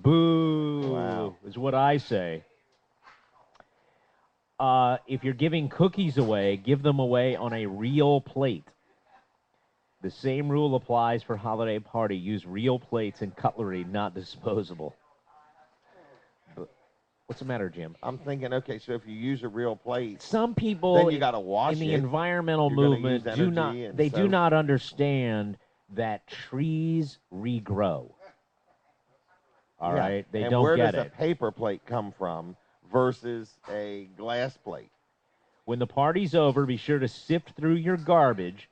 Boo is what I say. If you're giving cookies away, give them away on a real plate. The same rule applies for holiday party. Use real plates and cutlery, not disposable. What's the matter, Jim? I'm thinking, okay, so if you use a real plate, some people then you got to wash in the it. environmental movement do not understand that trees regrow. All right, they don't get it. And where does a paper plate come from versus a glass plate? When the party's over, be sure to sift through your garbage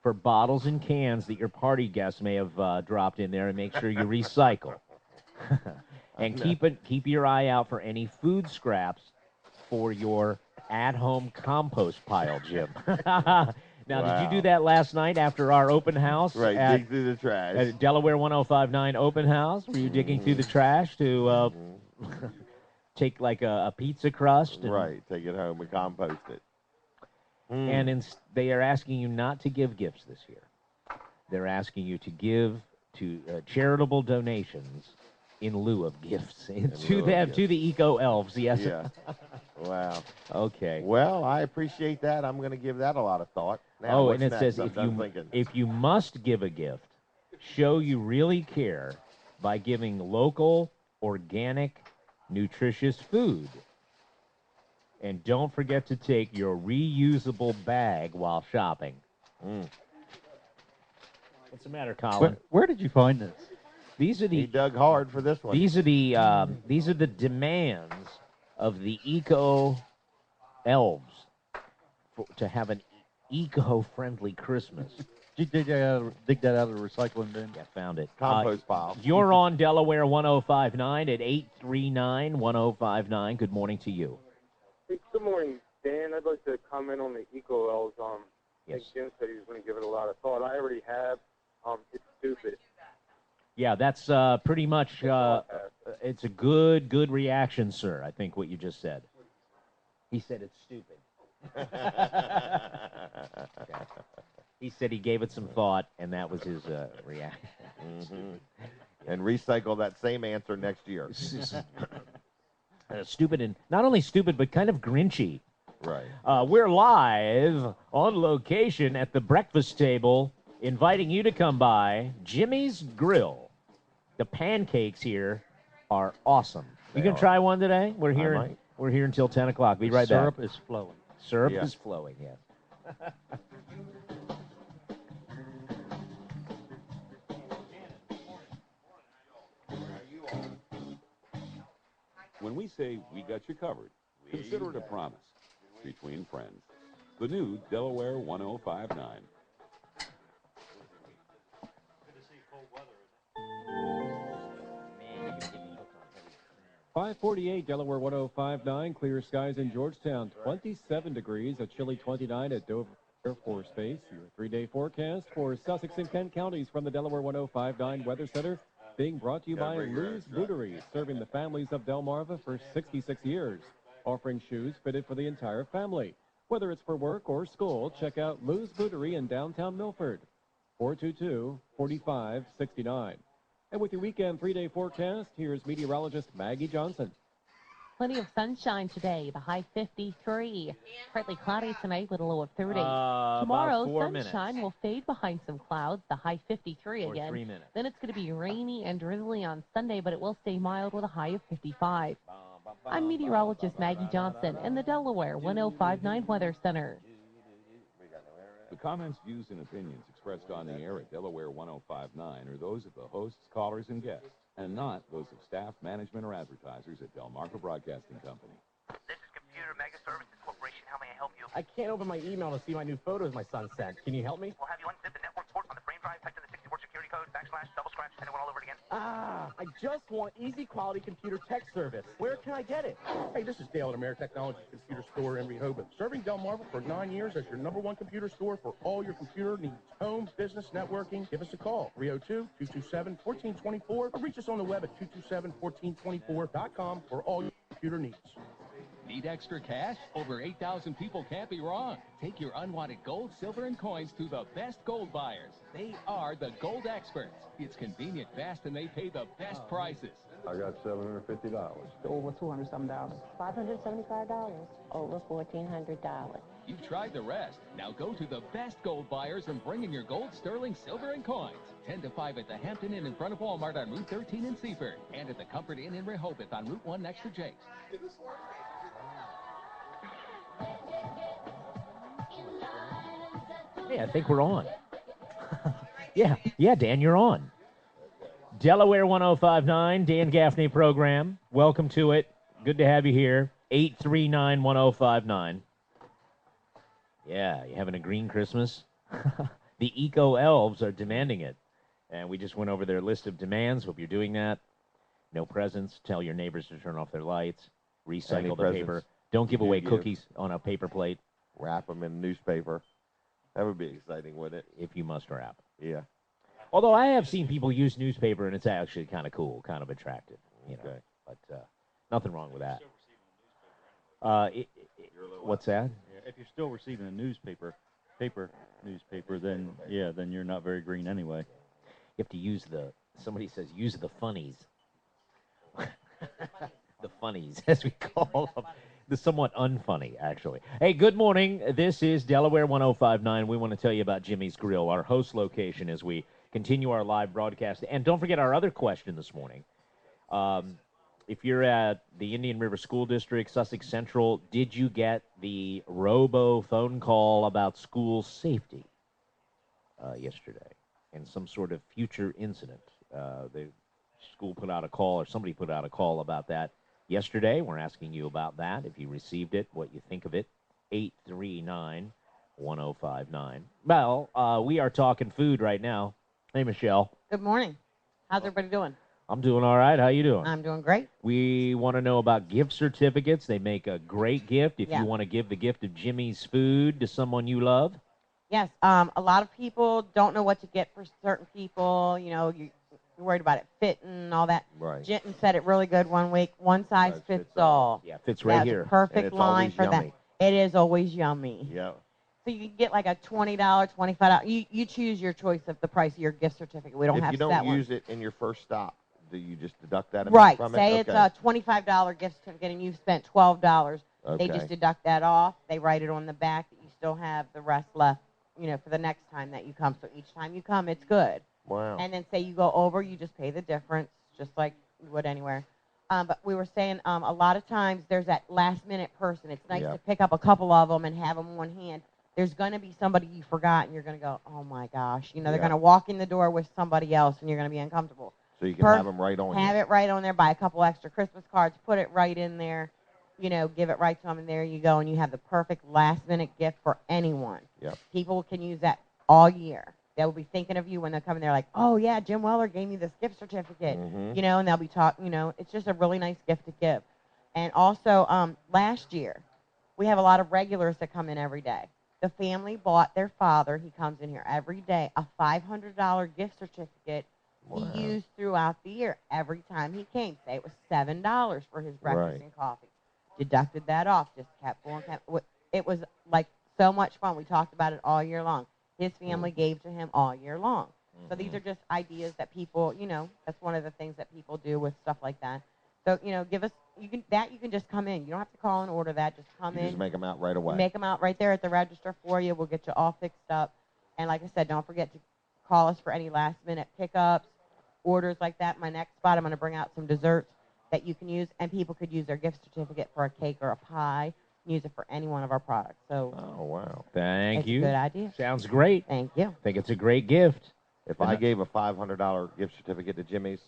for bottles and cans that your party guests may have dropped in there, and make sure you recycle. And keep your eye out for any food scraps for your at-home compost pile, Jim. Now, Did you do that last night after our open house? Right, dig through the trash. At Delaware 1059 open house? Were you digging through the trash to take like a pizza crust? Right, take it home and compost it. And they are asking you not to give gifts this year. They're asking you to give to charitable donations in lieu of gifts to the eco elves. Yes. Yeah. Wow. Okay. Well, I appreciate that. I'm going to give that a lot of thought. Now, and it says if you must give a gift, show you really care by giving local, organic, nutritious food. And don't forget to take your reusable bag while shopping. What's the matter, Colin? Where did you find this? He dug hard for this one. These are the demands of the eco elves to have an eco-friendly Christmas. Did you dig that out of the recycling bin? Yeah, found it. Compost pile. You're on Delaware 1059 at 839-1059. Good morning to you. Hey, good morning, Dan. I'd like to comment on the eco elves. Yes. I think Jim said he was going to give it a lot of thought. I already have. It's stupid. Yeah, that's pretty much, it's a good reaction, sir, I think, what you just said. He said it's stupid. Okay. He said he gave it some thought, and that was his reaction. And recycle that same answer next year. Stupid, and not only stupid, but kind of grinchy. Right. We're live on location at the breakfast table, inviting you to come by Jimmy's Grill. The pancakes here are awesome. You can try one today? We're here until 10 o'clock. Be right back. Syrup is flowing. Syrup is flowing, yes. When we say we got you covered, consider it a promise between friends. The new Delaware 1059. 548 Delaware 1059, clear skies in Georgetown, 27 degrees, a chilly 29 at Dover Air Force Base. Your 3-day forecast for Sussex and Kent counties from the Delaware 1059 Weather Center, being brought to you by Lou's Bootery, serving the families of Delmarva for 66 years, offering shoes fitted for the entire family. Whether it's for work or school, check out Lou's Bootery in downtown Milford, 422-4569. And with your weekend 3-day forecast, here's meteorologist Maggie Johnson. Plenty of sunshine today, the high 53. Partly cloudy tonight with a low of 30. Tomorrow, sunshine will fade behind some clouds, the high 53 again. 3 minutes. Then it's going to be rainy and drizzly on Sunday, but it will stay mild with a high of 55. I'm meteorologist Maggie Johnson in the Delaware 1059 Weather Center. The comments, views, and opinions expressed on the air at Delaware 1059 are those of the hosts, callers, and guests, and not those of staff, management, or advertisers at Delmarva Broadcasting Company. This is Computer Mega Services Corporation. How may I help you? I can't open my email to see my new photos my son sent. Can you help me? We'll have you unzip the network port on the frame drive, type in the 64 security code, / double scratch, send it all over again. I just want easy quality computer tech service. Where can I get it? Hey, this is Dale at American Technology Computer Store in Rehoboth, serving Delmarva for 9 years as your #1 computer store for all your computer needs. Home, business, networking. Give us a call, 302-227-1424, or reach us on the web at 227-1424.com for all your computer needs. Need extra cash? Over 8,000 people can't be wrong. Take your unwanted gold, silver, and coins to the best gold buyers. They are the gold experts. It's convenient, fast, and they pay the best prices. I got $750. Over $200-some. $575. Over $1,400. You've tried the rest. Now go to the best gold buyers and bring in your gold, sterling, silver, and coins. 10 to 5 at the Hampton Inn in front of Walmart on Route 13 in Seaford. And at the Comfort Inn in Rehoboth on Route 1 next to Jake's. Hey, I think we're on. Yeah, Dan, you're on. Delaware 1059, Dan Gaffney program. Welcome to it. Good to have you here. 839-1059. Yeah, you having a green Christmas? The eco-elves are demanding it. And we just went over their list of demands. Hope you're doing that. No presents. Tell your neighbors to turn off their lights. Recycle the paper. Don't give away cookies on a paper plate. Wrap them in newspaper. That would be exciting, wouldn't it? If you must wrap. Yeah. Although I have seen people use newspaper, and it's actually kind of cool, kind of attractive, you know. Okay. But nothing wrong with that. What's that? Yeah, if you're still receiving a paper newspaper, then you're not very green anyway. You have to use somebody says, use the funnies. The funnies, as we call them. The somewhat unfunny, actually. Hey, good morning. This is Delaware 1059. We want to tell you about Jimmy's Grill, our host location, as we continue our live broadcast. And don't forget our other question this morning. If you're at the Indian River School District, Sussex Central, did you get the robo phone call about school safety yesterday and some sort of future incident? The school put out a call, or somebody put out a call about that yesterday. We're asking you about that. If you received it, what you think of it. 839-1059. Well, we are talking food right now. Hey, Michelle. Good morning. How's everybody doing? I'm doing all right. How you doing? I'm doing great. We want to know about gift certificates. They make a great gift if Yeah. you want to give the gift of Jimmy's food to someone you love. Yes, a lot of people don't know what to get for certain people. You know, you're worried about it fitting and all that. Right. Jenton said it really good one week. One size fits all. Yeah, fits right That's here. a perfect And it's line always for yummy. that. It is always yummy. Yeah. So you can get like a $20, $25. You choose your choice of the price of your gift certificate. We don't If have you to don't set one. use it in your first stop, do you just deduct that amount Right. from Say it? it's a $25 gift certificate and you've spent $12. They Okay. just deduct that off. They write it on the back that you still have the rest left, you know, for the next time that you come. So each time you come, it's good. Wow. And then say you go over, you just pay the difference, just like you would anywhere. But we were saying a lot of times there's that last-minute person. It's nice Yeah. to pick up a couple of them and have them on hand. There's going to be somebody you forgot, and you're going to go, oh, my gosh. You know, they're Yeah. going to walk in the door with somebody else, and you're going to be uncomfortable. So you can have them right on Have you. it right on there. Buy a couple extra Christmas cards. Put it right in there. You know, give it right to them, and there you go. And you have the perfect last-minute gift for anyone. Yep. People can use that all year. They'll be thinking of you when they come in there like, oh, yeah, Jim Weller gave me this gift certificate. Mhm. You know, and they'll be talking, you know, it's just a really nice gift to give. And also, last year, we have a lot of regulars that come in every day. The family bought their father, he comes in here every day, a $500 gift certificate Wow. he used throughout the year every time he came. Say it was $7 for his breakfast Right. and coffee. Deducted that off, just kept going. It was like so much fun. We talked about it all year long. His family gave to him all year long. So these are just ideas that people, you know, that's one of the things that people do with stuff like that. So, you know, give us, you can just come in. You don't have to call and order that. Just come You in. just make them out right away. Make them out right there at the register for you. We'll get you all fixed up. And like I said, don't forget to call us for any last-minute pickups, orders like that. My next spot, I'm going to bring out some desserts that you can use, and people could use their gift certificate for a cake or a pie. Use it for any one of our products. So, oh, wow. Thank it's you. a good idea. Sounds great. Thank you. I think it's a great gift. If I gave a $500 gift certificate to Jimmy's,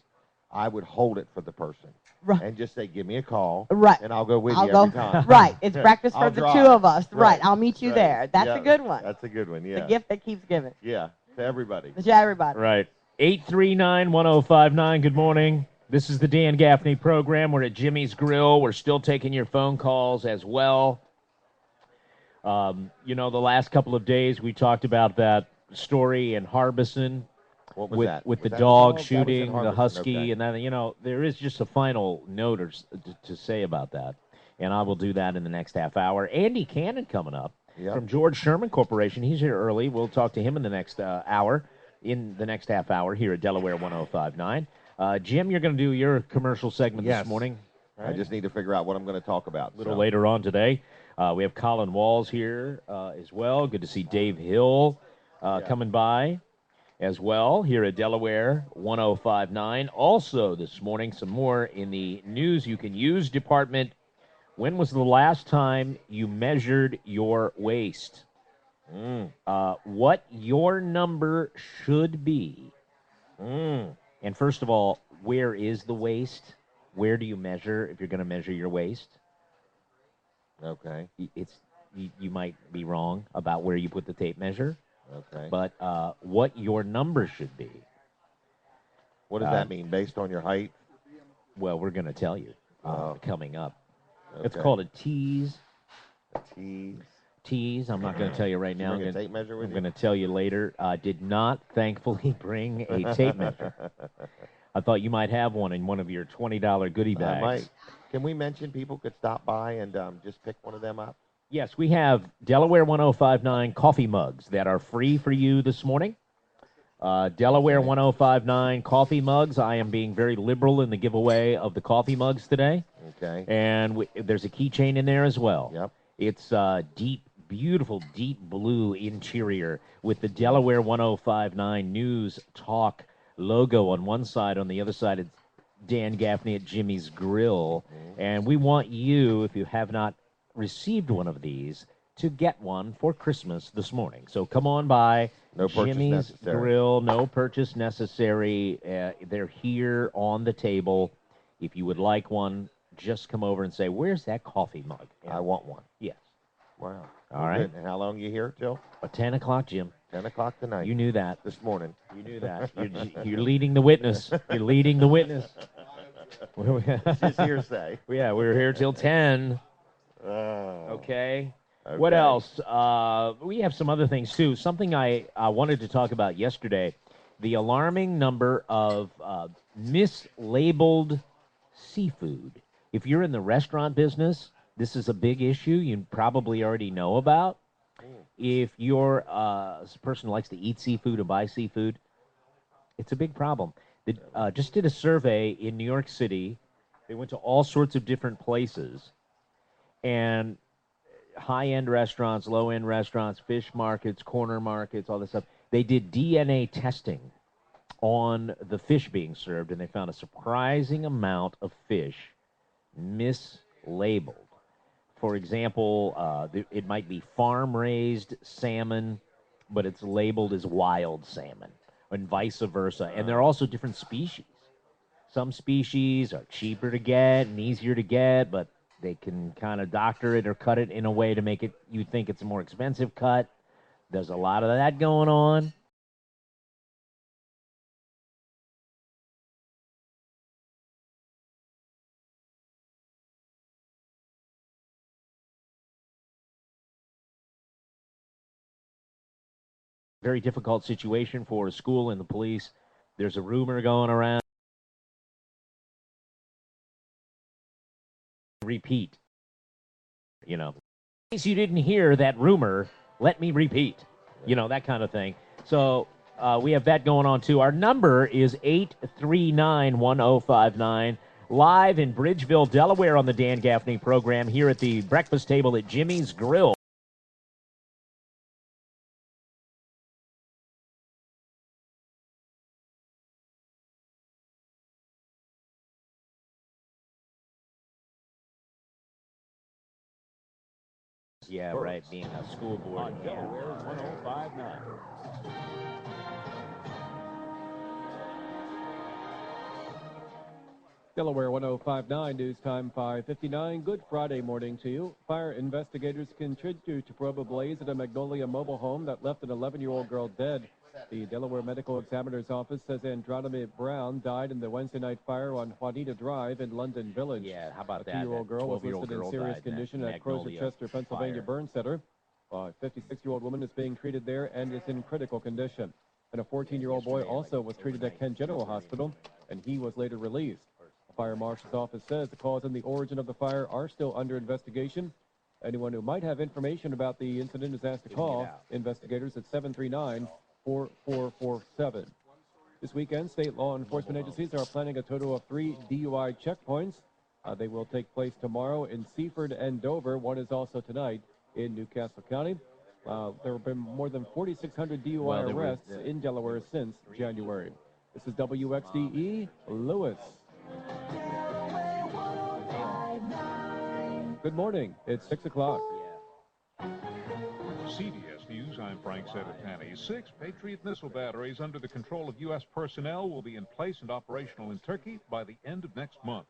I would hold it for the person. Right. And just say, give me a call. Right. And I'll go with I'll you go, every time. Right. It's breakfast for I'll the drive. two of us. Right. I'll meet you Right. there. That's Yeah. a good one. That's a good one, yeah. The gift that keeps giving. Yeah, to everybody. To everybody. Right. 839-1059. Good morning. This is the Dan Gaffney program. We're at Jimmy's Grill. We're still taking your phone calls as well. You know, the last couple of days we talked about that story in Harbison. What was with, that? With Was the that dog That was in shooting, the Harbison, husky, okay. and then, you know, there is just a final note to say about that. and I will do that in the next half hour. Andy Cannon coming up Yep. from George Sherman Corporation. He's here early. We'll talk to him in the next hour, in the next half hour here at Delaware 105.9. Jim, you're going to do your commercial segment Yes. this morning. I just need to figure out what I'm going to talk about. A little later on today. We have Colin Walls here as well. Good to see Dave Hill coming by as well here at Delaware 105.9. Also this morning, some more in the news you can use department. When was the last time you measured your waist? What your number should be. And first of all, where is the waist? Where do you measure if you're going to measure your waist? Okay. You might be wrong about where you put the tape measure. Okay. But what your number should be. What does that mean? Based on your height? Well, we're going to tell you coming up. Okay. It's called a tease. A tease. Tease. I'm not going to tell you right now. Bring a tape measure with I'm you? going to tell you later. Did not, thankfully, bring a tape measure. I thought you might have one in one of your $20 goodie bags. I might. Can we mention people could stop by and just pick one of them up? Yes, we have Delaware 105.9 coffee mugs that are free for you this morning. Delaware 105.9 coffee mugs. I am being very liberal in the giveaway of the coffee mugs today. Okay. And there's a keychain in there as well. Yep. It's beautiful deep blue interior with the Delaware 105.9 News Talk logo on one side. On the other side, it's Dan Gaffney at Jimmy's Grill. And we want you, if you have not received one of these, to get one for Christmas this morning. So come on by. No purchase Jimmy's necessary. Grill, no purchase necessary. They're here on the table. If you would like one, just come over and say, where's that coffee mug? And I want one. Yes. Wow. All right. Good. And how long are you here till? 10 o'clock, Jim. 10 o'clock tonight. You knew that. This morning. You knew that. You're leading the witness. You're leading the witness. It's just hearsay. Yeah, we were here till 10. Okay. What else? We have some other things, too. Something I wanted to talk about yesterday, the alarming number of mislabeled seafood. If you're in the restaurant business, this is a big issue you probably already know about. If you're a person who likes to eat seafood or buy seafood, it's a big problem. They just did a survey in New York City. They went to all sorts of different places, and high-end restaurants, low-end restaurants, fish markets, corner markets, all this stuff. They did DNA testing on the fish being served, and they found a surprising amount of fish mislabeled. For example, it might be farm-raised salmon, but it's labeled as wild salmon, and vice versa. And there are also different species. Some species are cheaper to get and easier to get, but they can kind of doctor it or cut it in a way to make it you think it's a more expensive cut. There's a lot of that going on. Very difficult situation for a school and the police. There's a rumor going around. Repeat. You know, in case you didn't hear that rumor, let me repeat. You know, that kind of thing. So we have that going on, too. Our number is 839-1059. Live in Bridgeville, Delaware on the Dan Gaffney program here at the breakfast table at Jimmy's Grill. Yeah, right, being a school board. On Delaware 105.9. Delaware 105.9 news time 5:59. Good Friday morning to you. Fire investigators continue to probe a blaze at a Magnolia mobile home that left an 11-year-old girl dead. The Delaware Medical Examiner's Office says Andronomy Brown died in the Wednesday night fire on Juanita Drive in London Village. Yeah, how about a that? 2-year-old girl was 12-year-old listed in girl serious died in condition that at Crozer Magnolia Chester, Pennsylvania fire. Burn Center. A 56-year-old woman is being treated there and is in critical condition. And a 14-year-old boy also was treated at Kent General Hospital, and he was later released. A Fire Marshal's office says the cause and the origin of the fire are still under investigation. Anyone who might have information about the incident is asked to call investigators at 739-4447. This weekend, state law enforcement agencies are planning a total of 3 DUI checkpoints. They will take place tomorrow in Seaford and Dover. One is also tonight in Newcastle County. There have been more than 4,600 DUI arrests in Delaware since January. This is WXDE Lewis. Good morning. It's 6 o'clock. CBS News, I'm Frank Seditani. 6 Patriot missile batteries under the control of U.S. personnel will be in place and operational in Turkey by the end of next month.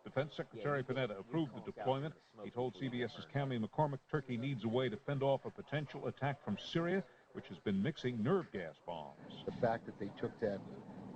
Defense Secretary Panetta approved the deployment. He told CBS's Cami McCormick Turkey needs a way to fend off a potential attack from Syria, which has been mixing nerve gas bombs. The fact that they took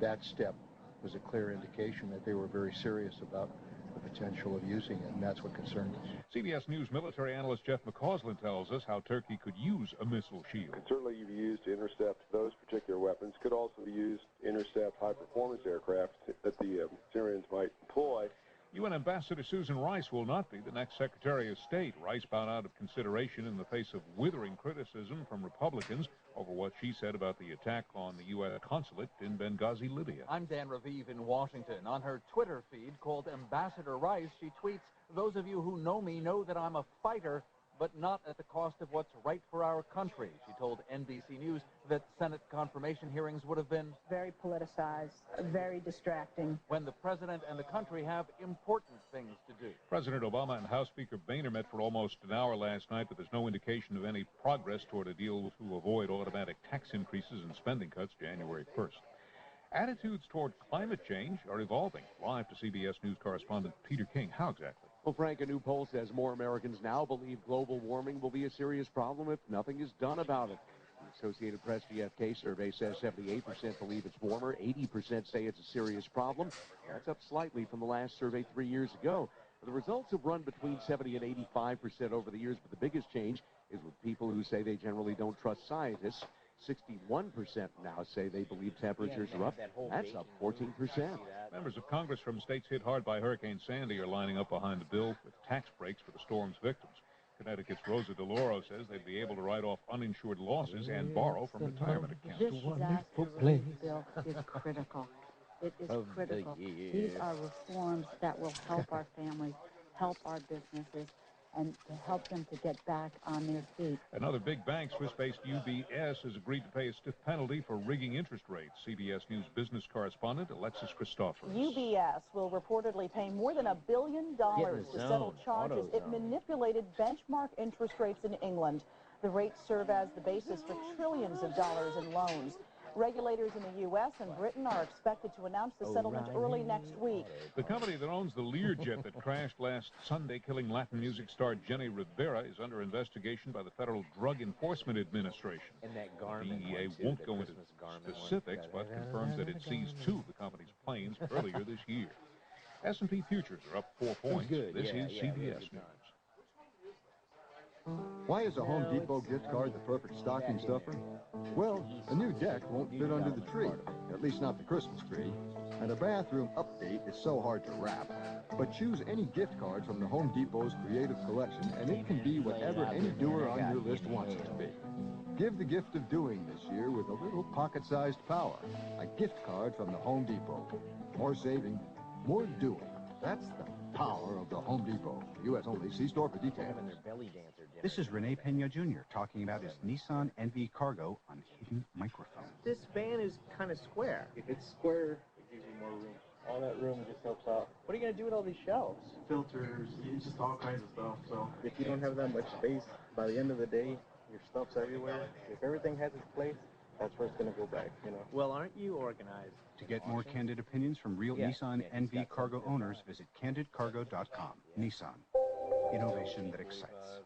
that step was a clear indication that they were very serious about the potential of using it, and that's what concerned us. CBS News military analyst Jeff McCausland tells us how Turkey could use a missile shield. Could certainly be used to intercept those particular weapons. Could also be used to intercept high-performance aircraft that the Syrians might employ. UN Ambassador Susan Rice will not be the next Secretary of State. Rice bowed out of consideration in the face of withering criticism from Republicans over what she said about the attack on the U.S. consulate in Benghazi, Libya. I'm Dan Raviv in Washington. On her Twitter feed called Ambassador Rice, she tweets, "Those of you who know me know that I'm a fighter, but not at the cost of what's right for our country." She told NBC News that Senate confirmation hearings would have been very politicized, very distracting, when the president and the country have important things to do. President Obama and House Speaker Boehner met for almost an hour last night, but there's no indication of any progress toward a deal to avoid automatic tax increases and spending cuts January 1st. Attitudes toward climate change are evolving. Live to CBS News correspondent Peter King. How exactly? Well, Frank, a new poll says more Americans now believe global warming will be a serious problem if nothing is done about it. The Associated Press GFK survey says 78% believe it's warmer, 80% say it's a serious problem. That's up slightly from the last survey 3 years ago. The results have run between 70 and 85% over the years, but the biggest change is with people who say they generally don't trust scientists. 61% now say they believe temperatures are up. That's up 14%. Members of Congress from states hit hard by Hurricane Sandy are lining up behind the bill with tax breaks for the storm's victims. Connecticut's Rosa DeLauro says they'd be able to write off uninsured losses and borrow from retirement accounts. This disaster relief bill is critical. It is critical. These are reforms that will help our families, help our businesses, and to help them to get back on their feet. Another big bank, Swiss-based UBS, has agreed to pay a stiff penalty for rigging interest rates. CBS News business correspondent Alexis Christophers. UBS will reportedly pay more than $1 billion to settle charges it manipulated benchmark interest rates in England. The rates serve as the basis for trillions of dollars in loans. Regulators in the U.S. and Britain are expected to announce the settlement early next week. The company that owns the Learjet that crashed last Sunday, killing Latin music star Jenny Rivera, is under investigation by the Federal Drug Enforcement Administration. And that Garmin the DEA won't go into specifics, but confirms that it seized 2 of the company's planes earlier this year. S&P futures are up 4 points. This is CBS News. Why is a Home Depot gift card the perfect stocking stuffer? Well, a new deck won't fit under the tree, at least not the Christmas tree. And a bathroom update is so hard to wrap. But choose any gift card from the Home Depot's creative collection, and it can be whatever any doer on your list wants it to be. Give the gift of doing this year with a little pocket-sized power. A gift card from the Home Depot. More saving, more doing. That's the power of the Home Depot. U.S. only. See store for details. This is Rene Pena Jr. talking about his Nissan NV Cargo on hidden microphone. This van is kind of square. It's square. It gives you more room. All that room just helps out. What are you going to do with all these shelves? Filters, just all kinds of stuff. So if you don't have that much space, by the end of the day, your stuff's everywhere. If everything has its place, that's where it's going to go back, you know. Well, aren't you organized? To get more candid opinions from real Nissan NV Cargo owners, visit candidcargo.com. Nissan. Innovation that excites.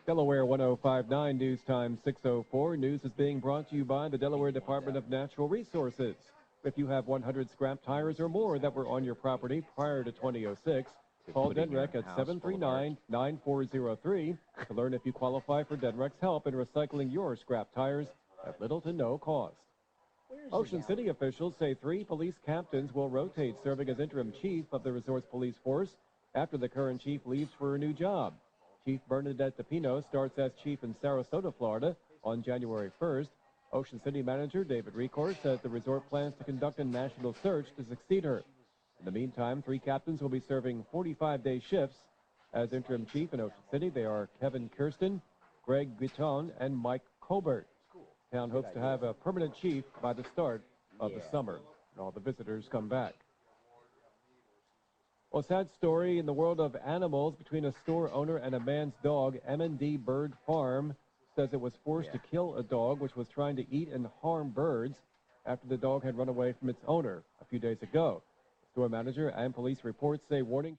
Delaware 1059 News Time 6:04. News is being brought to you by the Delaware Department of Natural Resources. If you have 100 scrap tires or more that were on your property prior to 2006, call DENREC at 739-9403 to learn if you qualify for DENREC's help in recycling your scrap tires at little to no cost. Ocean City officials say 3 police captains will rotate serving as interim chief of the resort's police force after the current chief leaves for a new job. Chief Bernadette DePino starts as chief in Sarasota, Florida on January 1st. Ocean City manager David Record says the resort plans to conduct a national search to succeed her. In the meantime, 3 captains will be serving 45-day shifts as interim chief in Ocean City. They are Kevin Kirsten, Greg Guiton, and Mike Colbert. Town hopes to have a permanent chief by the start of the summer, and all the visitors come back. Well, sad story in the world of animals between a store owner and a man's dog. M&D Bird Farm says it was forced to kill a dog which was trying to eat and harm birds after the dog had run away from its owner a few days ago. Store manager and police reports say warning.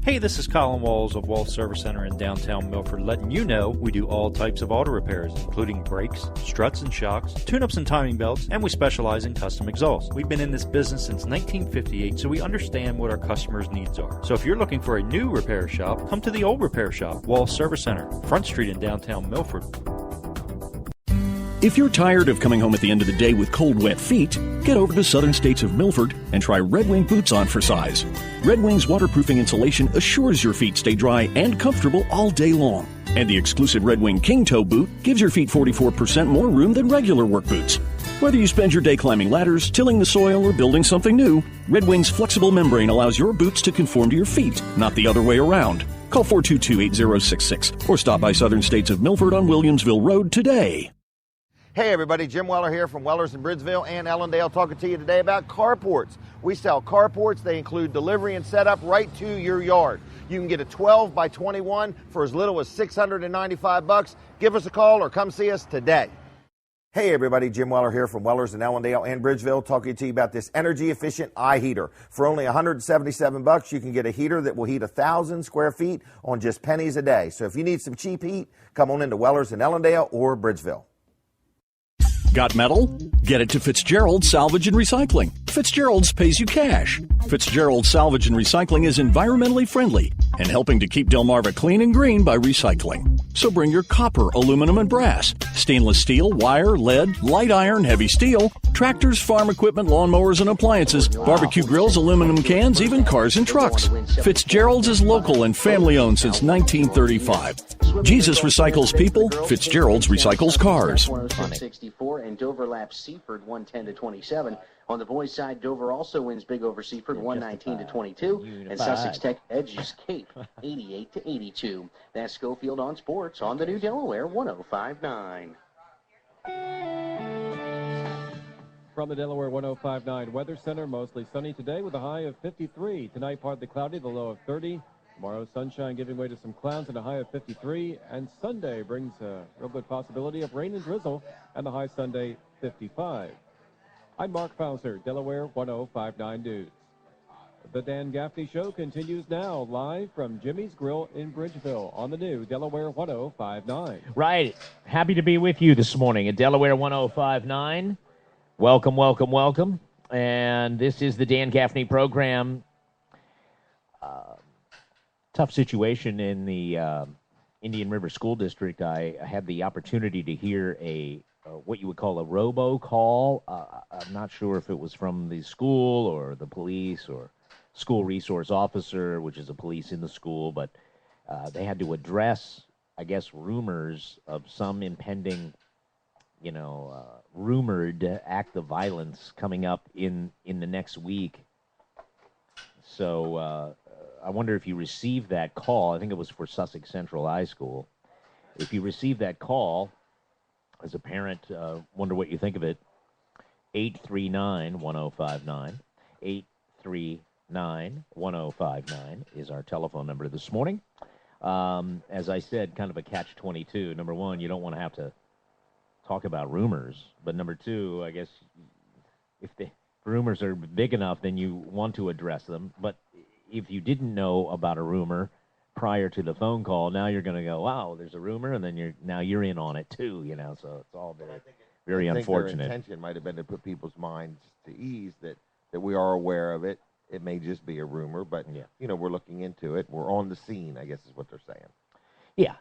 Hey, this is Colin Walls of Walls Service Center in downtown Milford, letting you know we do all types of auto repairs, including brakes, struts and shocks, tune-ups and timing belts, and we specialize in custom exhausts. We've been in this business since 1958, so we understand what our customers' needs are. So if you're looking for a new repair shop, come to the old repair shop, Walls Service Center, Front Street in downtown Milford. If you're tired of coming home at the end of the day with cold, wet feet, get over to Southern States of Milford and try Red Wing boots on for size. Red Wing's waterproofing insulation assures your feet stay dry and comfortable all day long. And the exclusive Red Wing King Toe boot gives your feet 44% more room than regular work boots. Whether you spend your day climbing ladders, tilling the soil, or building something new, Red Wing's flexible membrane allows your boots to conform to your feet, not the other way around. Call 422-8066 or stop by Southern States of Milford on Williamsville Road today. Hey everybody, Jim Weller here from Weller's in Bridgeville and Ellendale, talking to you today about carports. We sell carports. They include delivery and setup right to your yard. You can get a 12 by 21 for as little as $695. Give us a call or come see us today. Hey everybody, Jim Weller here from Weller's in Ellendale and Bridgeville, talking to you about this energy efficient eye heater. For only $177, you can get a heater that will heat 1,000 square feet on just pennies a day. So if you need some cheap heat, come on into Weller's in Ellendale or Bridgeville. Got metal? Get it to Fitzgerald's Salvage and Recycling. Fitzgerald's pays you cash. Fitzgerald's Salvage and Recycling is environmentally friendly and helping to keep Delmarva clean and green by recycling. So bring your copper, aluminum, and brass, stainless steel, wire, lead, light iron, heavy steel, tractors, farm equipment, lawnmowers, and appliances, barbecue grills, aluminum cans, even cars and trucks. Fitzgerald's is local and family-owned since 1935. Jesus recycles people. Fitzgerald's recycles cars. 106.64 and Dover laps Seaford 110 to 27. On the boys' side, Dover also wins big over Seaford 119 to 22, and Sussex Tech edges Cape 88 to 82. That's Schofield on Sports on the new Delaware 105.9. From the Delaware 105.9 Weather Center, mostly sunny today with a high of 53. Tonight, partly cloudy, the low of 30. Tomorrow, sunshine giving way to some clouds and a high of 53. And Sunday brings a real good possibility of rain and drizzle, and the high Sunday, 55. I'm Mark Fauser, Delaware 105.9 News. The Dan Gaffney Show continues now, live from Jimmy's Grill in Bridgeville on the new Delaware 105.9. Right. Happy to be with you this morning at Delaware 105.9. Welcome, welcome, welcome. And this is the Dan Gaffney program. Tough situation in the Indian River School District. I had the opportunity to hear what you would call a robocall. I'm not sure if it was from the school or the police or school resource officer, which is a police in the school, but they had to address, I guess, rumors of some impending, rumored act of violence coming up in the next week. So I wonder if you received that call. I think it was for Sussex Central High School. If you received that call, as a parent, wonder what you think of it. 839-1059. 839-1059 is our telephone number this morning. As I said, kind of a catch-22. Number one, you don't want to have to talk about rumors. But number two, I guess if the rumors are big enough, then you want to address them. But if you didn't know about a rumor prior to the phone call, now you're going to go, wow, there's a rumor, and then you're in on it too, so it's all very unfortunate. Their intention might have been to put people's minds to ease that we are aware of it. It may just be a rumor, but we're looking into it. We're on the scene, I guess is what they're saying. Yeah,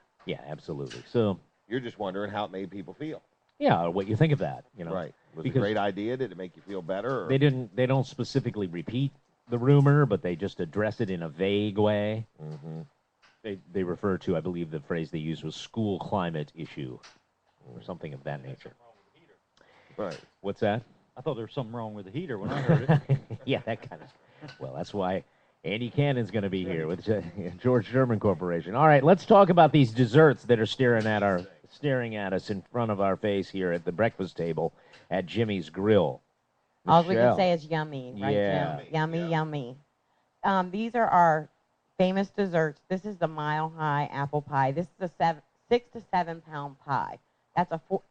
absolutely. So you're just wondering how it made people feel. Yeah, what you think of that, Right. Was it a great idea? Did it make you feel better? Or? They don't specifically repeat the rumor, but they just address it in a vague way. Mm-hmm. They refer to, I believe the phrase they used was school climate issue or something of that nature. Right. What's that? I thought there was something wrong with the heater when I heard it. Yeah, that kind of. Well, that's why Andy Cannon's going to be here with George Sherman Corporation. All right, let's talk about these desserts that are staring at us in front of our face here at the breakfast table at Jimmy's Grill. All we can say is yummy, right, yeah. Jim? Yummy. These are our famous desserts. This is the Mile High apple pie. This is a 6 to 7 pound pie. That's for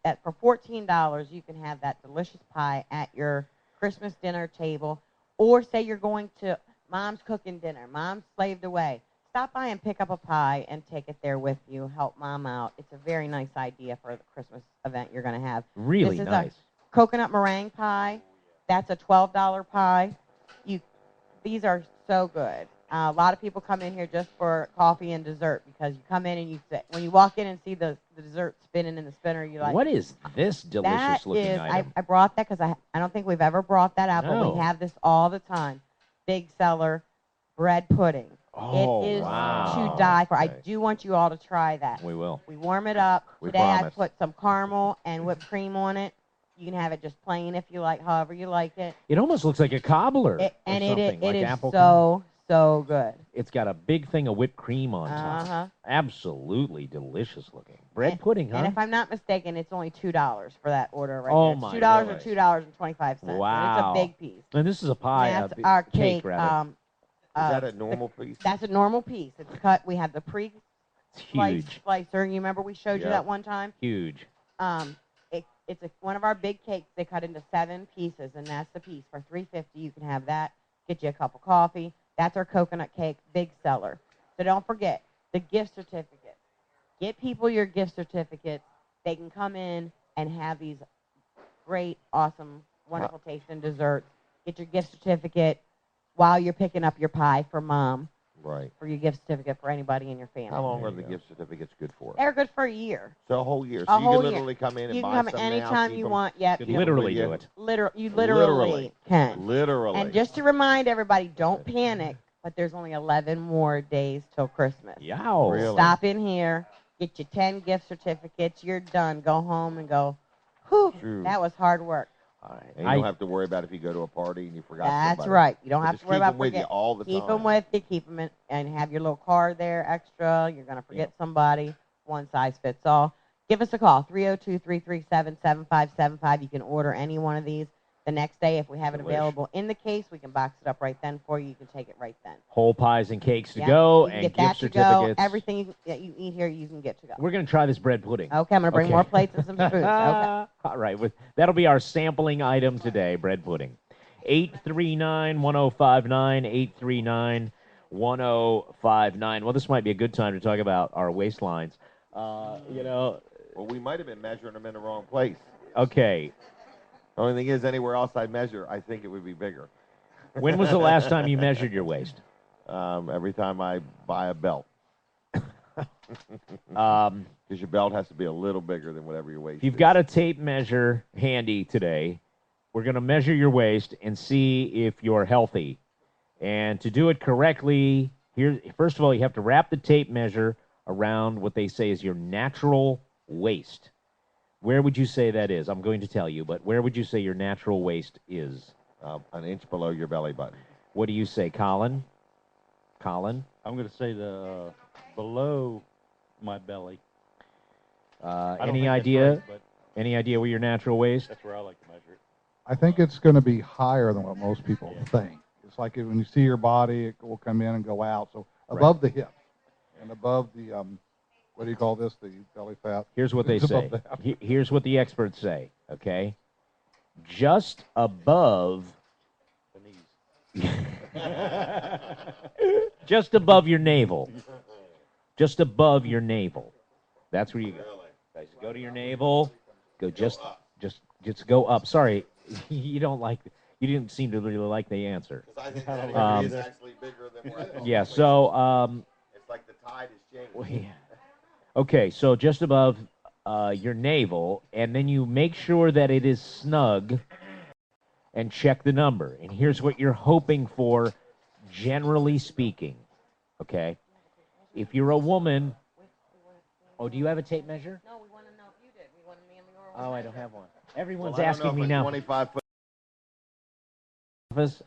$14. You can have that delicious pie at your Christmas dinner table, or say you're going to Mom's cooking dinner. Mom's slaved away. Stop by and pick up a pie and take it there with you. Help Mom out. It's a very nice idea for the Christmas event you're going to have. Really this is nice. A coconut meringue pie. That's a $12 pie. These are so good. A lot of people come in here just for coffee and dessert because you come in and when you walk in and see the dessert spinning in the spinner, you're like, what is this delicious-looking item? I brought that because I don't think we've ever brought that out, but we have this all the time. Big seller, bread pudding. Oh, it is wow. to die for. Okay. I do want you all to try that. We will. We warm it up. We Today promise. I put some caramel and whipped cream on it. You can have it just plain if you like, however you like it. It almost looks like a cobbler. It is apple so good. It's got a big thing of whipped cream on top. Uh-huh. Absolutely delicious looking. Bread pudding, huh? And if I'm not mistaken, it's only $2 for that order right Oh, there. my It's $2 goodness. or $2.25. Wow. And it's a big piece. And this is a pie. And that's our cake. rather. Is that a normal piece? That's a normal piece. It's cut. We have the It's huge. slicer. You remember we showed you that one time? Huge. It's one of our big cakes. They cut into 7 pieces, and that's the piece for $3.50. You can have that. Get you a cup of coffee. That's our coconut cake, big seller. So don't forget the gift certificate. Get people your gift certificates. They can come in and have these great, awesome, wonderful tasting desserts. Get your gift certificate while you're picking up your pie for Mom. Right. For your gift certificate for anybody in your family. How long are the gift certificates good for? They're good for a year. So a whole year. A So you whole can year. literally come in and You buy can come some anytime now, you keep 'em- want. Yep. keep 'em Literally with do you. it. You literally can. Literally. And just to remind everybody, don't panic, but there's only 11 more days till Christmas. Yow. Really? Stop in here, get you 10 gift certificates, you're done. Go home and go, whew, True. that was hard work. All right. And you don't have to worry about if you go to a party and you forgot That's somebody. right. You don't So have just to worry keep about them with you forgetting. all the Keep time. them with you. Keep them in, and have your little card there extra. You're going to forget somebody. One size fits all. Give us a call, 302-337-7575. You can order any one of these. The next day, if we have it available in the case, we can box it up right then for you. You can take it right then. Whole pies and cakes to Yeah, go you can and get gift that to certificates. go. Everything that you eat here, you can get to go. We're going to try this bread pudding. Okay, I'm going to bring more plates and some spoons. Okay. All right. That'll be our sampling item today, bread pudding. 839-1059, 839-1059. Well, this might be a good time to talk about our waistlines. Well, we might have been measuring them in the wrong place. Okay. The only thing is, anywhere else I measure, I think it would be bigger. When was the last time you measured your waist? Every time I buy a belt. Because your belt has to be a little bigger than whatever your waist If you've is. got a tape measure handy today, we're going to measure your waist and see if you're healthy. And to do it correctly, first of all, you have to wrap the tape measure around what they say is your natural waist. Where would you say that is? I'm going to tell you, but where would you say your natural waist is? An inch below your belly button. What do you say, Colin? Colin? I'm going to say the below my belly. Any idea? Right, any idea where your natural waist? That's where I like to measure it. I think it's going to be higher than what most people think. It's like when you see your body, it will come in and go out. So above the hip and above the, what do you call this, the belly fat? Here's what they say. Here's what the experts say, okay? Just above the knees. Just above your navel. Just above your navel. That's where you go. Guys, go to your navel. Go just go up. Sorry, you didn't seem to really like the answer. I think that is actually bigger than what I thought. Yeah. So it's like the tide has changed. Okay, so just above your navel, and then you make sure that it is snug, and check the number. And here's what you're hoping for, generally speaking. Okay, if you're a woman. Oh, do you have a tape measure? No, we want to know if you did. We want to know. Oh, I don't have one. Everyone's asking me now. 25 foot.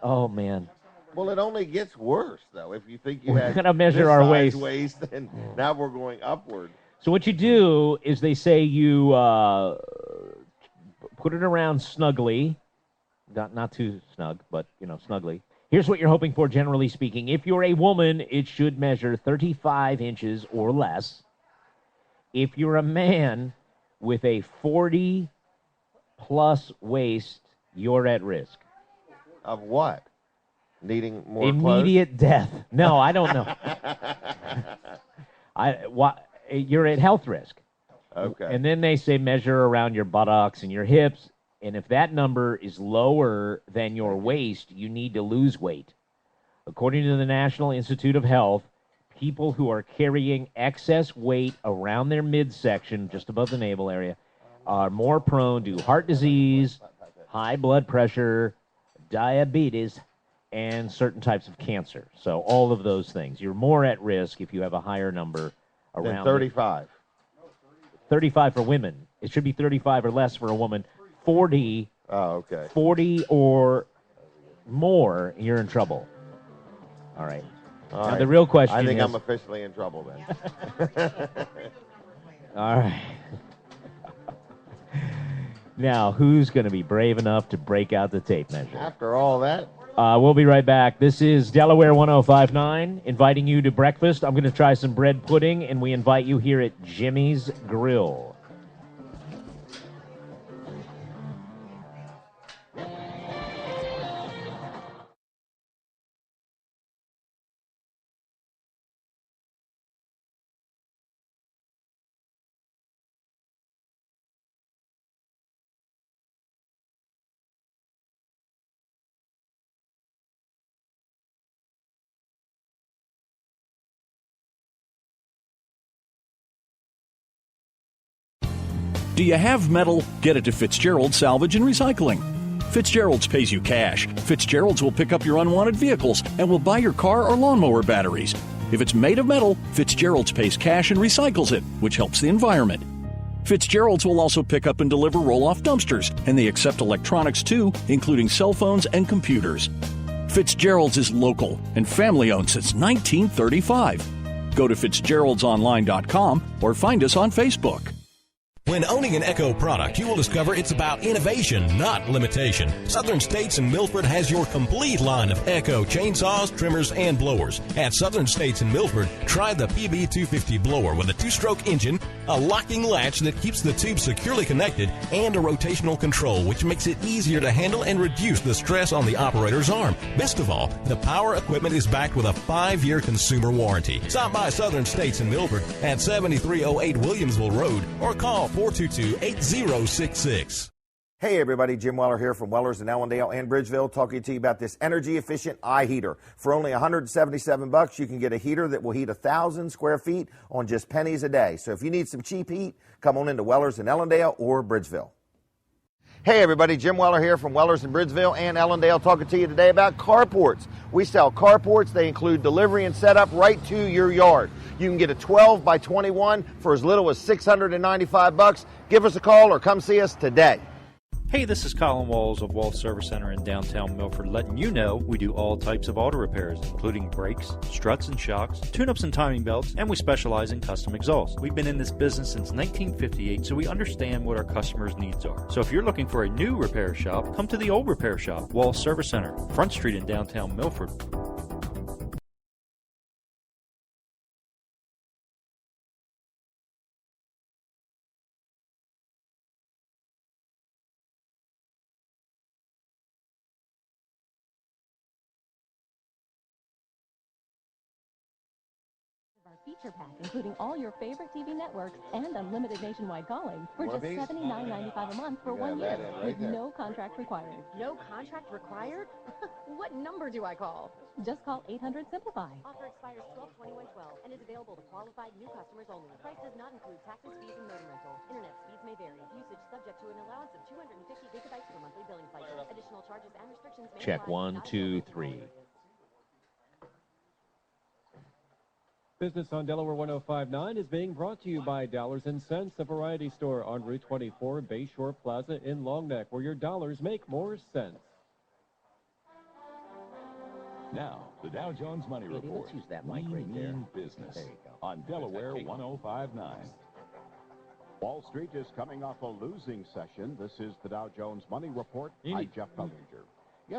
Oh man. Well, it only gets worse though. If you think you We're had gonna measure this our size waist. and now we're going upward. So what you do is they say you put it around snugly, not too snug, but snugly. Here's what you're hoping for, generally speaking. If you're a woman, it should measure 35 inches or less. If you're a man with a 40-plus waist, you're at risk. Of what? Needing more immediate death. No, I don't know. You're at health risk. Okay. And then they say measure around your buttocks and your hips, and if that number is lower than your waist, you need to lose weight. According to the National Institute of Health, people who are carrying excess weight around their midsection, just above the navel area, are more prone to heart disease, high blood pressure, diabetes, and certain types of cancer. So all of those things. You're more at risk if you have a higher number around 35. 35 for women. It should be 35 or less for a woman. 40. Oh, okay. 40 or more, you're in trouble. All right. All now, right. the real question is... I think I'm officially in trouble then. All right. Now, who's going to be brave enough to break out the tape measure? After all that? We'll be right back. This is Delaware 1059, inviting you to breakfast. I'm going to try some bread pudding, and we invite you here at Jimmy's Grill. Do you have metal? Get it to Fitzgerald Salvage and Recycling. Fitzgerald's pays you cash. Fitzgerald's will pick up your unwanted vehicles and will buy your car or lawnmower batteries. If it's made of metal, Fitzgerald's pays cash and recycles it, which helps the environment. Fitzgerald's will also pick up and deliver roll-off dumpsters, and they accept electronics too, including cell phones and computers. Fitzgerald's is local and family-owned since 1935. Go to fitzgeraldsonline.com or find us on Facebook. When owning an Echo product, you will discover it's about innovation, not limitation. Southern States in Milford has your complete line of Echo chainsaws, trimmers, and blowers. At Southern States in Milford, try the PB250 blower with a 2-stroke engine, a locking latch that keeps the tube securely connected, and a rotational control, which makes it easier to handle and reduce the stress on the operator's arm. Best of all, the power equipment is backed with a 5-year consumer warranty. Stop by Southern States in Milford at 7308 Williamsville Road or call 422-8066. Hey everybody, Jim Weller here from Weller's in Ellendale and Bridgeville, talking to you about this energy efficient eye heater. For only $177, you can get a heater that will heat 1,000 square feet on just pennies a day. So if you need some cheap heat, come on into Weller's in Ellendale or Bridgeville. Hey everybody, Jim Weller here from Wellers in Bridgeville and Ellendale, talking to you today about carports. We sell carports. They include delivery and setup right to your yard. You can get a 12 by 21 for as little as $695. Give us a call or come see us today. Hey, this is Colin Walls of Walls Service Center in downtown Milford, letting you know we do all types of auto repairs, including brakes, struts and shocks, tune-ups and timing belts, and we specialize in custom exhausts. We've been in this business since 1958, so we understand what our customers' needs are. So if you're looking for a new repair shop, come to the old repair shop, Walls Service Center, Front Street in downtown Milford. Feature pack, including all your favorite TV networks and unlimited nationwide calling for just $79.95 a month for 1 year, with no contract required. No contract required? What number do I call? Just call 800-SIMPLIFY. Offer expires 12/21/12 and is available to qualified new customers only. Price does not include taxes, fees, and modem rental. Internet speeds may vary. Usage subject to an allowance of 250 gigabytes per monthly billing cycle. Additional charges and restrictions may Check apply. 1, 2, 3. Business on Delaware 105.9 is being brought to you by Dollars and Cents, a variety store on Route 24, Bayshore Plaza in Long Neck, where your dollars make more sense. Now, the Dow Jones Money Report. Let's use that mic right there. Business There you go. on Delaware 105.9. Wall Street is coming off a losing session. This is the Dow Jones Money Report. I'm Jeff Bellinger.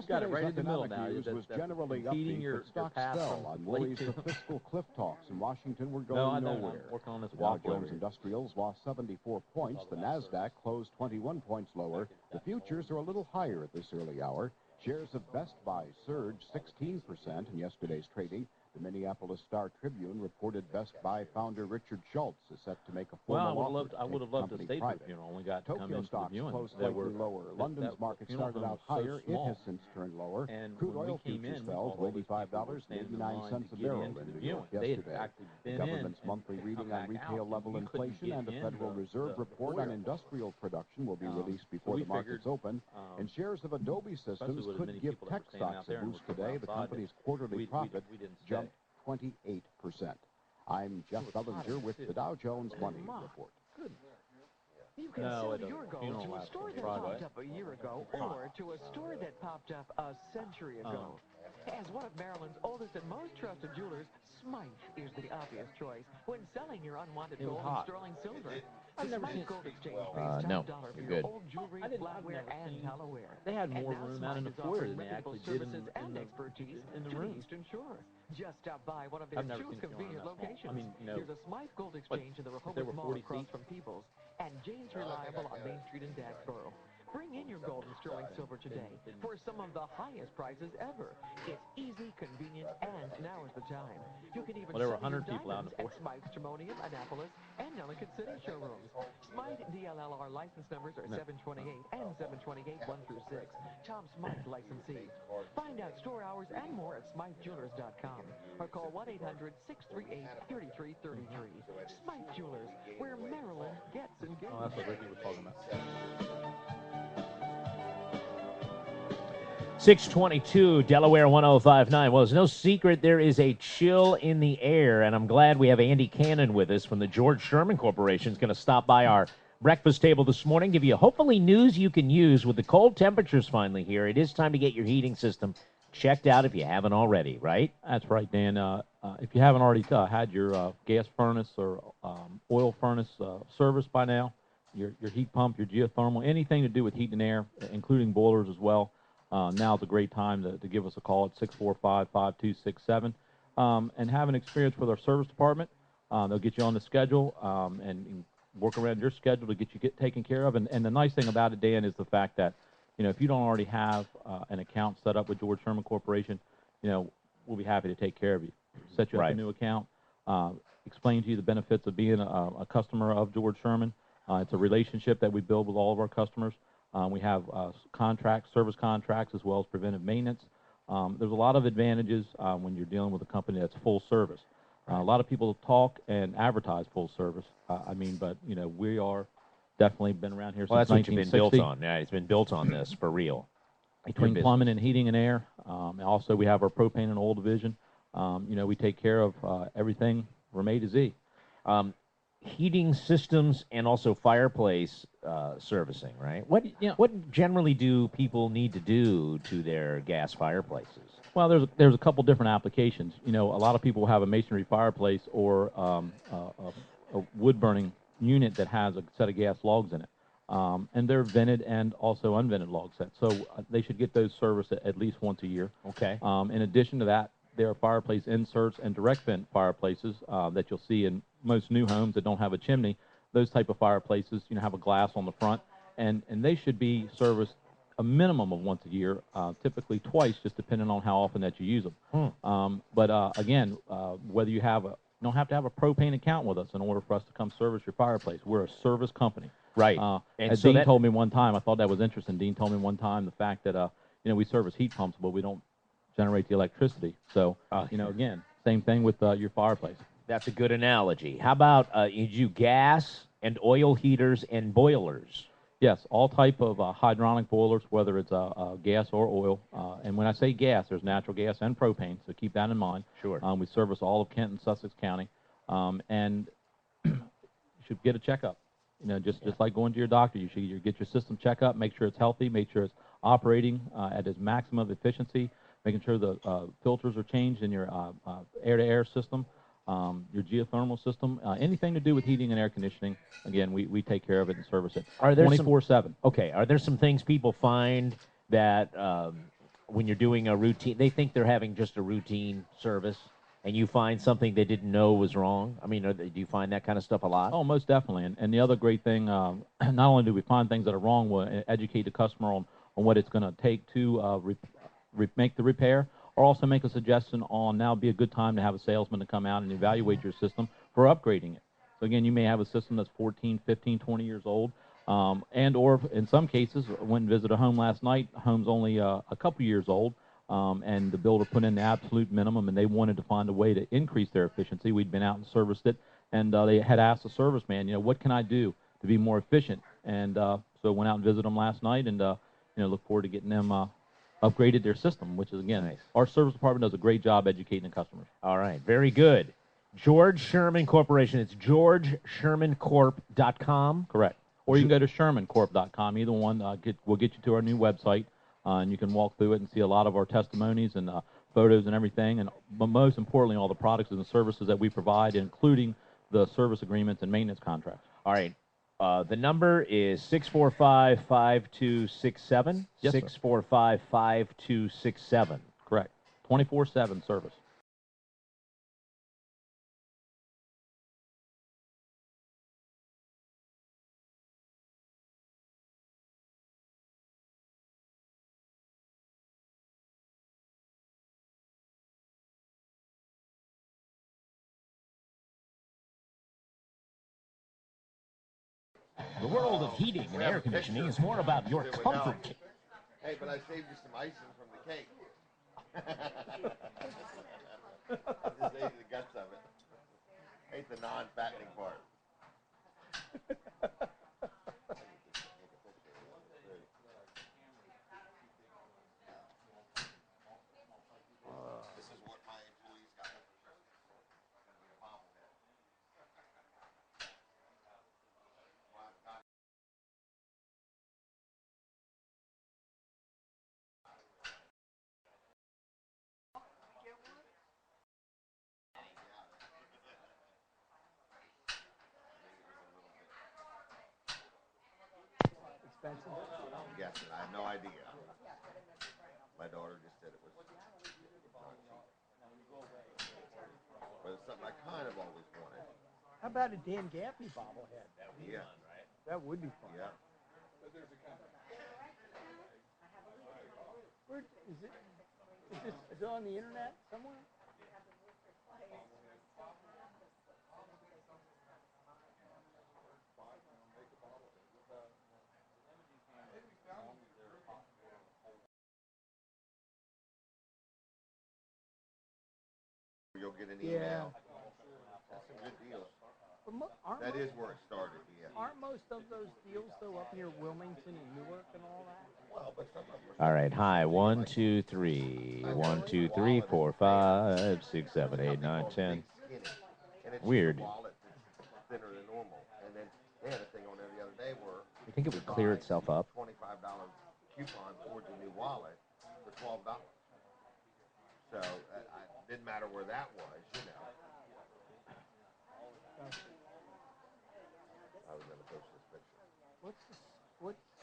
Got it right in the middle Yesterday's now. economic news was generally upbeat, but stocks fell on worries of fiscal cliff talks in Washington were going nowhere. Working on this Dow walk Jones Industrials lost 74 points. The NASDAQ closed 21 points lower. The futures are a little higher at this early hour. Shares of Best Buy surged 16% in yesterday's trading. The Minneapolis Star-Tribune reported Best Buy founder Richard Schultz is set to make a formal offer. I would have loved to stay for the funeral. Only got to come Tokyo in for the stocks viewing. closed slightly lower. London's market started out higher. It has since turned lower. Crude oil futures fell to $85.89 a barrel in New York yesterday. The government's monthly reading on retail level inflation and the Federal Reserve report on industrial production will be released before the markets open. And shares of Adobe Systems could give tech stocks a boost today. The company's quarterly profit jumped 28%. I'm Jeff Bellinger with the Dow Jones Money Report. You can sell your gold to a store that popped up a year ago or to a store that popped up a century ago. As one of Maryland's oldest and most trusted jewelers, Smythe is the obvious choice when selling your unwanted gold and sterling silver. I've never Smythe seen Gold Exchange pays no, top dollar for you're your good. old jewelry, flatware, and tallow-ware. They had And more now room out in the Smythe is foyer offering than they reputable actually did services in and the expertise in the to room. the Eastern Shore. Just stop by one of their I've never two seen Fiona convenient that small. locations. I mean, you know, Here's a Smythe Gold Exchange in the there Rehoboth were Mall 40 across feet. from Peoples, and James Reliable on Main Street in Dagsboro. Bring in your gold and sterling silver today for some of the highest prices ever. It's easy, convenient, and now is the time. You can even Well, there were sell your 100 people out in diamonds the at Smythe's Timonium, Annapolis, and Ellicott City showrooms. Smythe DLLR license numbers are 728 and 728 1 through 6. Tom Smythe licensee. Find out store hours and more at SmytheJewelers.com or call 1-800-638-3333. Smythe Jewelers, where Maryland gets engaged. Oh, that's what Ricky was talking about. 622 Delaware 105.9. Well, it's no secret there is a chill in the air, and I'm glad we have Andy Cannon with us from the George Sherman Corporation. He's going to stop by our breakfast table this morning, give you hopefully news you can use with the cold temperatures finally here. It is time to get your heating system checked out if you haven't already, right? That's right, Dan. If you haven't already had your gas furnace or oil furnace serviced by now, your heat pump, your geothermal, anything to do with heat and air, including boilers as well, now's a great time to give us a call at 645-5267 and have an experience with our service department. They'll get you on the schedule and work around your schedule to get you taken care of. And the nice thing about it, Dan, is the fact that, you know, if you don't already have an account set up with George Sherman Corporation, you know, we'll be happy to take care of you. Set you up a new account, explain to you the benefits of being a customer of George Sherman. It's a relationship that we build with all of our customers. We have service contracts, as well as preventive maintenance. There's a lot of advantages when you're dealing with a company that's full service. A lot of people talk and advertise full service. But you know, we are definitely been around here Well, since that's what you've been 1960. built on. Yeah, it's been built on this for real. Between plumbing and heating and air. Also, we have our propane and oil division. We take care of everything from A to Z. Heating systems and also fireplace servicing, right? What generally do people need to do to their gas fireplaces? Well, there's a couple different applications. A lot of people have a masonry fireplace or a wood burning unit that has a set of gas logs in it. And they're vented and also unvented log sets. So they should get those serviced at least once a year. Okay. In addition to that, there are fireplace inserts and direct vent fireplaces that you'll see in most new homes that don't have a chimney. Those type of fireplaces, have a glass on the front, and they should be serviced a minimum of once a year, typically twice, just depending on how often that you use them. Again, whether you don't have to have a propane account with us in order for us to come service your fireplace. We're a service company. Right. And so Dean told me one time, I thought that was interesting. Dean told me one time the fact that we service heat pumps, but we don't generate the electricity. So again, same thing with your fireplace. That's a good analogy. How about you do gas and oil heaters and boilers? Yes, all type of hydronic boilers, whether it's gas or oil. And when I say gas, there's natural gas and propane, so keep that in mind. Sure. We service all of Kent and Sussex County. And you should get a checkup. Just like going to your doctor, you should get your system checkup, make sure it's healthy, make sure it's operating at its maximum efficiency, making sure the filters are changed in your air-to-air system, your geothermal system, anything to do with heating and air conditioning. Again, we take care of it and service it 24/7. Okay. Are there some things people find that when you're doing a routine, they think they're having just a routine service, and you find something they didn't know was wrong? I mean, do you find that kind of stuff a lot? Oh, most definitely. And the other great thing, not only do we find things that are wrong, we'll educate the customer on what it's going to take to make the repair, or also make a suggestion on now be a good time to have a salesman to come out and evaluate your system for upgrading it. So again, you may have a system that's 14, 15, 20 years old, and or in some cases, went and visited a home last night, the home's only a couple years old, and the builder put in the absolute minimum, and they wanted to find a way to increase their efficiency. We'd been out and serviced it, and they had asked the serviceman, what can I do to be more efficient? And so went out and visited them last night, and look forward to getting them upgraded their system, which is, again, nice. Our service department does a great job educating the customers. All right, very good. George Sherman Corporation. It's GeorgeShermanCorp.com. Correct. Or you can go to ShermanCorp.com. Either one will get you to our new website, and you can walk through it and see a lot of our testimonies and photos and everything, but most importantly, all the products and the services that we provide, including the service agreements and maintenance contracts. All right. The number is 645-5267. Yes, 645-5267. Correct. 24/7 service. The world of heating and air conditioning is more about your comfort. Hey, but I saved you some icing from the cake. I just ate the guts of it. Ate the non-fattening part. This is what my employees got for Christmas. It's gonna be a bobblehead. Expensive? I'm guessing. I have no idea. My daughter just said it was not cheap. But it's something I kind of always wanted. How about a Dan Gaffney bobblehead? That would be Yeah. fun, right? That would be fun. Yeah. Where is it? Is it on the internet somewhere? You'll get an email. That's some good deals. That is where it started, yeah. Aren't most of those deals, though, up near Wilmington and Newark and all that? Well, but some of them are All right, hi. 1, 2, 3. 1, 2, 3, 4, 5, 6, 7, 8, 9, 10. Weird. Thinner than normal. And then they had a thing on there the other day where You think it would clear itself up? $25 coupon towards a new wallet for $12. So it didn't matter where that was, you know. I was going to post this picture.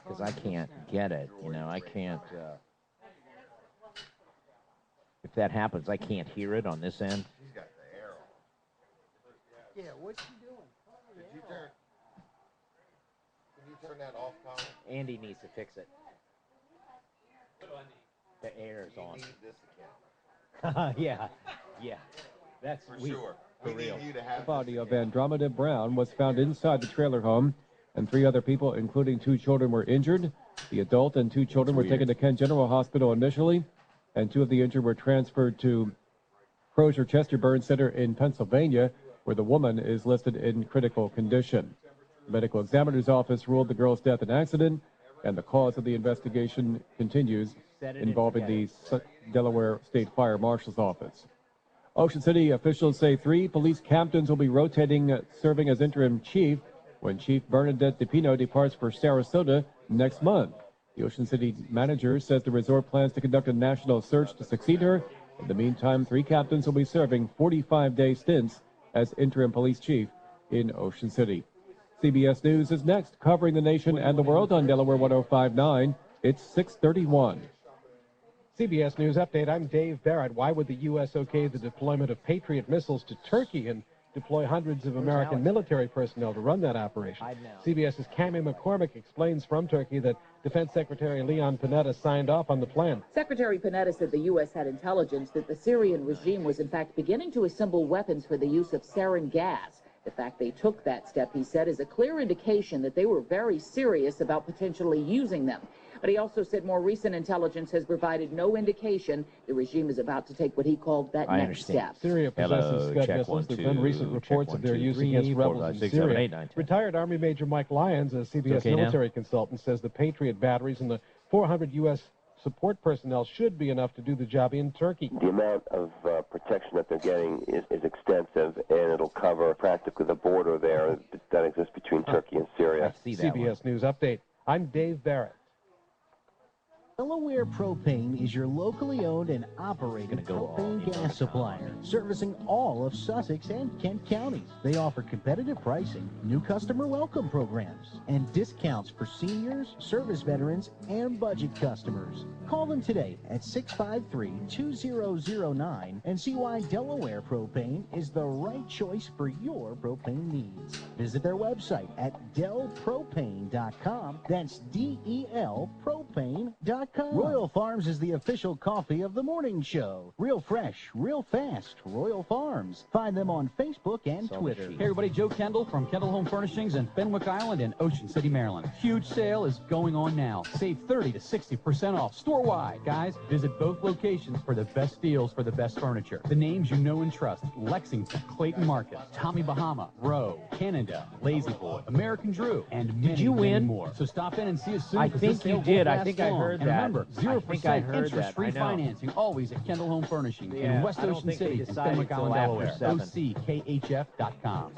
Because I can't get it. You know, I can't. If that happens, I can't hear it on this end. She's got the arrow. Yeah, what's she doing? Did you turn? Can you turn that off, Colin? Andy needs to fix it. The air's You on. need this account. yeah. That's For sure. We need you to have The body of Andromeda Brown was found inside the trailer home, and 3 other people, including 2 children, were injured. The adult and 2 children were taken to Kent General Hospital initially, and 2 of the injured were transferred to Crozier Chester Burn Center in Pennsylvania, where the woman is listed in critical condition. The medical examiner's office ruled the girl's death an accident, and the cause of the investigation continues, involving the Delaware State Fire Marshal's office. Ocean City officials say 3 police captains will be rotating, serving as interim chief when Chief Bernadette DePino departs for Sarasota next month. The Ocean City manager says the resort plans to conduct a national search to succeed her. In the meantime, 3 captains will be serving 45-day stints as interim police chief in Ocean City. CBS News is next, covering the nation and the world on Delaware 105.9. It's 6:31. CBS News Update. I'm Dave Barrett. Why would the U.S. okay the deployment of Patriot missiles to Turkey and deploy hundreds of American military personnel to run that operation? CBS's Cammie McCormick explains from Turkey that Defense Secretary Leon Panetta signed off on the plan. Secretary Panetta said the U.S. had intelligence that the Syrian regime was in fact beginning to assemble weapons for the use of sarin gas. The fact they took that step, he said, is a clear indication that they were very serious about potentially using them. But he also said more recent intelligence has provided no indication the regime is about to take what he called that next step. Syria possesses Scud missiles. There have been recent reports of their use against rebels in Syria. Retired Army Major Mike Lyons, a CBS military consultant, says the Patriot batteries and the 400 U.S. support personnel should be enough to do the job in Turkey. The amount of protection that they're getting is extensive, and it'll cover practically the border there that exists between Turkey and Syria. CBS News Update. I'm Dave Barrett. Delaware Propane is your locally owned and operated propane gas supplier, servicing all of Sussex and Kent counties. They offer competitive pricing, new customer welcome programs, and discounts for seniors, service veterans, and budget customers. Call them today at 653-2009 and see why Delaware Propane is the right choice for your propane needs. Visit their website at delpropane.com. That's DEL propane.com. Royal Farms is the official coffee of the morning show. Real fresh, real fast. Royal Farms. Find them on Facebook and Twitter. Hey everybody, Joe Kendall from Kendall Home Furnishings in Fenwick Island and Ocean City, Maryland. Huge sale is going on now. Save 30 to 60% off store-wide. Guys, visit both locations for the best deals for the best furniture. The names you know and trust: Lexington, Clayton Market, Tommy Bahama, Rowe, Canada, Lazy Boy, American Drew, and many, many more. So stop in and see us soon. I think you did. I think I heard that. Remember, 0% interest-free financing, always at Kendall Home Furnishing in West Ocean City and Fenwick Island, Delaware. OCKHF.com.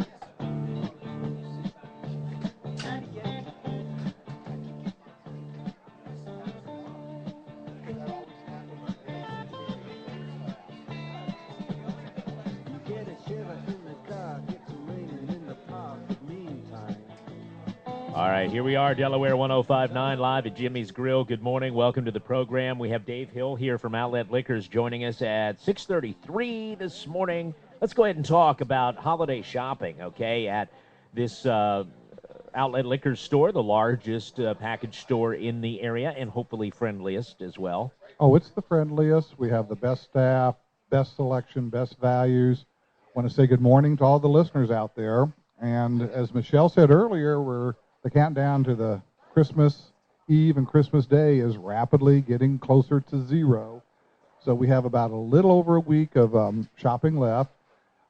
All right, here we are, Delaware 105.9, live at Jimmy's Grill. Good morning. Welcome to the program. We have Dave Hill here from Outlet Liquors joining us at 6:33 this morning. Let's go ahead and talk about holiday shopping, okay, at this Outlet Liquors store, the largest package store in the area and hopefully friendliest as well. Oh, it's the friendliest. We have the best staff, best selection, best values. I want to say good morning to all the listeners out there. And as Michelle said earlier, the countdown to the Christmas Eve and Christmas Day is rapidly getting closer to zero. So we have about a little over a week of shopping left.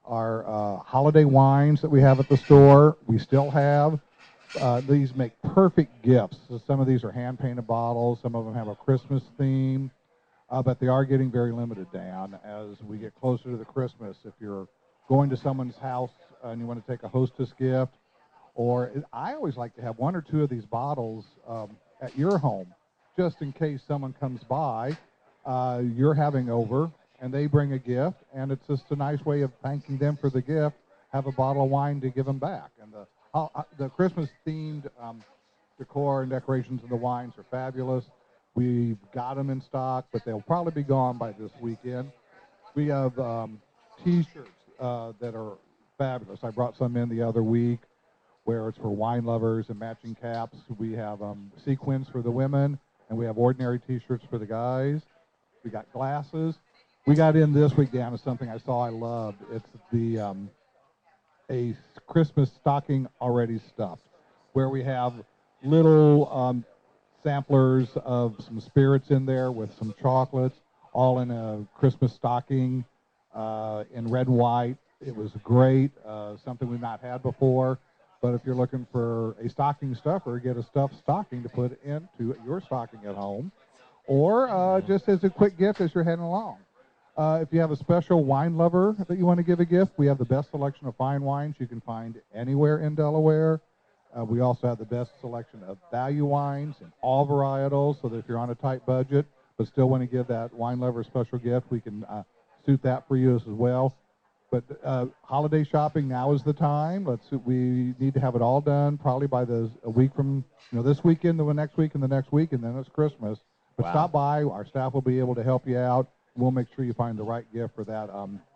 our holiday wines that we have at the store. We still have. These make perfect gifts. So some of these are hand-painted bottles. Some of them have a Christmas theme. But they are getting very limited, Dan, as we get closer to the Christmas. If you're going to someone's house and you want to take a hostess gift, or I always like to have one or two of these bottles at your home, just in case someone comes by, you're having over, and they bring a gift, and it's just a nice way of thanking them for the gift, have a bottle of wine to give them back. And the Christmas-themed decor and decorations of the wines are fabulous. We've got them in stock, but they'll probably be gone by this weekend. We have T-shirts that are fabulous. I brought some in the other week where it's for wine lovers and matching caps. We have sequins for the women, and we have ordinary T-shirts for the guys. We got glasses. We got in this week, Dan, is something I saw I loved. It's the a Christmas stocking already stuffed, where we have little samplers of some spirits in there with some chocolates, all in a Christmas stocking in red and white. It was great, something we've not had before. But if you're looking for a stocking stuffer, get a stuffed stocking to put into your stocking at home, or just as a quick gift as you're heading along. If you have a special wine lover that you want to give a gift, we have the best selection of fine wines you can find anywhere in Delaware. We also have the best selection of value wines in all varietals, so that if you're on a tight budget but still want to give that wine lover a special gift, we can suit that for you as well. But holiday shopping, now is the time. We need to have it all done probably by a week from this weekend to the next week and the next week, and then it's Christmas. But stop by. Our staff will be able to help you out. We'll make sure you find the right gift for that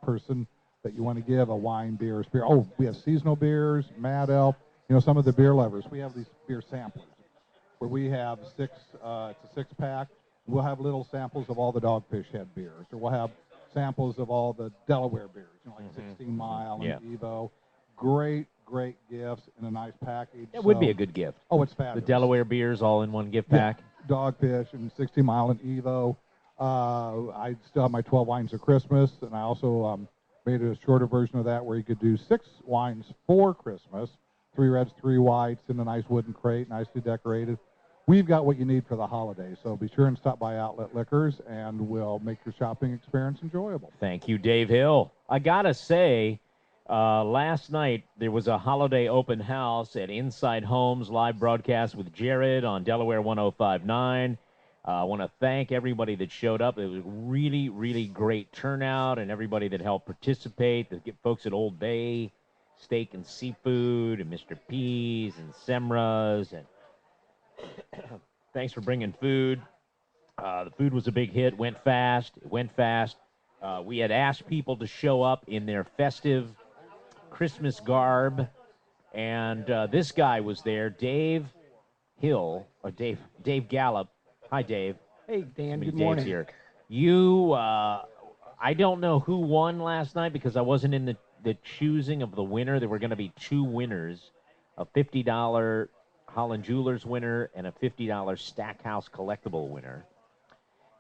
person that you want to give a wine, beer, spirit. Oh, we have seasonal beers, Mad Elf. Some of the beer lovers. We have these beer samplers where we have it's a 6-pack. We'll have little samples of all the Dogfish Head beers, or we'll have samples of all the Delaware beers, like 16 Mile and Evo. Great gifts in a nice package. It would be a good gift. Oh, it's fabulous. The Delaware beers all in one gift pack. Dogfish and 16 Mile and Evo. I still have my 12 wines of Christmas, and I also made a shorter version of that where you could do 6 wines for Christmas, 3 reds, 3 whites in a nice wooden crate, nicely decorated. We've got what you need for the holidays, so be sure and stop by Outlet Liquors, and we'll make your shopping experience enjoyable. Thank you, Dave Hill. I got to say, last night there was a holiday open house at Inside Homes live broadcast with Jared on Delaware 105.9. I want to thank everybody that showed up. It was really, really great turnout, and everybody that helped participate. The folks at Old Bay, Steak and Seafood, and Mr. P's, and Semras, and thanks for bringing food. The food was a big hit. It went fast. We had asked people to show up in their festive Christmas garb, and this guy was there, Dave Hill, or Dave Gallup. Hi, Dave. Hey, Dan. Good Dave's morning. Here. You, I don't know who won last night because I wasn't in the choosing of the winner. There were going to be 2 winners, a $50 Holland Jewelers winner and a $50 Stackhouse collectible winner.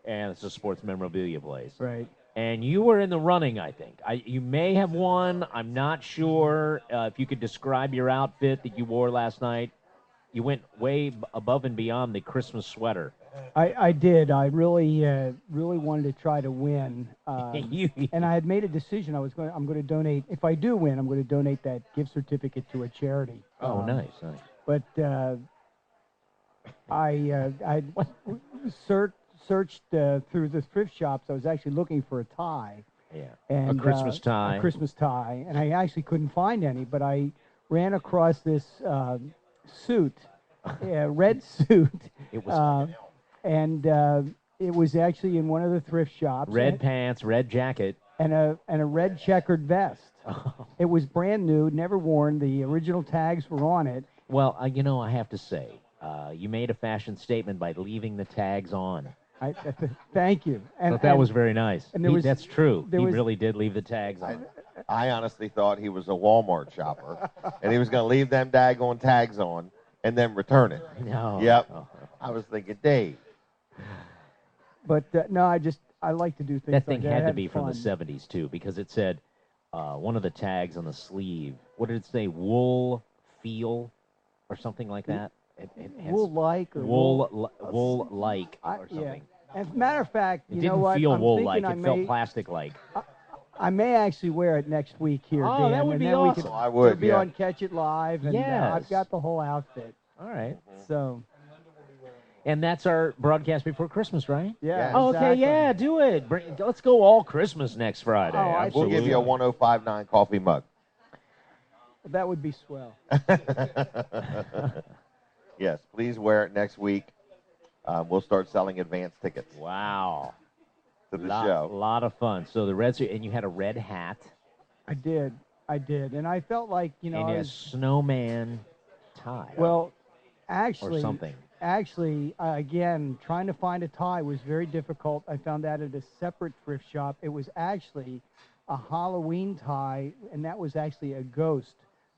And it's a sports memorabilia place. Right. And you were in the running, I think. You may have won. I'm not sure. If you could describe your outfit that you wore last night. You went way above and beyond the Christmas sweater. I did. I really wanted to try to win. And I had made a decision. I'm going to donate. If I do win, I'm going to donate that gift certificate to a charity. Oh, nice. But I searched through the thrift shops. I was actually looking for a tie. Yeah. And, a Christmas tie. A Christmas tie. And I actually couldn't find any, but I ran across this suit, red suit. It was it was actually in one of the thrift shops. Red pants, red jacket. And a red checkered vest. Oh. It was brand new, never worn. The original tags were on it. Well, I have to say, you made a fashion statement by leaving the tags on. Thank you. And that was very nice. And that's true. He really did leave the tags on. I honestly thought he was a Walmart shopper, and he was going to leave them daggone tags on and then return it. No. Yep. I was thinking, Dave. But no, I like to do things. That thing like had that. to be from the 70s too, because it said, one of the tags on the sleeve. What did it say? Wool feel or something like that? It has Wool-like or wool-like or something. Yeah. As a matter of fact, It you didn't know what? feel I'm wool-like. thinking It felt plastic-like. I may actually wear it next week here, Oh, Dan. that would and be then awesome. We could, I would, it'll be yeah. on Catch It Live, and Yes. I've got the whole outfit. All right. So, And that's our broadcast before Christmas, right? yeah. Oh, okay, exactly. yeah, do it. Let's go all Christmas next Friday. We'll give you a 1059 coffee mug. That would be swell. Yes, please wear it next week. We'll start selling advance tickets. Wow. To the show. A lot of fun. So the Reds, and you had a red hat. I did, and I felt like And you had a snowman tie. Well, actually, or something. Again, trying to find a tie was very difficult. I found that at a separate thrift shop. It was actually a Halloween tie, and that was actually a ghost.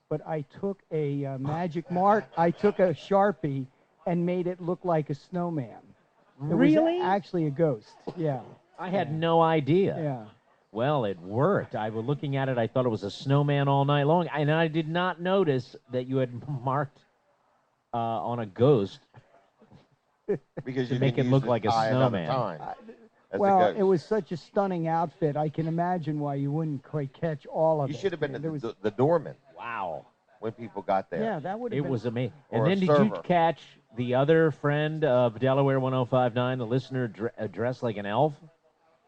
But I took a magic mark. I took a Sharpie and made it look like a snowman. It Really? was actually a ghost. Yeah. I had no idea. Yeah. Well, it worked. I was looking at it. I thought it was a snowman all night long, and I did not notice that you had marked on a ghost because to you make didn't it look use like the a tie another snowman. time. As Well, it it goes. was such a stunning outfit. I can imagine why you wouldn't quite catch all of it. You should have been There was- the doorman. Wow. When people got there. Yeah, that would have It been. was amazing. Or And a then did you server. catch the other friend of Delaware 1059, the listener dressed like an elf?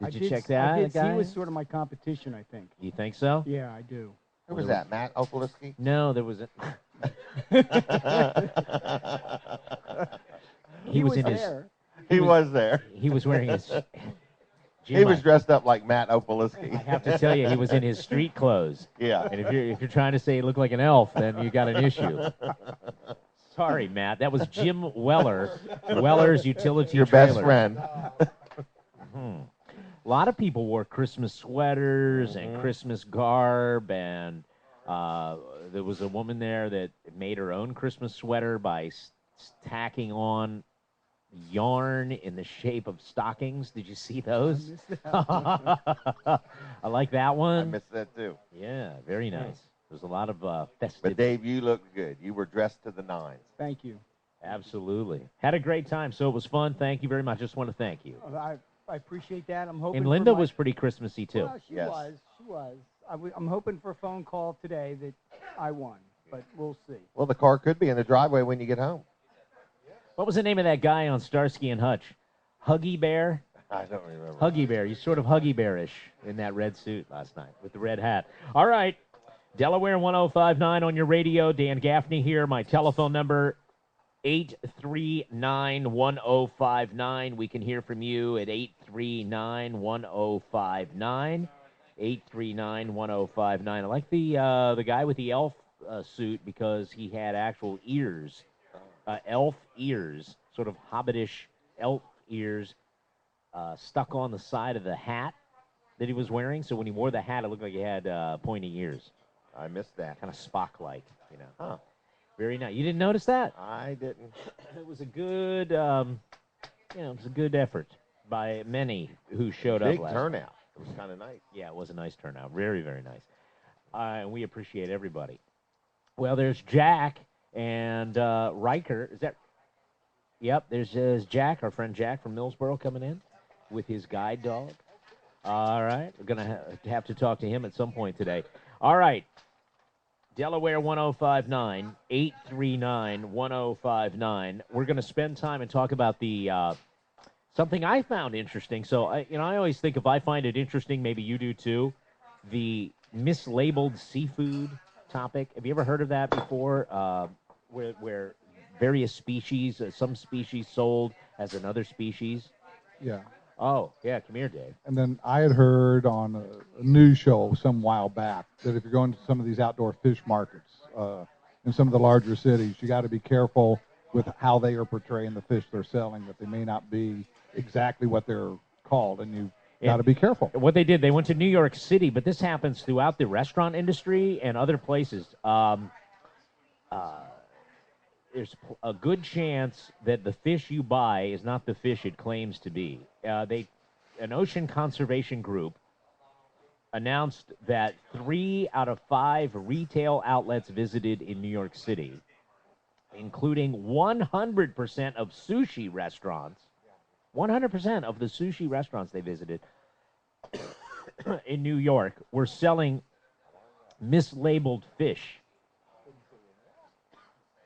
Did you check that? I did. guy? He was sort of my competition, I think. You think so? Yeah, I do. Who was that? Matt Opaliski? No, there was a. He was in there. He was there. He was wearing his. He Jim, was dressed up like Matt Opaliski. I have to tell you, he was in his street clothes. Yeah. And if you're trying to say he looked like an elf, then you got an issue. Sorry, Matt. That was Jim Weller, Weller's Utility Your Trailer. best friend. A lot of people wore Christmas sweaters and Christmas garb, and there was a woman there that made her own Christmas sweater by tacking on yarn in the shape of stockings. Did you see those? I like that one. I missed that too. Yeah, very nice. There's a lot of festive. But Dave, you looked good. You were dressed to the nines. Thank you. Absolutely. Had a great time, so it was fun. Thank you very much. Just want to thank you. I appreciate that. I'm hoping. And for Linda my- was pretty Christmassy, too. Well, she was. She was. I'm hoping for a phone call today that I won, but we'll see. Well, the car could be in the driveway when you get home. What was the name of that guy on Starsky and Hutch? Huggy Bear? I don't remember. Huggy Bear. He's sort of Huggy Bearish in that red suit last night with the red hat. All right. Delaware 1059 on your radio. Dan Gaffney here. My telephone number, 839-1059. We can hear from you at 839-1059. 839-1059. I like the guy with the elf suit because he had actual ears. Elf ears, sort of hobbitish elf ears, stuck on the side of the hat that he was wearing. So when he wore the hat, it looked like he had pointy ears. I missed that. Kind of Spock-like, you know. Huh. Very nice. You didn't notice that? I didn't. It was a good, it was a good effort by many who showed up Big last turnout. night. It was kind of nice. Yeah, it was a nice turnout. Very, very nice. And we appreciate everybody. Well, there's Jack and Riker. Is that? Yep, there's Jack, our friend Jack from Millsboro coming in with his guide dog. All right, we're going to have to talk to him at some point today. All right, Delaware 1059, 839-1059. We're going to spend time and talk about the something I found interesting. So, I always think if I find it interesting, maybe you do too, the mislabeled seafood topic. Have you ever heard of that before? Where various species, some species sold as another species? Yeah. Oh, yeah, come here, Dave. And then I had heard on a news show some while back that if you're going to some of these outdoor fish markets in some of the larger cities, you got to be careful with how they are portraying the fish they're selling, that they may not be exactly what they're called, and you got to be careful. What they did, they went to New York City, but this happens throughout the restaurant industry and other places. There's a good chance that the fish you buy is not the fish it claims to be. An ocean conservation group announced that 3 out of 5 retail outlets visited in New York City, including 100% of sushi restaurants, 100% of the sushi restaurants they visited in New York were selling mislabeled fish.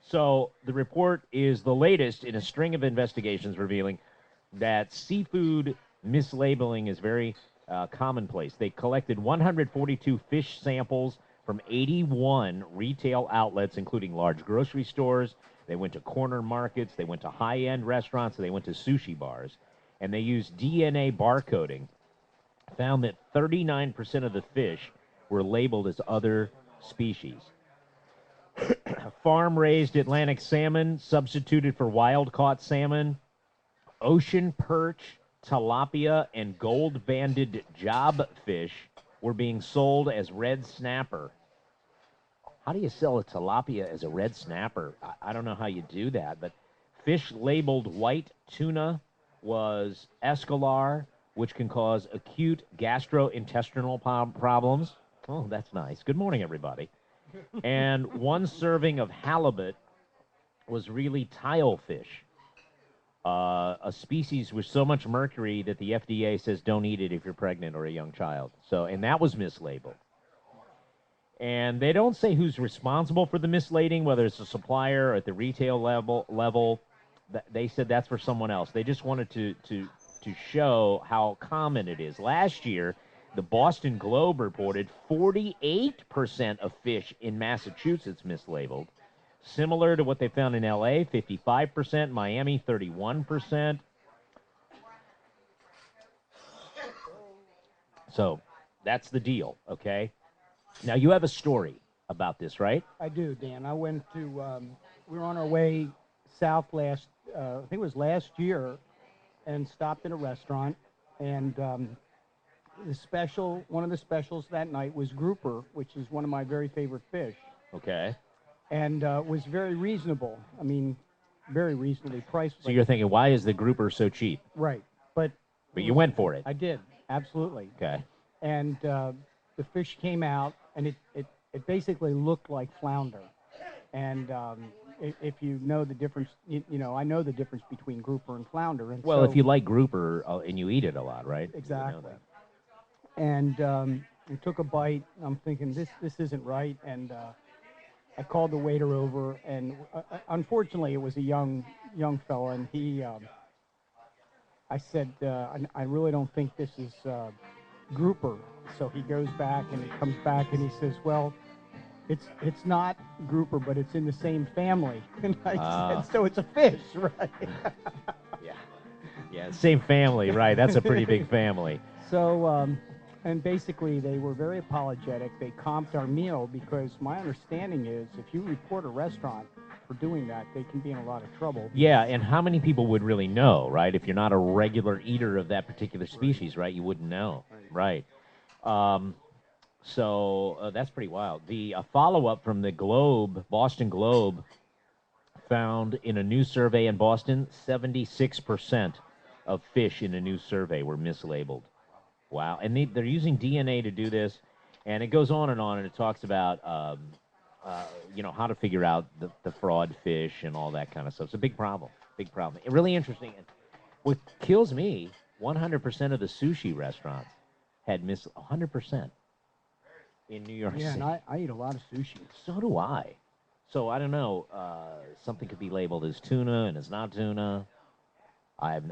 So the report is the latest in a string of investigations revealing that seafood mislabeling is very commonplace. They collected 142 fish samples from 81 retail outlets, including large grocery stores. They went to corner markets. They went to high-end restaurants. They went to sushi bars. And they used DNA barcoding, found that 39% of the fish were labeled as other species. Farm-raised Atlantic salmon substituted for wild-caught salmon. Ocean perch, tilapia, and gold-banded jobfish were being sold as red snapper. How do you sell a tilapia as a red snapper? I don't know how you do that, but fish labeled white tuna was escolar, which can cause acute gastrointestinal problems. Oh, that's nice. Good morning, everybody. And one serving of halibut was really tilefish, a species with so much mercury that the FDA says don't eat it if you're pregnant or a young child. So, and that was mislabeled. And they don't say who's responsible for the misleading, whether it's a supplier or at the retail level. They said that's for someone else. They just wanted to show how common it is. Last year, the Boston Globe reported 48% of fish in Massachusetts mislabeled, similar to what they found in L.A., 55%, Miami, 31%. So that's the deal, okay? Now, you have a story about this, right? I do, Dan. I went to, we were on our way south I think it was last year, and stopped at a restaurant, and one of the specials that night was grouper, which is one of my very favorite fish. Okay. And was very reasonable. I mean, very reasonably priced. So you're thinking, why is the grouper so cheap? Right. But you went for it. I did, absolutely. Okay. And the fish came out, and it basically looked like flounder. And if you know the difference, I know the difference between grouper and flounder. And well, if you like grouper and you eat it a lot, right? Exactly. You know and I took a bite. I'm thinking this isn't right, and I called the waiter over, and unfortunately it was a young fella, and he. I said, I really don't think this is grouper. So he goes back and he comes back and he says, well, it's not grouper, but it's in the same family. And I said, so it's a fish, right? Yeah, same family, right? That's a pretty big family. So, and basically they were very apologetic. They comped our meal because my understanding is if you report a restaurant for doing that, they can be in a lot of trouble. Yeah, and how many people would really know, right? If you're not a regular eater of that particular species, right, you wouldn't know, right? So that's pretty wild. The follow-up from the Boston Globe, found in a new survey in Boston, 76% of fish in a new survey were mislabeled. Wow. And they're using DNA to do this, and it goes on, and it talks about, how to figure out the fraud fish and all that kind of stuff. It's a big problem, Really interesting. And what kills me, 100% of the sushi restaurants had 100% in New York City. Yeah, and I eat a lot of sushi. So do I. So I don't know. Something could be labeled as tuna and it's not tuna. I have,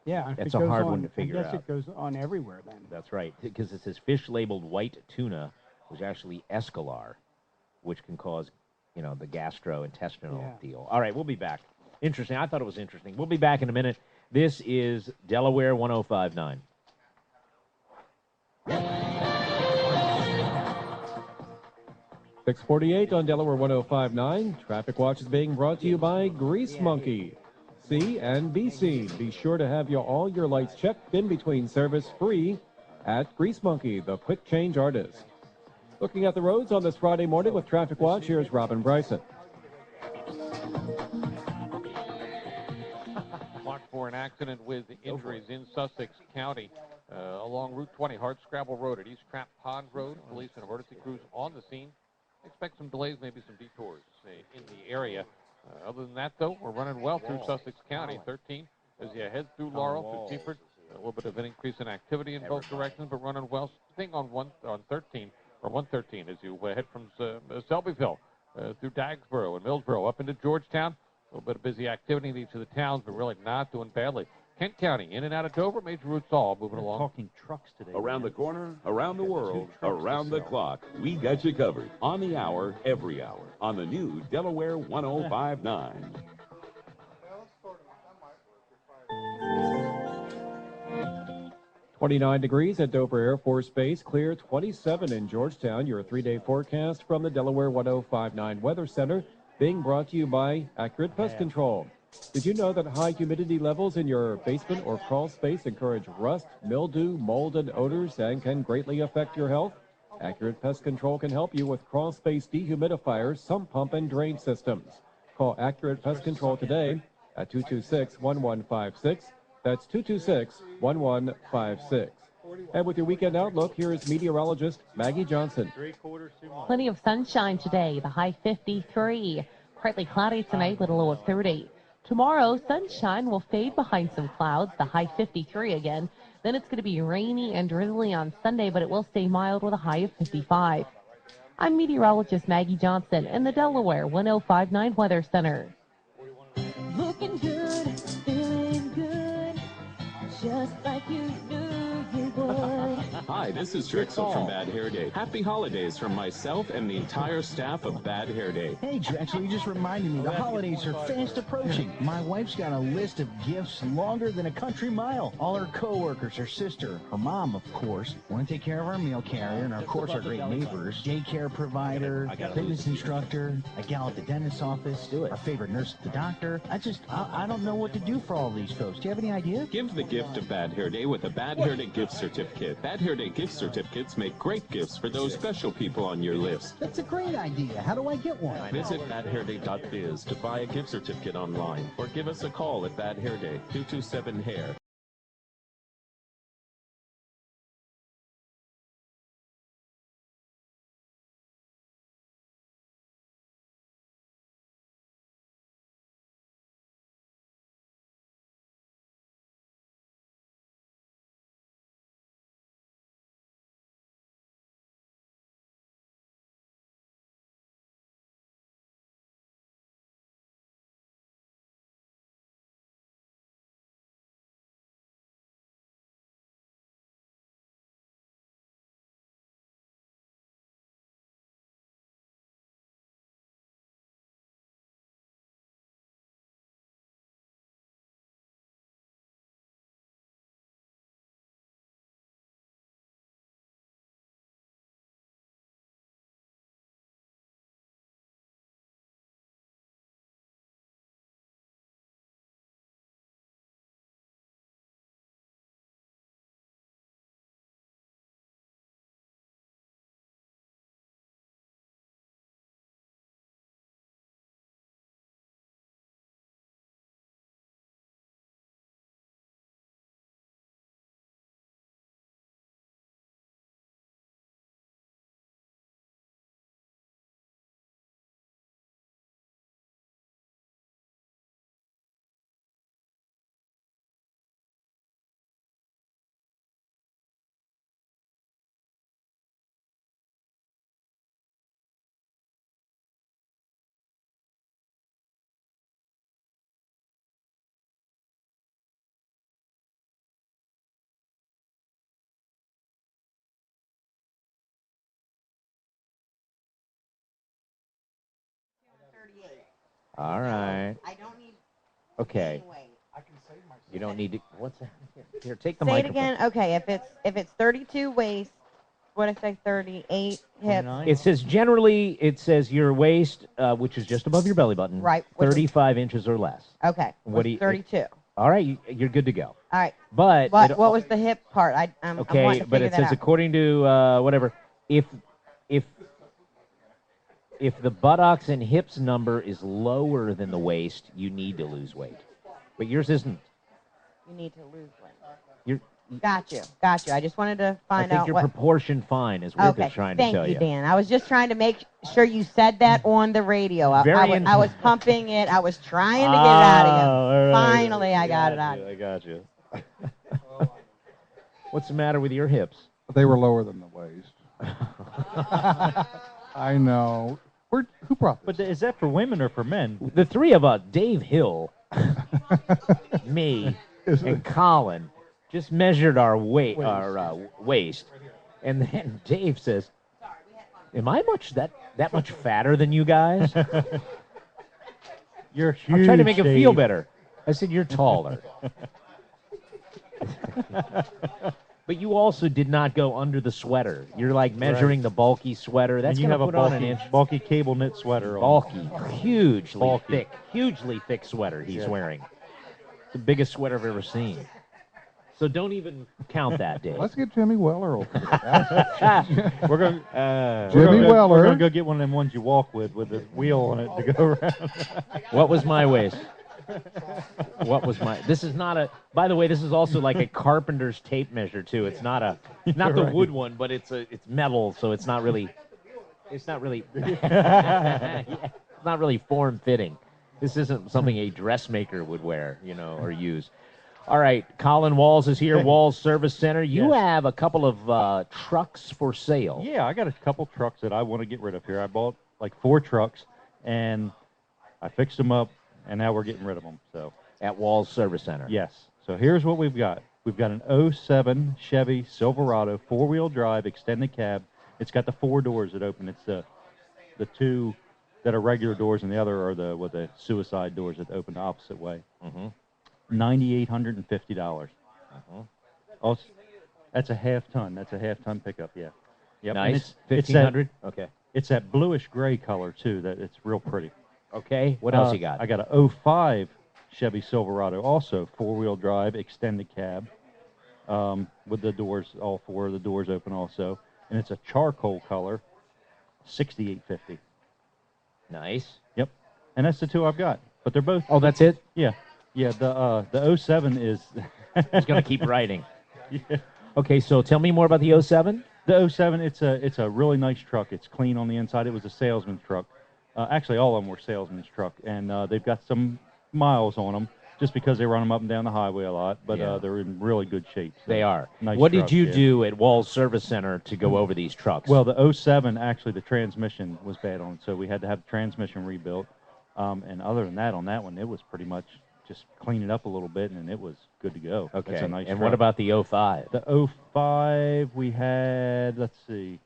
Yeah, that's a hard one to figure out. I guess it goes on everywhere then. That's right, because it says fish labeled white tuna was actually escolar, which can cause, the gastrointestinal deal. All right, we'll be back. Interesting. I thought it was interesting. We'll be back in a minute. This is Delaware 105.9. 6:48 on Delaware 105.9. Traffic Watch is being brought to you by Grease Monkey. See and be seen. Be sure to have all your lights checked in between service free at Grease Monkey, the quick change artist. Looking at the roads on this Friday morning with Traffic Watch, here's Robin Bryson. Marked for an accident with injuries in Sussex County. along Route 20, Hardscrabble Road at East Trap Pond Road. Police and emergency crews on the scene. Expect some delays, maybe some detours in the area. Other than that, though, we're running well through Sussex County. 13 as you head through Laurel, through Seaford. A little bit of an increase in activity in both directions, but running well. Thing on 113 as you head from Selbyville through Dagsboro and Millsboro up into Georgetown. A little bit of busy activity in each of the towns, but really not doing badly. Kent County, in and out of Dover, major routes all moving along. Talking trucks today. Around the corner, around the world, around the clock. We got you covered. On the hour, every hour. On the new Delaware 1059. 29 degrees at Dover Air Force Base, clear 27 in Georgetown. Your 3-day forecast from the Delaware 1059 Weather Center, being brought to you by Accurate Pest Control. Did you know that high humidity levels in your basement or crawl space encourage rust, mildew, mold, and odors and can greatly affect your health? Accurate Pest Control can help you with crawl space dehumidifiers, sump pump, and drain systems. Call Accurate Pest Control today at 226-1156. That's 226-1156. And with your weekend outlook, here is meteorologist Maggie Johnson. Plenty of sunshine today, the high 53. Partly cloudy tonight with a low of 30. Tomorrow, sunshine will fade behind some clouds, the high 53 again. Then it's going to be rainy and drizzly on Sunday, but it will stay mild with a high of 55. I'm meteorologist Maggie Johnson in the Delaware 1059 Weather Center. Looking good, feeling good, just like you knew you would. Hi, this is Drexel from Bad Hair Day. Happy holidays from myself and the entire staff of Bad Hair Day. Hey, Drexel, you just reminded me the holidays are fast approaching. My wife's got a list of gifts longer than a country mile. All her coworkers, her sister, her mom, of course, want to take care of our mail carrier, and of course our great neighbors, daycare provider, fitness instructor, a gal at the dentist's office, our favorite nurse at the doctor. I don't know what to do for all these folks. Do you have any ideas? Give the gift of Bad Hair Day with a Bad Hair Day gift certificate. Bad Hair Day gift certificates make great gifts for those special people on your list. That's a great idea. How do I get one? Visit badhairday.biz to buy a gift certificate online or give us a call at Bad Hair Day, 227-HAIR. All right. I don't need. Okay. You don't need to. What's that? Here, take the Say it microphone. again. Okay, if it's 32 waist, what if I 38 hips? It says generally, it says your waist, which is just above your belly button, Right. 35 inches or less. Okay. What do you? 32. All right, you're good to go. All right. But what was the hip part? I'm okay, wanting to but figure it that says out. according to whatever, if the buttocks and hips number is lower than the waist, you need to lose weight. But yours isn't. You need to lose weight. Got you. Got you. I just wanted to I find think out you're what. proportioned fine, is Rick Okay. is trying to Thank tell you, you. Dan. I was just trying to make sure you said that on the radio. I was pumping it. I was trying to get it out of you. all right. Finally, I got it out. I got you. What's the matter with your hips? They were lower than the waist. I know. Who brought this? But is that for women or for men? The three of us, Dave Hill, me, and Colin, just measured our waist, and then Dave says, "Am I that much fatter than you guys?" You're huge. I'm trying to make him feel Dave. better. I said, "You're taller." But you also did not go under the sweater. You're like measuring the bulky sweater. That's And you going have to a put on an inch. bulky cable knit sweater on. Bulky, hugely thick sweater he's wearing. The biggest sweater I've ever seen. So don't even count that, Dave. Let's get Jimmy Weller over here. We're going. Jimmy Weller. We're going to go get one of them ones you walk with the wheel on it to go around. What was my waist? This is not a, by the way, this is also like a carpenter's tape measure too. It's not the Right. wood one, but it's metal, so it's not really it's not really form fitting. This isn't something a dressmaker would wear, or use. All right, Colin Walls is here, Walls Service Center. You have a couple of trucks for sale. Yeah, I got a couple trucks that I want to get rid of here. I bought like 4 trucks, and I fixed them up, and now we're getting rid of them. So at Walls Service Center. Yes. So here's what we've got. We've got an 07 Chevy Silverado 4-wheel drive extended cab. It's got the 4 doors that open. It's the 2 that are regular doors, and the other are the suicide doors that open the opposite way. Mm-hmm. $9,850. Mm-hmm. Also, that's a half ton. That's a half ton pickup. Yeah. Yep. Nice. And it's 1,500. Okay. It's that bluish gray color too. That it's real pretty. Okay. What else you got? I got a 05 Chevy Silverado, also 4-wheel drive, extended cab, with the doors, all 4 of the doors open also, and it's a charcoal color, $6,850. Nice. Yep. And that's the 2 I've got. But they're both. Oh, that's it? Yeah. Yeah. The 07 is. He's going to keep writing. Yeah. Okay, so tell me more about the 07. The 07, it's a really nice truck. It's clean on the inside. It was a salesman's truck. Actually, all of them were salesman's truck, and they've got some miles on them just because they run them up and down the highway a lot, but they're in really good shape. So They are. Nice What trucks, did you yeah. do at Walls Service Center to go over these trucks? Well, the 07, actually, the transmission was bad on it, so we had to have the transmission rebuilt. And other than that, on that one, it was pretty much just clean it up a little bit, and it was good to go. Okay. It's a nice And truck. what about the 05? The 05, we had, let's see.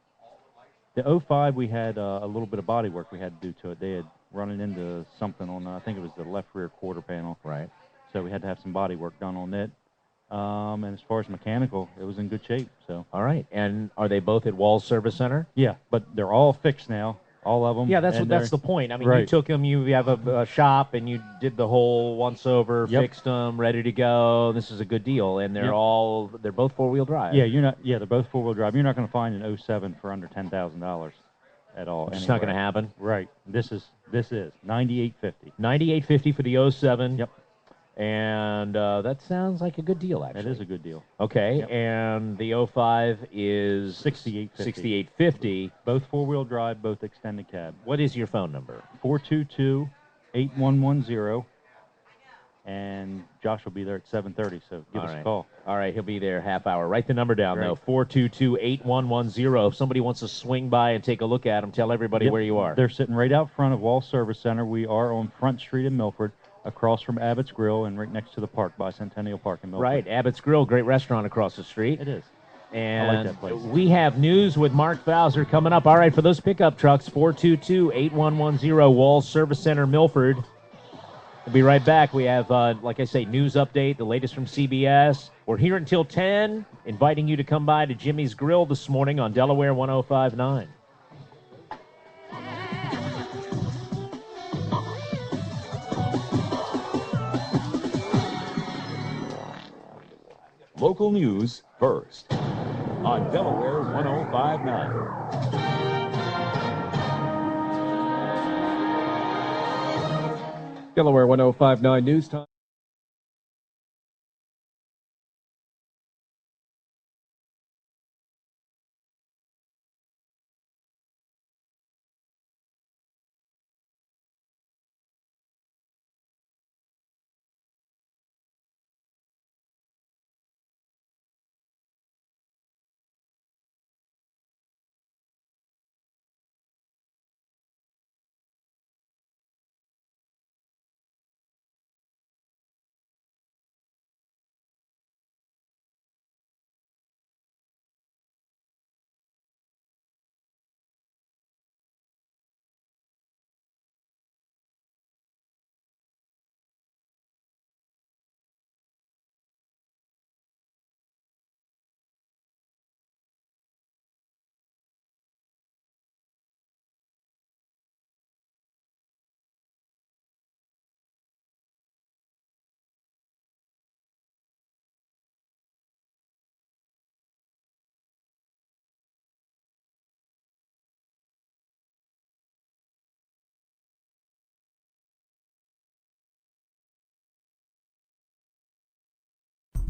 The 05, we had a little bit of body work we had to do to it. They had run it into something on, I think it was the left rear quarter panel. Right. So we had to have some body work done on it. And as far as mechanical, it was in good shape. So. All right. And are they both at Walls Service Center? Yeah, but they're all fixed now, all of them. Yeah, that's and that's they're- the point. I mean, right. you took them, you have a shop, and you did the whole once-over, Yep. fixed them, ready to go. This is a good deal, and they're Yep. they're both four-wheel drive. Yeah, they're both 4-wheel drive. You're not going to find an 07 for under $10,000 at all. It's not going to happen. Right. This is $98.50. $98.50 for the 07. Yep. And that sounds like a good deal, actually. That is a good deal. Okay, Yep. and the 05 is $68.50. $68.50. Both 4-wheel drive, both extended cab. What is your phone number? 422-8110. And Josh will be there at 7:30, so give us a call. All right, he'll be there half hour. Write the number down, Great. though, 422-8110. If somebody wants to swing by and take a look at them, tell everybody Yep. where you are. They're sitting right out front of Wall Service Center. We are on Front Street in Milford, across from Abbott's Grill and right next to the park, Bicentennial Park in Milford. Right, Abbott's Grill, great restaurant across the street. It is. And I like that place. we have news with Mark Bowser coming up. All right, for those pickup trucks, 422-8110, Walls Service Center, Milford. We'll be right back. We have, like I say, news update, the latest from CBS. We're here until 10, inviting you to come by to Jimmy's Grill this morning on Delaware 105.9. Local news first on Delaware 105.9. Delaware 105.9 News Time.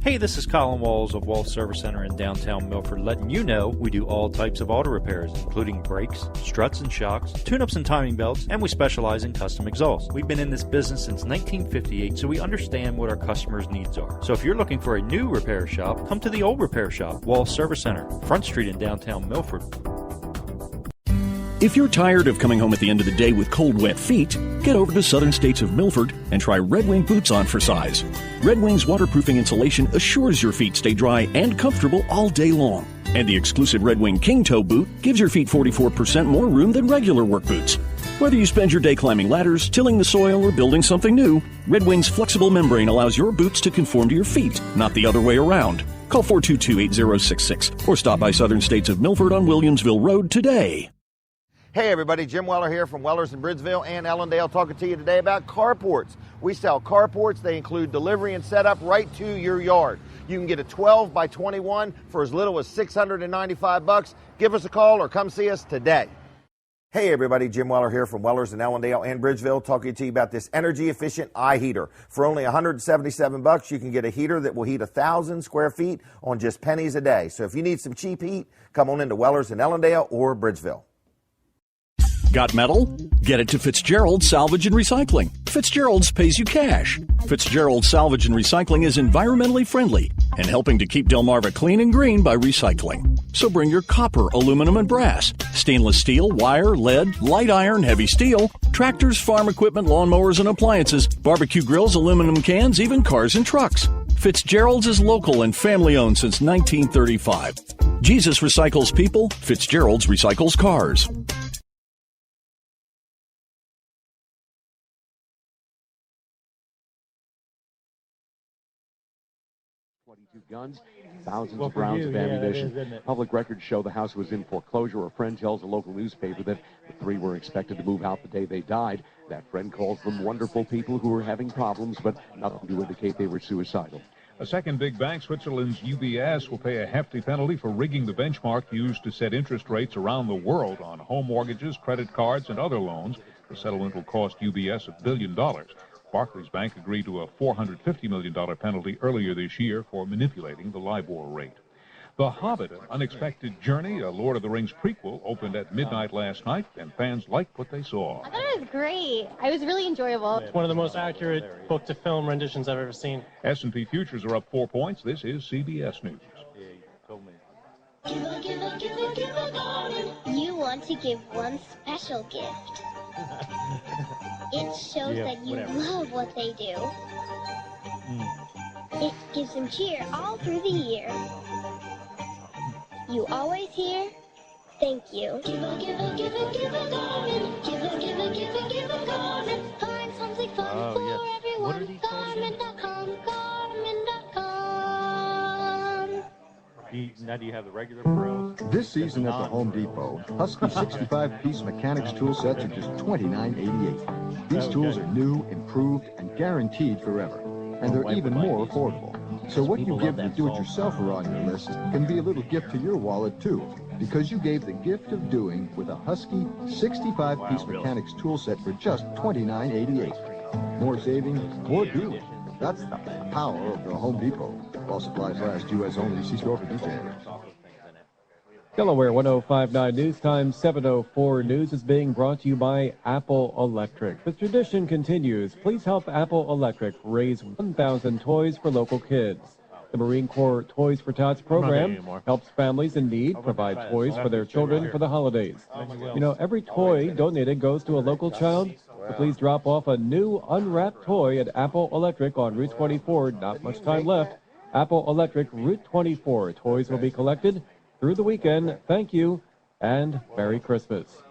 Hey, this is Colin Walls of Walls Service Center in downtown Milford, letting you know we do all types of auto repairs, including brakes, struts and shocks, tune-ups and timing belts, and we specialize in custom exhausts. We've been in this business since 1958, so we understand what our customers' needs are. So if you're looking for a new repair shop, come to the old repair shop, Walls Service Center, Front Street in downtown Milford. If you're tired of coming home at the end of the day with cold, wet feet, get over to Southern States of Milford and try Red Wing boots on for size. Red Wing's waterproofing insulation assures your feet stay dry and comfortable all day long. And the exclusive Red Wing King Toe boot gives your feet 44% more room than regular work boots. Whether you spend your day climbing ladders, tilling the soil, or building something new, Red Wing's flexible membrane allows your boots to conform to your feet, not the other way around. Call 422-8066 or stop by Southern States of Milford on Williamsville Road today. Hey everybody, Jim Weller here from Wellers in Bridgeville and Ellendale, talking to you today about carports. We sell carports. They include delivery and setup right to your yard. You can get a 12 by 21 for as little as $695. Give us a call or come see us today. Hey everybody, Jim Weller here from Wellers in Ellendale and Bridgeville, talking to you about this energy efficient eye heater. For only $177, you can get a heater that will heat 1,000 square feet on just pennies a day. So if you need some cheap heat, come on into Wellers in Ellendale or Bridgeville. Got metal? Get it to Fitzgerald Salvage and Recycling. Fitzgerald's pays you cash. Fitzgerald Salvage and Recycling is environmentally friendly and helping to keep Delmarva clean and green by recycling. So bring your copper, aluminum, and brass, stainless steel, wire, lead, light iron, heavy steel, tractors, farm equipment, lawnmowers, and appliances, barbecue grills, aluminum cans, even cars and trucks. Fitzgerald's is local and family-owned since 1935. Jesus recycles people. Fitzgerald's recycles cars. Guns, thousands of rounds of ammunition. Public records show the house was in foreclosure. A friend tells a local newspaper that the three were expected to move out the day they died. That friend calls them wonderful people who were having problems, but nothing to indicate they were suicidal. A second big bank, Switzerland's UBS, will pay a hefty penalty for rigging the benchmark used to set interest rates around the world on home mortgages, credit cards, and other loans. The settlement will cost UBS $1 billion. Barclays Bank agreed to a $450 million penalty earlier this year for manipulating the LIBOR rate. The Hobbit, An Unexpected Journey, a Lord of the Rings prequel, opened at midnight last night, and fans liked what they saw. I thought it was great. It was really enjoyable. It's one of the most accurate book-to-film renditions I've ever seen. S&P futures are up 4 points. This is CBS News. You want to give one special gift. It shows that you love what they do. It gives them cheer all through the year. You always hear, thank you. Give a Garmin. Give a Garmin. Find something fun for everyone. Garmin.com, Garmin.com. Now do you have the regular pros? This season at the Home Depot, Husky 65-piece mechanics tool sets are just $29.88. These tools are new, improved, and guaranteed forever. And they're even more affordable. So what you give the do-it-yourselfer on your list can be a little gift to your wallet, too. Because you gave the gift of doing with a Husky 65-piece mechanics tool set for just $29.88. More savings, more doing. That's the power of the Home Depot. While supplies last, U.S. only. See store for details. Delaware 105.9 News Time 7:04 News is being brought to you by Apple Electric. The tradition continues. Please help Apple Electric raise 1,000 toys for local kids. The Marine Corps Toys for Tots program helps families in need provide toys for their children for the holidays. You know, every toy donated goes to a local child. So please drop off a new unwrapped toy at Apple Electric on Route 24. Not much time left. Apple Electric Route 24. Toys will be collected through the weekend. Thank you and Merry Christmas.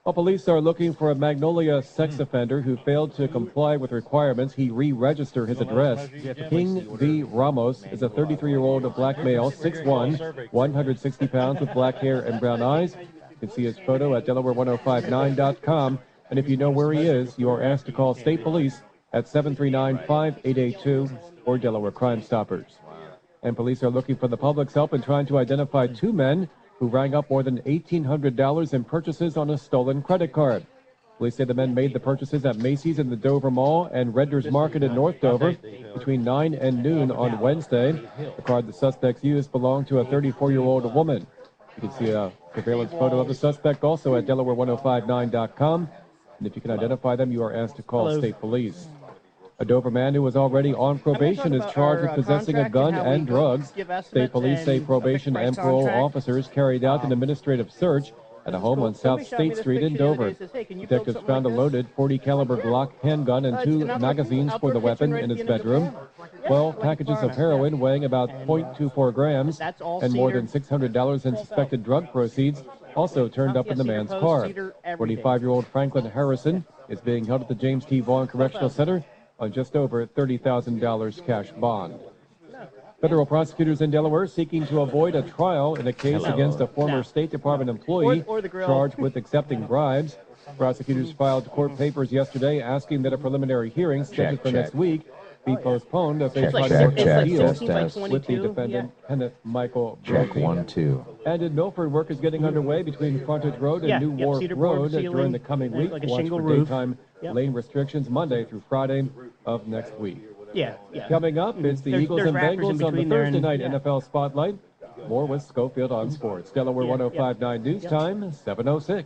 Well, police are looking for a Magnolia sex offender who failed to comply with requirements. He re-registered his address. King V. Ramos is a 33-year-old black male, 6'1", 160 pounds with black hair and brown eyes. You can see his photo at Delaware1059.com. And if you know where he is, you are asked to call State Police at 739-5882 or Delaware Crime Stoppers. And police are looking for the public's help in trying to identify two men who rang up more than $1,800 in purchases on a stolen credit card. Police say the men made the purchases at Macy's in the Dover Mall and Redner's Market in North Dover between 9 and noon on Wednesday. The car the suspects used belonged to a 34-year-old woman. You can see a surveillance photo of the suspect also at Delaware1059.com. And if you can identify them, you are asked to call state police. A Dover man who was already on probation is charged with possessing a gun and drugs. State police say probation and parole officers carried out an administrative search at a home on South State Street in Dover. Detectives found a loaded .40 caliber Glock handgun and 2 magazines for the weapon in his bedroom. 12 packages of heroin weighing about 0.24 grams and more than $600 in suspected drug proceeds also turned up in the man's car. 45-year-old Franklin Harrison is being held at the James T. Vaughn Correctional Center on just over $30,000 cash bond. Federal prosecutors in Delaware seeking to avoid a trial in a case against a former State Department employee charged with accepting bribes. Prosecutors filed court papers yesterday asking that a preliminary hearing scheduled for next week be postponed based on court deals with the defendant, Kenneth Michael Brophy. 1, 2. And in Milford, work is getting underway between Frontage Road and New Wharf Road during the coming week. Watch for daytime lane restrictions Monday through Friday of next week. Coming up, it's the Eagles and Bengals on the Thursday night NFL Spotlight. More with Schofield on Sports. Delaware 105.9 News Time, 7:06.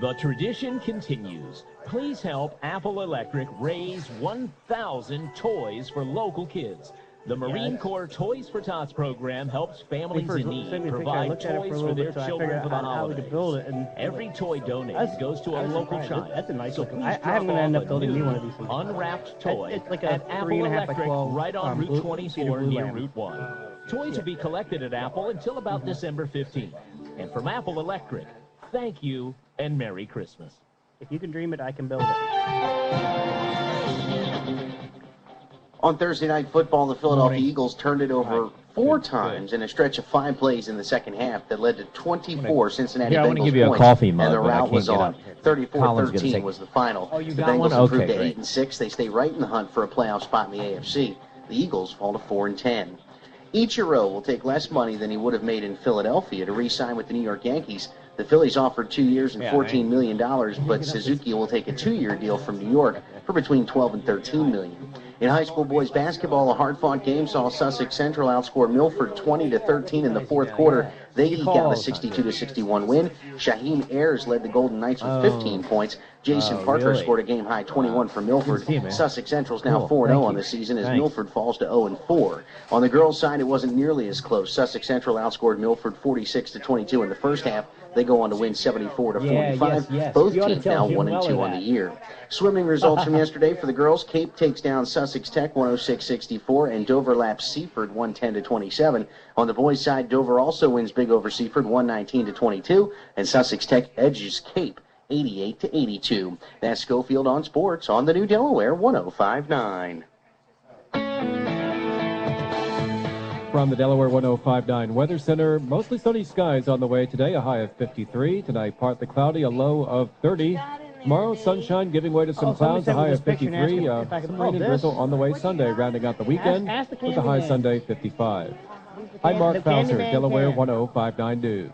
The tradition continues. Please help Apple Electric raise 1,000 toys for local kids. The Marine Corps Toys for Tots program helps families in need provide toys for their children for the holidays. Every toy donated goes to a local child. That's a nice so looking. please I'm going to end up drop building off me a one of these things. unwrapped toy It's like a at Apple 3.5 by Electric 12 right on Route blue, 24 blue near lamp. Route 1. Toys will be collected at Apple until about December 15th. And from Apple Electric, thank you and Merry Christmas. If you can dream it, I can build it. On Thursday Night Football, the Philadelphia Eagles turned it over 4 times in a stretch of 5 plays in the second half that led to 24 Cincinnati Here, I want to Bengals give you a points, coffee mug, and the but I rout can't was get on. up. 34-13 was the final. you The got Bengals one? improved Okay, to great. 8-6. They stay right in the hunt for a playoff spot in the AFC. The Eagles fall to 4-10. Ichiro will take less money than he would have made in Philadelphia to re-sign with the New York Yankees. The Phillies offered 2 years and $14 million, but Suzuki will take a 2-year deal from New York for between $12 and $13 million. In high school boys basketball, a hard-fought game saw Sussex Central outscore Milford 20-13 in the fourth quarter. They got a 62-61 win. Shaheen Ayers led the Golden Knights with 15 points. Jason Parker scored a game-high 21 for Milford. Sussex Central's now 4-0 on the season as Milford falls to 0-4. On the girls' side, it wasn't nearly as close. Sussex Central outscored Milford 46-22 in the first half. They go on to win 74-45. Both teams now 1-2 on the year. Swimming results from yesterday for the girls: Cape takes down Sussex Tech 106-64, and Dover laps Seaford 110-27. On the boys' side, Dover also wins big over Seaford 119-22, and Sussex Tech edges Cape 88-82. That's Schofield on Sports on the New Delaware 105.9. From the Delaware 105.9 Weather Center, mostly sunny skies on the way today, a high of 53. Tonight, partly cloudy, a low of 30. Tomorrow, sunshine giving way to some clouds, a high of 53. Some rain and drizzle on the way Sunday, rounding out the weekend with a high Sunday 55. I'm Mark Fauser, Delaware 105.9 News.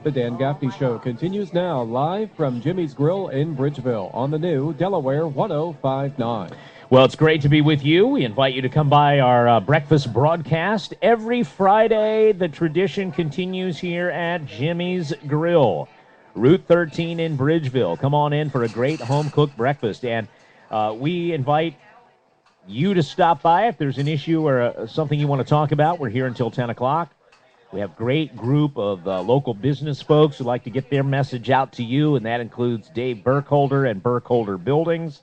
The Dan Gaffney Show continues now, live from Jimmy's Grill in Bridgeville on the new Delaware 105.9. Well, it's great to be with you. We invite you to come by our breakfast broadcast every Friday. The tradition continues here at Jimmy's Grill, Route 13 in Bridgeville. Come on in for a great home-cooked breakfast. And we invite you to stop by if there's an issue or something you want to talk about. We're here until 10 o'clock. We have a great group of local business folks who like to get their message out to you, and that includes Dave Burkholder and Burkholder Buildings.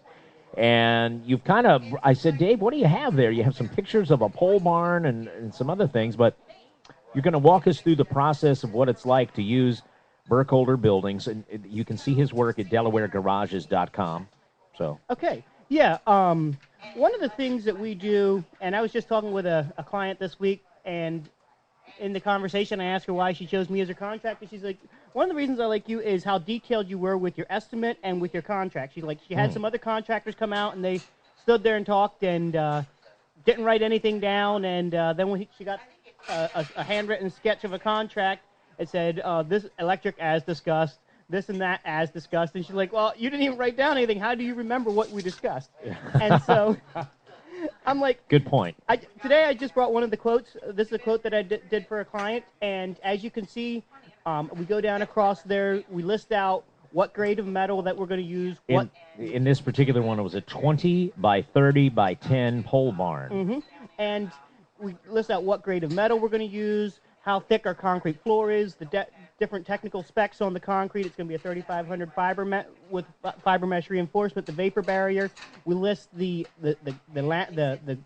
And you've kind of, I said, Dave, what do you have there? You have some pictures of a pole barn and some other things, but you're going to walk us through the process of what it's like to use Burkholder Buildings, and you can see his work at DelawareGarages.com. So. Okay, yeah. One of the things that we do, and I was just talking with a client this week, and in the conversation, I asked her why she chose me as her contractor. She's like, one of the reasons I like you is how detailed you were with your estimate and with your contract. She's like, she had some other contractors come out, and they stood there and talked and didn't write anything down. And then when she got a handwritten sketch of a contract, it said, this electric as discussed, this and that as discussed. And she's like, well, you didn't even write down anything. How do you remember what we discussed? And so I'm like, good point. Today I just brought one of the quotes. This is a quote that I did for a client. And as you can see, we go down across there. We list out what grade of metal that we're going to use. In this particular one, it was a 20 by 30 by 10 pole barn. Mm-hmm. And we list out what grade of metal we're going to use, how thick our concrete floor is, the different technical specs on the concrete. It's going to be a 3500 with fiber mesh reinforcement, the vapor barrier. We list the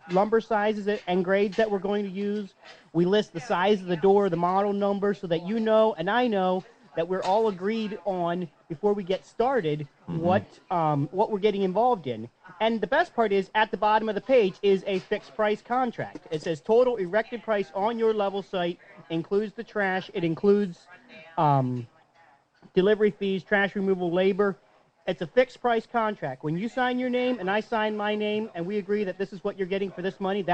lumber sizes and grades that we're going to use. We list the size of the door, the model number, so that you know and I know that we're all agreed on before we get started what we're getting involved in. And the best part is, at the bottom of the page is a fixed price contract. It says total erected price on your level site, includes the trash, it includes delivery fees, trash removal, labor. It's a fixed price contract. When you sign your name and I sign my name and we agree that this is what you're getting for this money,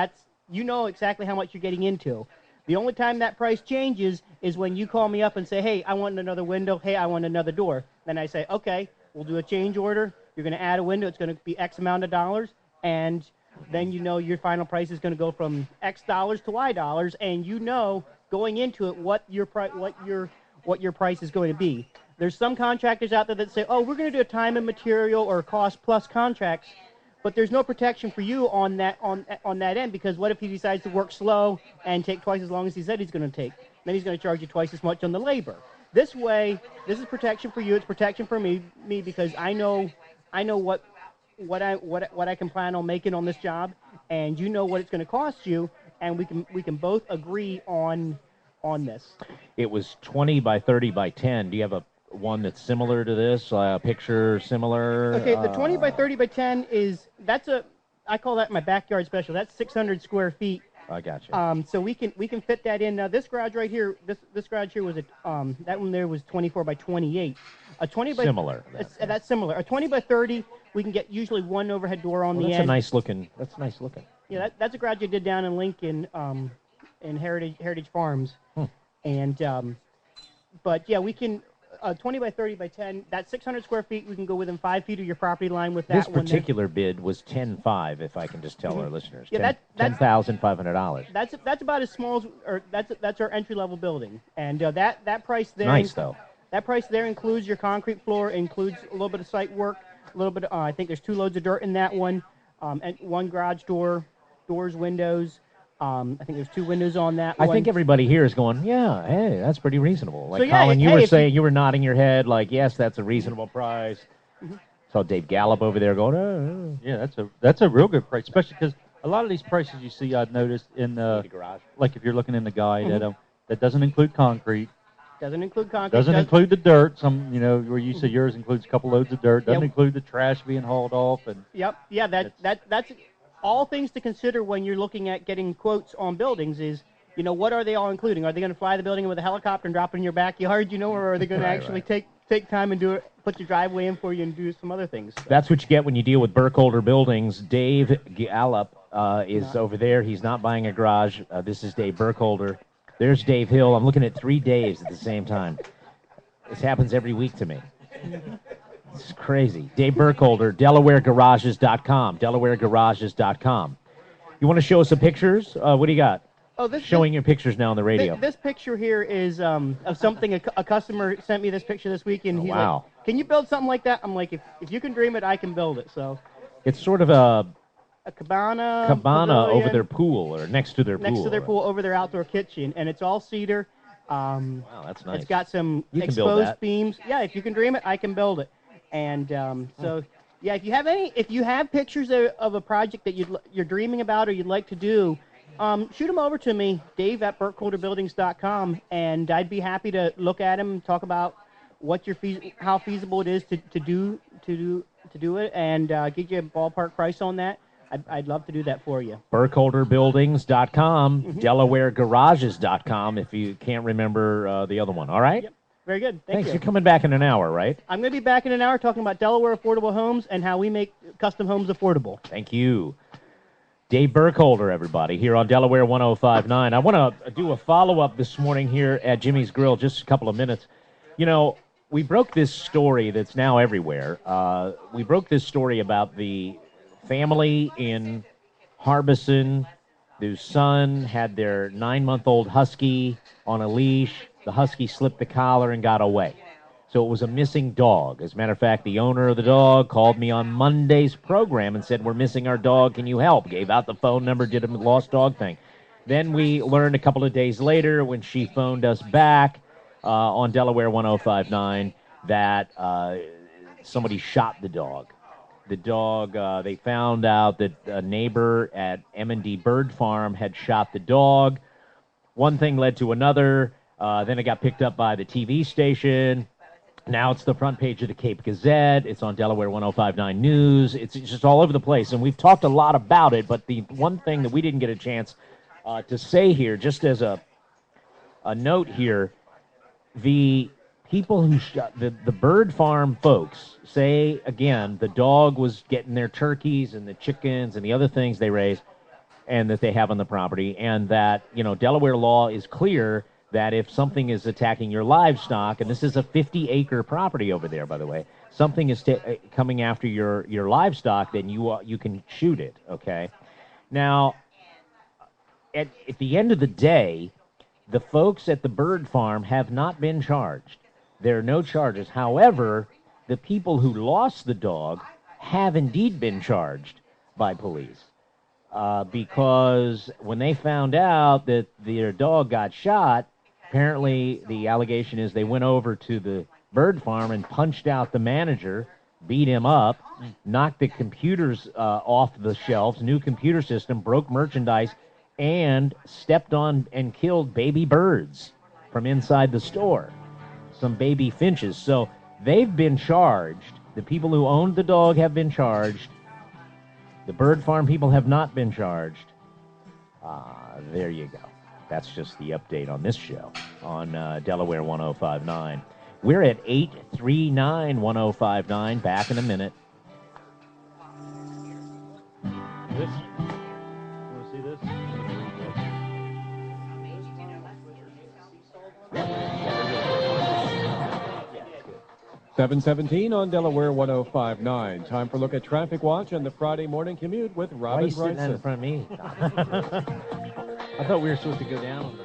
you know exactly how much you're getting into. The only time that price changes is when you call me up and say, hey, I want another window, hey, I want another door. Then I say, okay, we'll do a change order. You're going to add a window. It's going to be X amount of dollars. And then you know your final price is going to go from X dollars to Y dollars. And you know going into it what your price is going to be. There's some contractors out there that say, oh, we're going to do a time and material or cost plus contracts. But there's no protection for you on that end, because what if he decides to work slow and take twice as long as he said he's going to take? Then he's going to charge you twice as much on the labor. This way, this is protection for you. It's protection for me because I know what I can plan on making on this job, and you know what it's going to cost you, and we can both agree on this. It was 20 by 30 by 10. Do you have one that's similar to this, a picture similar? Okay, the 20 by 30 by 10 I call that my backyard special. That's 600 square feet. I got you. So we can fit that in. Now this garage right here, this garage here was that one there was 24 by 28. A 20 by similar. That's similar. A 20 by 30, we can get usually one overhead door on the end. That's nice looking. Yeah, that's a garage I did down in Lincoln, in Heritage Farms, and but yeah, we can. 20 by 30 by 10, that's 600 square feet. We can go within 5 feet of your property line with that This particular bid was $10,500, if I can just tell our listeners. Yeah, $10,500. That's about as small as, or that's our entry-level building. And that price there... Nice, though. That price there includes your concrete floor, includes a little bit of site work, a little bit, I think there's 2 loads of dirt in that one, and 1 garage door, doors, windows. I think there's 2 windows on that one. I think everybody here is going, yeah, hey, that's pretty reasonable. Like, so, yeah, Colin, you were saying, you were nodding your head like, yes, that's a reasonable price. Saw Dave Gallup over there going, yeah, that's a real good price, especially because a lot of these prices you see, I've noticed in the garage. Like if you're looking in the guide, that doesn't include concrete. Doesn't include concrete. Doesn't include the dirt. Some, where you say yours includes a couple loads of dirt. Doesn't include the trash being hauled off. And yeah, that's all things to consider when you're looking at getting quotes on buildings is, what are they all including? Are they going to fly the building with a helicopter and drop it in your backyard, or are they going to actually take time and do it, put your driveway in for you and do some other things? So. That's what you get when you deal with Burkholder Buildings. Dave Gallup is over there. He's not buying a garage. This is Dave Burkholder. There's Dave Hill. I'm looking at 3 Daves at the same time. This happens every week to me. This is crazy. Dave Burkholder, DelawareGarages.com. DelawareGarages.com. You want to show us some pictures? What do you got? Showing your pictures now on the radio. This picture here is of something a customer sent me this picture this week, and he's like, "Can you build something like that?" I'm like, "If you can dream it, I can build it." So it's sort of a cabana over their pool or next to their pool. Next to their pool, over their outdoor kitchen, and it's all cedar. Wow, that's nice. It's got some exposed beams. Yeah, if you can dream it, I can build it. And so, yeah, if you have pictures of a project that you're dreaming about or you'd like to do, shoot them over to me, Dave@BurkholderBuildings.com, and I'd be happy to look at them, talk about how feasible it is to do it, and get you a ballpark price on that. I'd love to do that for you. BurkholderBuildings.com, DelawareGarages.com, if you can't remember the other one. All right? Yep. Very good. Thanks. You. You're coming back in an hour, right? I'm going to be back in an hour talking about Delaware affordable homes and how we make custom homes affordable. Thank you. Dave Burkholder, everybody, here on Delaware 105.9. I want to do a follow-up this morning here at Jimmy's Grill, just a couple of minutes. We we broke this story that's now everywhere. We broke this story about the family in Harbison whose son had their 9-month-old husky on a leash. The husky slipped the collar and got away. So it was a missing dog. As a matter of fact, the owner of the dog called me on Monday's program and said, "We're missing our dog. Can you help?" Gave out the phone number, did a lost dog thing. Then we learned a couple of days later when she phoned us back on Delaware 1059 that somebody shot the dog. The dog, they found out that a neighbor at M&D Bird Farm had shot the dog. One thing led to another. Then it got picked up by the TV station. Now it's the front page of the Cape Gazette. It's on Delaware 1059 News. It's just all over the place. And we've talked a lot about it, but the one thing that we didn't get a chance to say here, just as a note here, the people who shot the bird farm folks say, again, the dog was getting their turkeys and the chickens and the other things they raise and that they have on the property, and that, Delaware law is clear that if something is attacking your livestock, and this is a 50-acre property over there, by the way, something is coming after your livestock, then you can shoot it, okay? Now, at the end of the day, the folks at the bird farm have not been charged. There are no charges. However, the people who lost the dog have indeed been charged by police because when they found out that their dog got shot, apparently the allegation is they went over to the bird farm and punched out the manager, beat him up, knocked the computers off the shelves, new computer system, broke merchandise, and stepped on and killed baby birds from inside the store. Some baby finches. So they've been charged. The people who owned the dog have been charged. The bird farm people have not been charged. There you go. That's just the update on this show on Delaware 1059. We're at 839-1059. Back in a minute. This. Want to see this? 7:17 on Delaware 1059. Time for a look at Traffic Watch on the Friday morning commute with Robin Why are you sitting in front of me? I thought we were supposed to go down.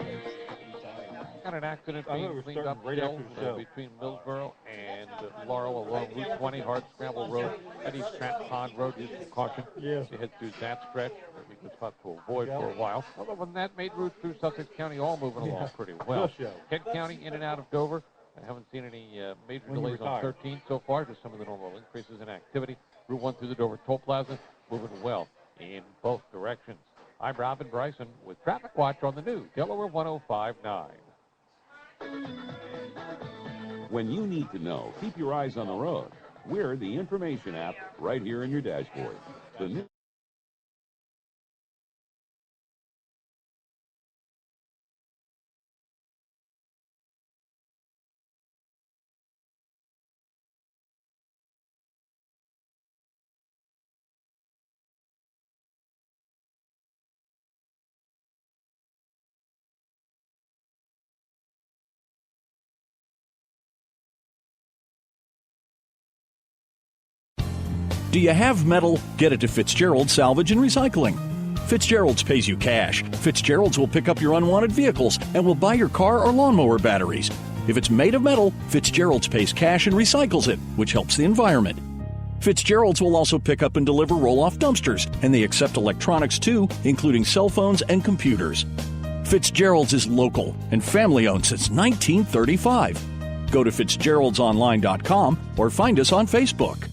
Got an accident being cleaned up still between Millsboro and Laurel along Route 20, Hard Scramble Road, and East Trent Pond Road. Use some caution. Yeah. You head through that stretch that we just thought to avoid for a while. Other than that, made route through Sussex County all moving along pretty well. Kent County in and out of Dover. I haven't seen any major delays on 13 so far, just some of the normal increases in activity. Route 1 through the Dover Toll Plaza, moving well in both directions. I'm Robin Bryson with Traffic Watch on the new Delaware 1059. When you need to know, keep your eyes on the road. We're the information app right here in your dashboard. The new Do you have metal? Get it to Fitzgerald Salvage and Recycling. Fitzgerald's pays you cash. Fitzgerald's will pick up your unwanted vehicles and will buy your car or lawnmower batteries. If it's made of metal, Fitzgerald's pays cash and recycles it, which helps the environment. Fitzgerald's will also pick up and deliver roll-off dumpsters, and they accept electronics too, including cell phones and computers. Fitzgerald's is local and family-owned since 1935. Go to fitzgeraldsonline.com or find us on Facebook.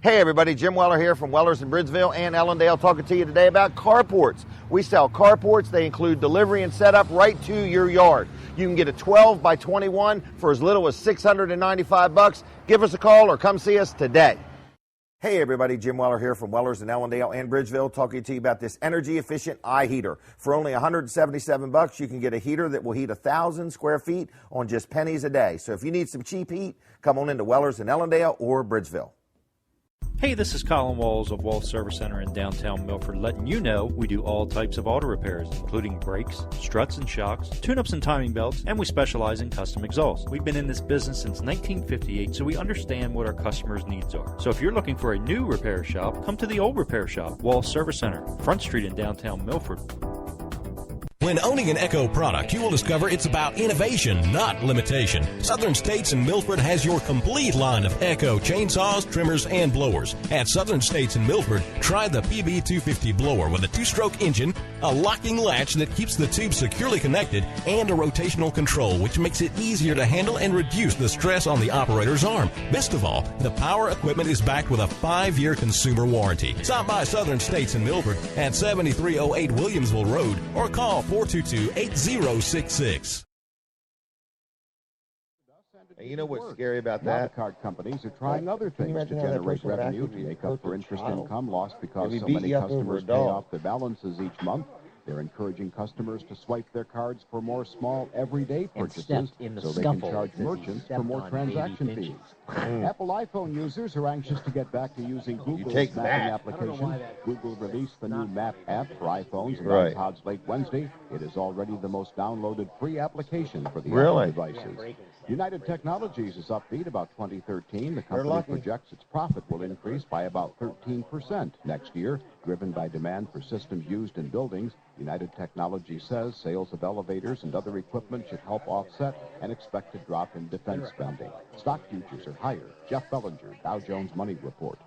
Hey everybody, Jim Weller here from Wellers in Bridgeville and Ellendale, talking to you today about carports. We sell carports. They include delivery and setup right to your yard. You can get a 12 by 21 for as little as $695. Give us a call or come see us today. Hey everybody, Jim Weller here from Wellers in Ellendale and Bridgeville, talking to you about this energy efficient eye heater. For only $177, you can get a heater that will heat 1,000 square feet on just pennies a day. So if you need some cheap heat, come on into Wellers in Ellendale or Bridgeville. Hey, this is Colin Walls of Walls Service Center in downtown Milford, letting you know we do all types of auto repairs, including brakes, struts and shocks, tune-ups and timing belts, and we specialize in custom exhausts. We've been in this business since 1958, so we understand what our customers' needs are. So if you're looking for a new repair shop, come to the old repair shop, Walls Service Center, Front Street in downtown Milford. When owning an Echo product, you will discover it's about innovation, not limitation. Southern States in Milford has your complete line of Echo chainsaws, trimmers, and blowers. At Southern States in Milford, try the PB250 blower with a 2-stroke engine, a locking latch that keeps the tube securely connected, and a rotational control which makes it easier to handle and reduce the stress on the operator's arm. Best of all, the power equipment is backed with a 5-year consumer warranty. Stop by Southern States in Milford at 7308 Williamsville Road or call 422-8066. You know what's scary about Now that? the card companies are trying other Can you things to imagine how that generate person would act revenue if to you make up cooked for a interest child? income lost because If he so beat many you up over customers a pay dog. off their balances each month. They're encouraging customers to swipe their cards for more small, everyday purchases stepped in the so they can scuffle charge as he merchants for stepped more on transaction baby fees. finches. Apple iPhone users are anxious to get back to using Google's take mapping that. application. Google released the new Map app for iPhones and Right. iPods late Wednesday. It is already the most downloaded free application for the Really? Apple devices. United Technologies is upbeat about 2013. The company lucky. projects its profit will increase by about 13% next year, driven by demand for systems used in buildings. United Technologies says sales of elevators and other equipment should help offset an expected drop in defense spending. Stock futures are higher. Jeff Bellinger, Dow Jones Money Report.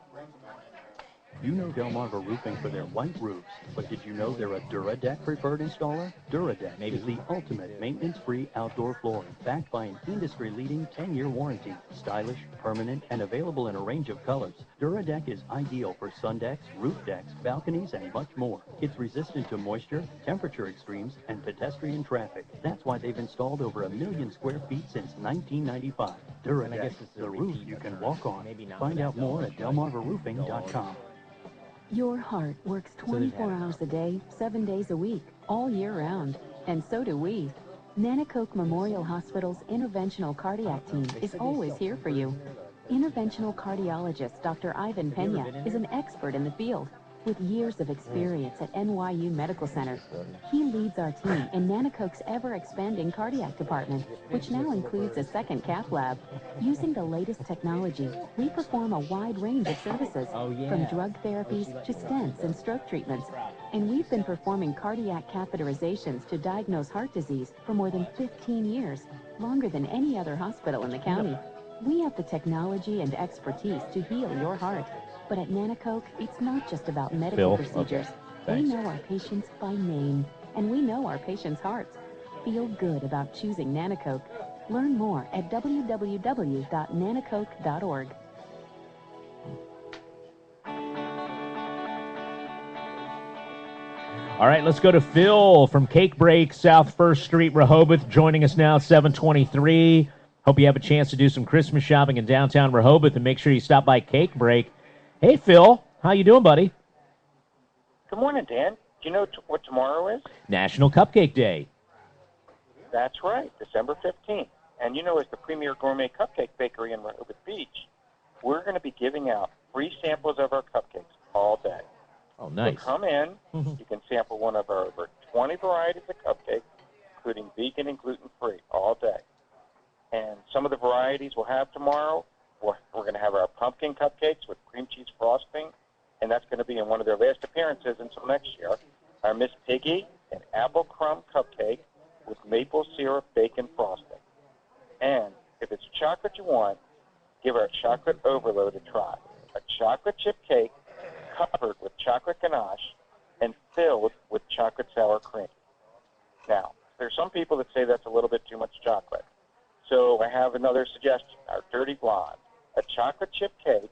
You know Delmarva Roofing for their white roofs, but did you know they're a Duradeck preferred installer? Duradeck is the ultimate maintenance-free outdoor flooring, backed by an industry-leading 10-year warranty. Stylish, permanent, and available in a range of colors. Duradeck is ideal for sun decks, roof decks, balconies, and much more. It's resistant to moisture, temperature extremes, and pedestrian traffic. That's why they've installed over 1 million square feet since 1995. Duradeck, the roof you can walk on. Find out more at delmarvaroofing.com. Your heart works 24 hours a day, 7 days a week, all year round. And so do we. Nanacoke Memorial Hospital's interventional cardiac team is always here for you. Interventional cardiologist Dr. Ivan Pena is an expert in the field with years of experience at NYU Medical Center. He leads our team in Nanacoke's ever-expanding cardiac department, which now includes a second cath lab. Using the latest technology, we perform a wide range of services, from drug therapies to stents and stroke treatments. And we've been performing cardiac catheterizations to diagnose heart disease for more than 15 years, longer than any other hospital in the county. We have the technology and expertise to heal your heart. But at Nanacoke, it's not just about medical procedures. Okay. We know our patients by name, and we know our patients' hearts. Feel good about choosing Nanacoke. Learn more at www.nanacoke.org. All right, let's go to Phil from Cake Break, South 1st Street, Rehoboth, joining us now at 7:23. Hope you have a chance to do some Christmas shopping in downtown Rehoboth, and make sure you stop by Cake Break. Hey, Phil. How you doing, buddy? Good morning, Dan. Do you know what tomorrow is? National Cupcake Day. That's right, December 15th. And you know, as the premier gourmet cupcake bakery in Rehoboth Beach, we're going to be giving out free samples of our cupcakes all day. Oh, nice. So come in. You can sample one of our over 20 varieties of cupcakes, including vegan and gluten-free, all day. And some of the varieties we'll have tomorrow, we're going to have our pumpkin cupcakes with cream cheese frosting, and that's going to be in one of their last appearances until next year. Our Miss Piggy, an apple crumb cupcake with maple syrup bacon frosting. And if it's chocolate you want, give our chocolate overload a try. A chocolate chip cake covered with chocolate ganache and filled with chocolate sour cream. Now, there's some people that say that's a little bit too much chocolate. So I have another suggestion, our Dirty Blonde, a chocolate chip cake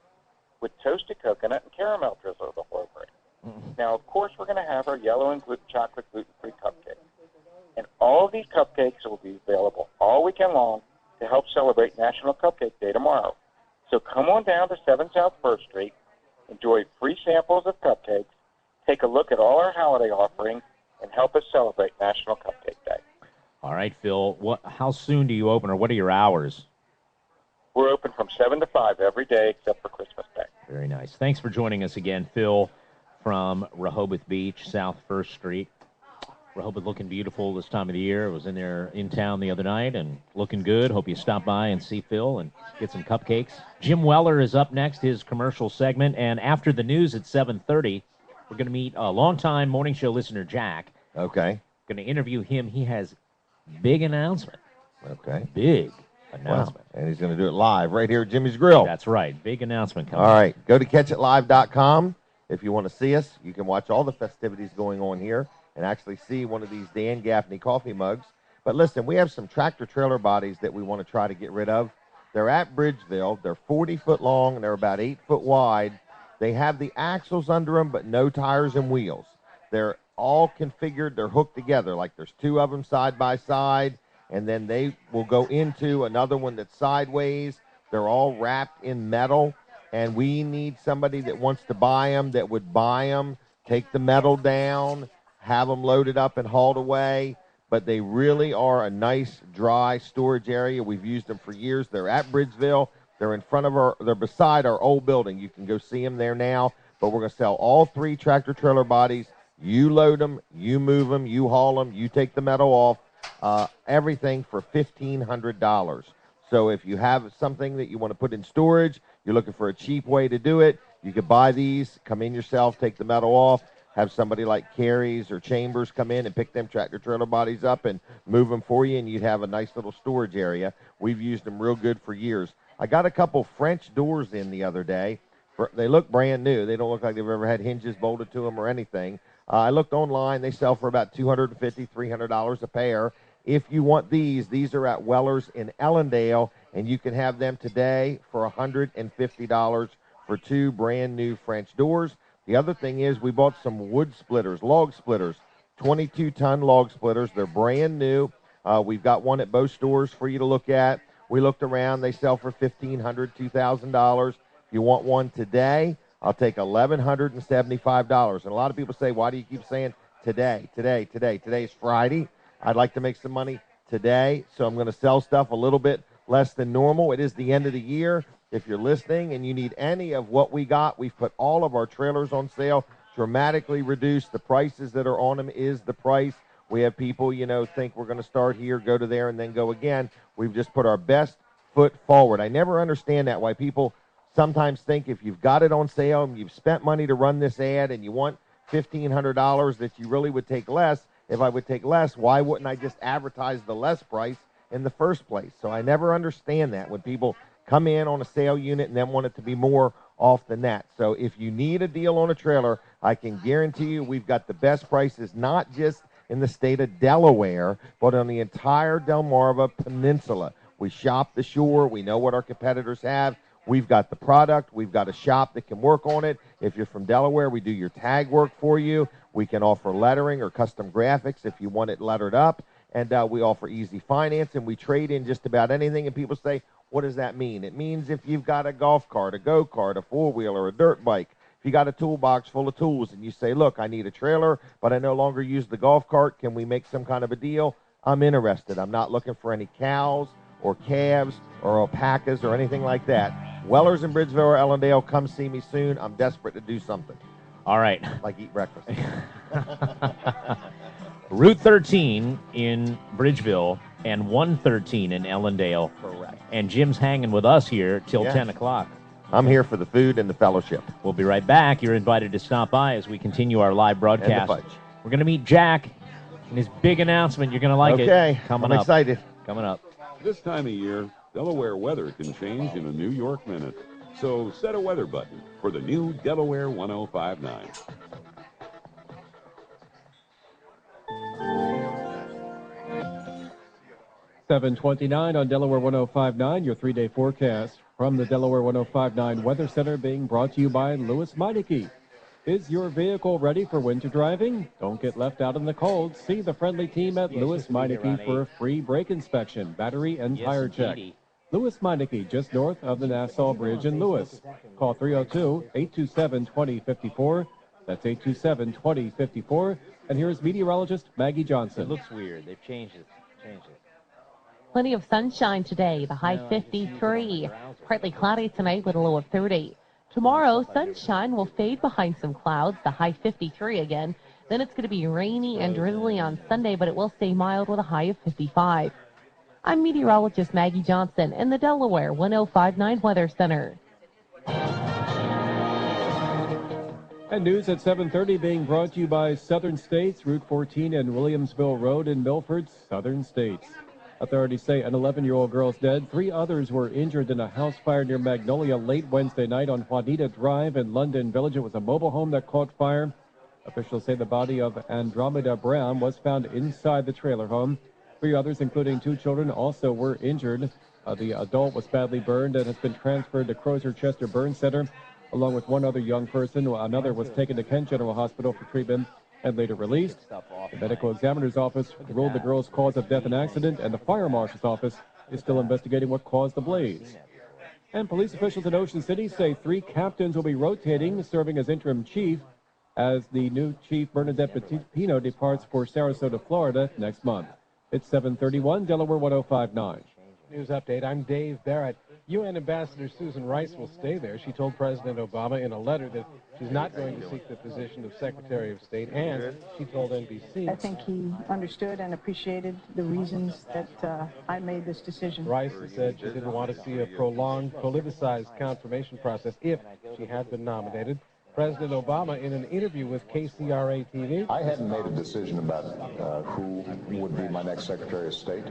with toasted coconut and caramel drizzle all over it. Now, of course, we're going to have our yellow and chocolate gluten-free cupcake. And all of these cupcakes will be available all weekend long to help celebrate National Cupcake Day tomorrow. So come on down to 7 South 1st Street, enjoy free samples of cupcakes, take a look at all our holiday offerings, and help us celebrate National Cupcake Day. All right, Phil. How soon do you open, or what are your hours? We're open from 7 to 5 every day except for Christmas Day. Very nice. Thanks for joining us again, Phil, from Rehoboth Beach, South 1st Street. Rehoboth looking beautiful this time of the year. I was in town the other night and looking good. Hope you stop by and see Phil and get some cupcakes. Jim Weller is up next, his commercial segment. And after the news at 7:30, we're going to meet a longtime morning show listener, Jack. Okay. Going to interview him. He has big announcement. Okay. Big announcement. Wow. And he's going to do it live right here at Jimmy's Grill. That's right. Big announcement coming. All right. Go to catchitlive.com. If you want to see us, you can watch all the festivities going on here and actually see one of these Dan Gaffney coffee mugs. But listen, we have some tractor-trailer bodies that we want to try to get rid of. They're at Bridgeville. They're 40 foot long, and they're about 8 foot wide. They have the axles under them, but no tires and wheels. They're all configured. They're hooked together. Like there's 2 of them side by side, and then they will go into another one that's sideways. They're all wrapped in metal, and we need somebody that wants to buy them, that would buy them, take the metal down, have them loaded up and hauled away. But they really are a nice, dry storage area. We've used them for years. They're at Bridgeville. They're in front of they're beside our old building. You can go see them there now. But we're going to sell all 3 tractor-trailer bodies. You load them, you move them, you haul them, you take the metal off. Everything for $1,500. So if you have something that you want to put in storage, you're looking for a cheap way to do it, you could buy these, come in yourself, take the metal off, have somebody like Carey's or Chambers come in and pick them tractor-trailer bodies up and move them for you, and you'd have a nice little storage area. We've used them real good for years. I got a couple French doors in the other day. They look brand new. They don't look like they've ever had hinges bolted to them or anything. I looked online. They sell for about $250, $300 a pair. If you want these are at Weller's in Ellendale, and you can have them today for $150 for 2 brand new French doors. The other thing is we bought some wood splitters, log splitters, 22-ton log splitters. They're brand new. We've got one at both stores for you to look at. We looked around. They sell for $1,500, $2,000. If you want one today, I'll take $1,175. And a lot of people say, why do you keep saying today? Today's Friday. I'd like to make some money today, so I'm going to sell stuff a little bit less than normal. It is the end of the year. If you're listening and you need any of what we got, we've put all of our trailers on sale, dramatically reduced. The prices that are on them is the price. We have people, think we're going to start here, go to there, and then go again. We've just put our best foot forward. I never understand that, why people sometimes think if you've got it on sale and you've spent money to run this ad and you want $1,500 that you really would take less. If I would take less, why wouldn't I just advertise the less price in the first place? So I never understand that when people come in on a sale unit and then want it to be more off than that. So if you need a deal on a trailer, I can guarantee you we've got the best prices, not just in the state of Delaware, but on the entire Delmarva Peninsula. We shop the shore. We know what our competitors have. We've got the product. We've got a shop that can work on it. If you're from Delaware, we do your tag work for you. We can offer lettering or custom graphics if you want it lettered up. And we offer easy finance, and we trade in just about anything. And people say, what does that mean? It means if you've got a golf cart, a go-kart, a four-wheeler, a dirt bike, if you got a toolbox full of tools and you say, look, I need a trailer, but I no longer use the golf cart, can we make some kind of a deal? I'm interested. I'm not looking for any cows or calves or alpacas or anything like that. Weller's in Bridgeville or Ellendale, come see me soon. I'm desperate to do something. All right. Like eat breakfast. Route 13 in Bridgeville and 113 in Ellendale. Correct. And Jim's hanging with us here till 10 o'clock. I'm here for the food and the fellowship. We'll be right back. You're invited to stop by as we continue our live broadcast. And the fudge. We're going to meet Jack and his big announcement. You're going to like it. Okay. Coming I'm up. excited. Coming up. This time of year, Delaware weather can change in a New York minute. So set a weather button for the new Delaware 1059. $7:29 on Delaware 1059, your 3-day forecast from the Delaware 1059 Weather Center, being brought to you by Lewis Meineke. Is your vehicle ready for winter driving? Don't get left out in the cold. See the friendly team at Lewis Meineke for a free brake inspection, battery, and tire check. Lewis Meineke, just north of the Nassau Bridge in Lewis. Call 302-827-2054. That's 827-2054. And here's meteorologist Maggie Johnson. It looks weird. They've changed it. Plenty of sunshine today, the high 53. Partly cloudy tonight with a low of 30. Tomorrow, sunshine will fade behind some clouds, the high 53 again. Then it's going to be rainy and drizzly on Sunday, but it will stay mild with a high of 55. I'm meteorologist Maggie Johnson in the Delaware 1059 Weather Center. And news at 7:30 being brought to you by Southern States, Route 14 and Williamsville Road in Milford, Southern States. Authorities say an 11-year-old girl is dead. 3 others were injured in a house fire near Magnolia late Wednesday night on Juanita Drive in London Village. It was a mobile home that caught fire. Officials say the body of Andromeda Brown was found inside the trailer home. 3 others, including 2 children, also were injured. The adult was badly burned and has been transferred to Crozer Chester Burn Center, along with 1 other young person. Another was taken to Kent General Hospital for treatment and later released. The medical examiner's office ruled the girl's cause of death an accident, and the fire marshal's office is still investigating what caused the blaze. And police officials in Ocean City say 3 captains will be rotating, serving as interim chief, as the new chief, Bernadette Pino, departs for Sarasota, Florida next month. It's 7:31, Delaware 1059. News update. I'm Dave Barrett. UN Ambassador Susan Rice will stay there. She told President Obama in a letter that she's not going to seek the position of Secretary of State, and she told NBC. I think he understood and appreciated the reasons that I made this decision. Rice said she didn't want to see a prolonged, politicized confirmation process if she had been nominated. President Obama, in an interview with KCRA-TV. I hadn't made a decision about who would be my next Secretary of State.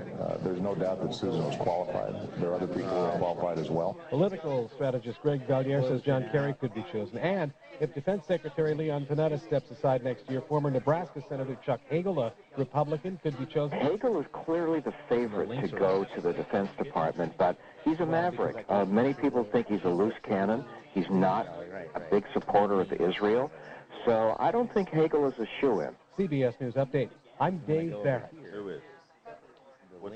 There's no doubt that Susan was qualified. There are other people who are qualified as well. Political strategist Greg Valliere says John Kerry could be chosen. And if Defense Secretary Leon Panetta steps aside next year, former Nebraska Senator Chuck Hagel, a Republican, could be chosen. Hagel is clearly the favorite to go to the Defense Department, but he's a maverick. Many people think he's a loose cannon. He's not a big supporter of Israel. So I don't think Hagel is a shoo-in. CBS News Update. I'm Dave Barrett.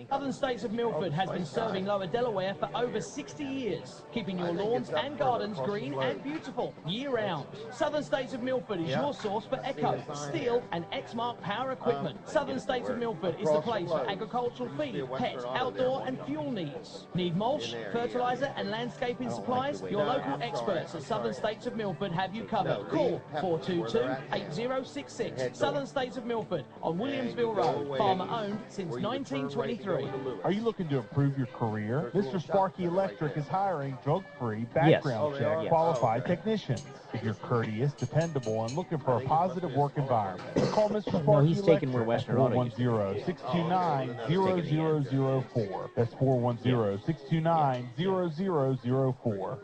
Southern States of Milford has been serving Lower Delaware for over 60 years, keeping your lawns and gardens green and beautiful year-round. Southern States of Milford is your source for Echo, Steel, and Exmark power equipment. Southern States of Milford is the place for agricultural feed, pet, outdoor, and fuel needs. Need mulch, fertilizer, and landscaping supplies? Your local experts at Southern States of Milford have you covered. Call 422-8066. Southern States of Milford on Williamsville Road, farmer-owned since 1923. Are you looking to improve your career? Mr. Sparky Electric is hiring drug-free, background check, qualified technicians. If you're courteous, dependable, and looking for a positive work environment, call Mr. Sparky he's taking where Western Auto used to be. 410-629-0004. That's 410-629-0004.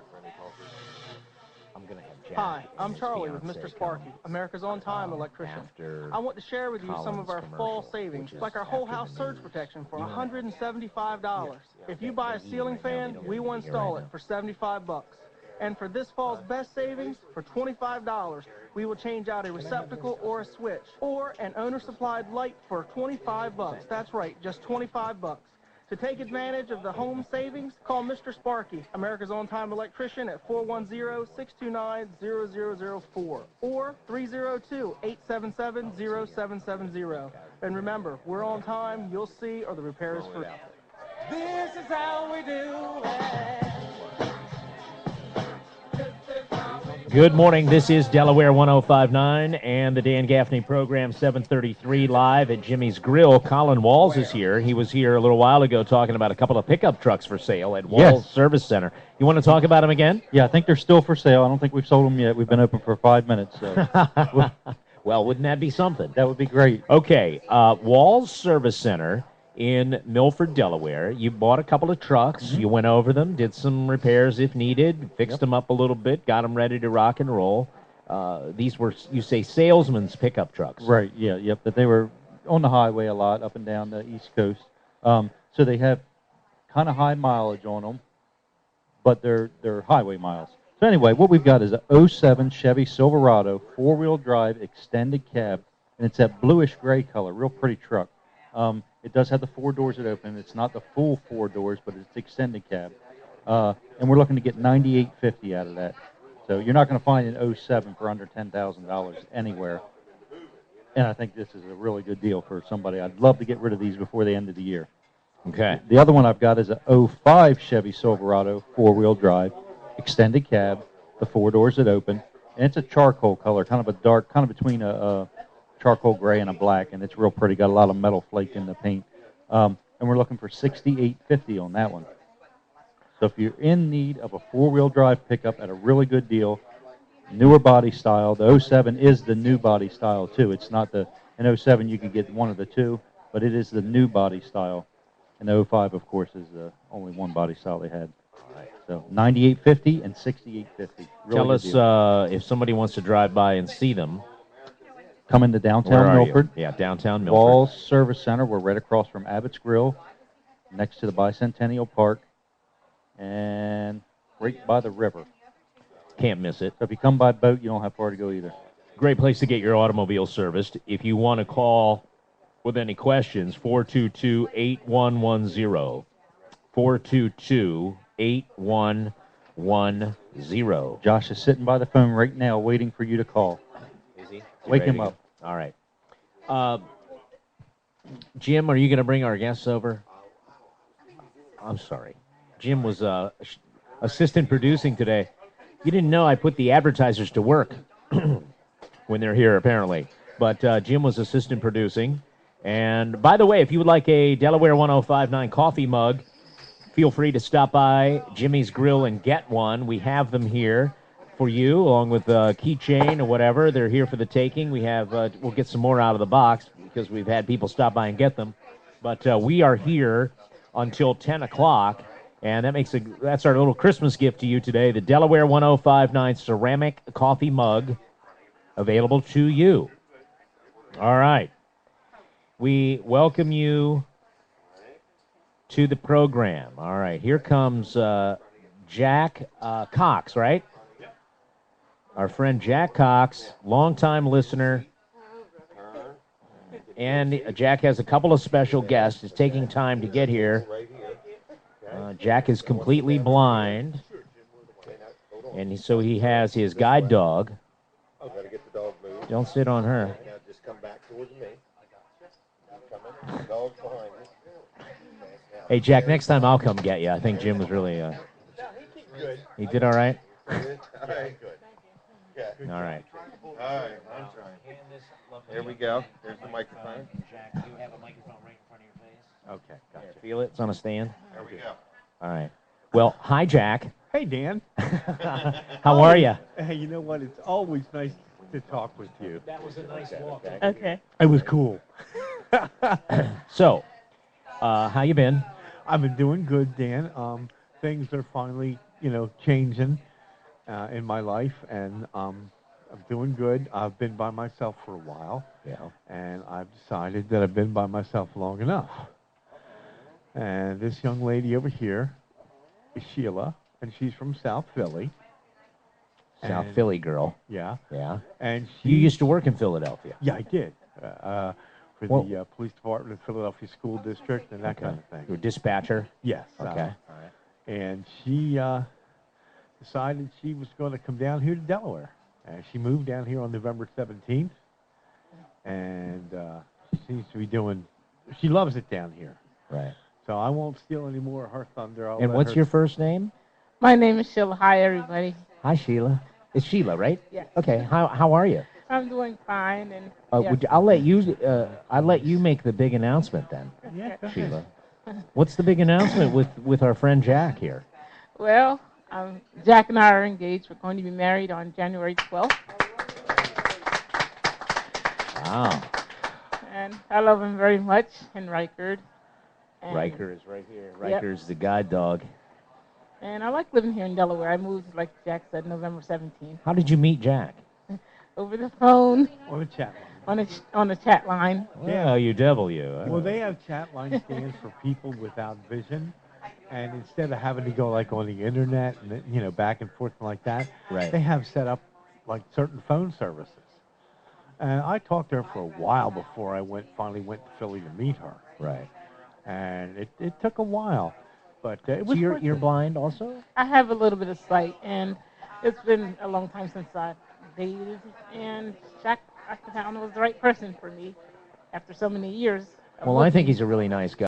Hi, I'm Charlie with Mr. Sparky, America's on-time electrician. I want to share with you some of our fall savings, like our whole house surge protection for $175. If you buy a ceiling fan, we will install it for $75. And for this fall's best savings, for $25, we will change out a receptacle or a switch, or an owner-supplied light for $25. That's right, just $25. To take advantage of the home savings, call Mr. Sparky, America's on-time electrician, at 410-629-0004 or 302-877-0770. And remember, we're on time, you'll see, or the repair is free. This is how we do it. Good morning. This is Delaware 1059 and the Dan Gaffney program, 733 live at Jimmy's Grill. Colin Walls is here. He was here a little while ago talking about a couple of pickup trucks for sale at Walls Service Center. You want to talk about them again? Yeah, I think they're still for sale. I don't think we've sold them yet. We've been open for 5 minutes. So. Well, wouldn't that be something? That would be great. Okay, Walls Service Center in Milford, Delaware. You bought a couple of trucks. You went over them, did some repairs if needed, fixed them up a little bit, got them ready to rock and roll. These were, you say, salesman's pickup trucks. Right, yeah, but they were on the highway a lot, up and down the East Coast. So they have kind of high mileage on them, but they're highway miles. So anyway, what we've got is a 07 Chevy Silverado, four-wheel drive, extended cab, and it's that bluish-gray color, real pretty truck. It does have the 4 doors that open. It's not the full 4 doors, but it's extended cab. And we're looking to get $98.50 out of that. So you're not going to find an 07 for under $10,000 anywhere. And I think this is a really good deal for somebody. I'd love to get rid of these before the end of the year. Okay. The other one I've got is a '05 Chevy Silverado, four-wheel drive, extended cab, the four doors that open, and it's a charcoal color, kind of a dark, kind of between a charcoal gray and a black, and it's real pretty. Got a lot of metal flake in the paint, and we're looking for $6,850 on that one. So if you're in need of a four-wheel drive pickup at a really good deal, newer body style, the '07 is the new body style too. It's not the, in '07 you could get one of the two, but it is the new body style. And the '05, of course, is the only one body style they had. So $98.50 and $68.50. Tell us if somebody wants to drive by and see them. Come into downtown Milford. Yeah, downtown Milford. Walls Service Center. We're right across from Abbott's Grill, next to the Bicentennial Park, and right by the river. Can't miss it. So if you come by boat, you don't have far to go either. Great place to get your automobile serviced. If you want to call with any questions, 422-8110. 422-8110. Josh is sitting by the phone right now waiting for you to call. Is he? Wake him up. All right. Jim, are you going to bring our guests over? I'm sorry. Jim was assistant producing today. You didn't know I put the advertisers to work when they're here, apparently. But Jim was assistant producing. And, by the way, if you would like a Delaware 1059 coffee mug, feel free to stop by Jimmy's Grill and get one. We have them here for you, along with a keychain or whatever. They're here for the taking. We have we'll get some more out of the box because we've had people stop by and get them. But we are here until 10 o'clock, and that's our little Christmas gift to you today, the Delaware 1059 ceramic coffee mug, available to you. All right. We welcome you to the program. All right, here comes Jack Cox, right? Our friend Jack Cox, longtime listener. And Jack has a couple of special guests. He's taking time to get here. Jack is completely blind. And so he has his guide dog. Don't sit on her. Just come back towards me. Dog's behind you. Hey, Jack, next time I'll come get you. I think Jim was really... he did all right? All right, good. Yeah. All right. All right, I'm trying. There we go. There's the microphone. Jack, you have a microphone right in front of your face? Okay, gotcha. Feel it? It's on a stand? There we go. All right. Well, hi, Jack. Hey, Dan. How are you? Hey, you know what? It's always nice to talk with you. That was a nice walk. Okay. It was cool. So, how you been? I've been doing good, Dan. Things are finally, changing in my life, and I'm doing good. I've been by myself for a while, and I've decided that I've been by myself long enough. And this young lady over here is Sheila, and she's from South Philly. South Philly girl. Yeah. Yeah. And you used to work in Philadelphia. Yeah, I did. For the police department of Philadelphia School District and that kind of thing. You're a dispatcher? Yes. Okay. All right. And she decided she was going to come down here to Delaware. And she moved down here on November 17th. And she seems to be she loves it down here. Right. So I won't steal any more of her thunder. And what's your first name? My name is Sheila. Hi, everybody. Hi, Sheila. It's Sheila, right? Yes. Okay. How are you? I'm doing fine, and I'll let you make the big announcement then, Sheila. What's the big announcement with our friend Jack here? Well, Jack and I are engaged. We're going to be married on January 12th. Wow. And I love him very much in Rikers. Riker is right here. Riker's the guide dog. And I like living here in Delaware. I moved, like Jack said, November 17th. How did you meet Jack? Over the phone. On the chat line. On the chat line. Well, you devil you. Well, they have chat line stands for people without vision. And instead of having to go like on the internet and back and forth like that, right. They have set up like certain phone services. And I talked to her for a while before I finally went to Philly to meet her. Right. And it took a while, but it was. So you're blind also? I have a little bit of sight, and it's been a long time since I dated, and Jack, I found was the right person for me after so many years. Well, I think he's a really nice guy.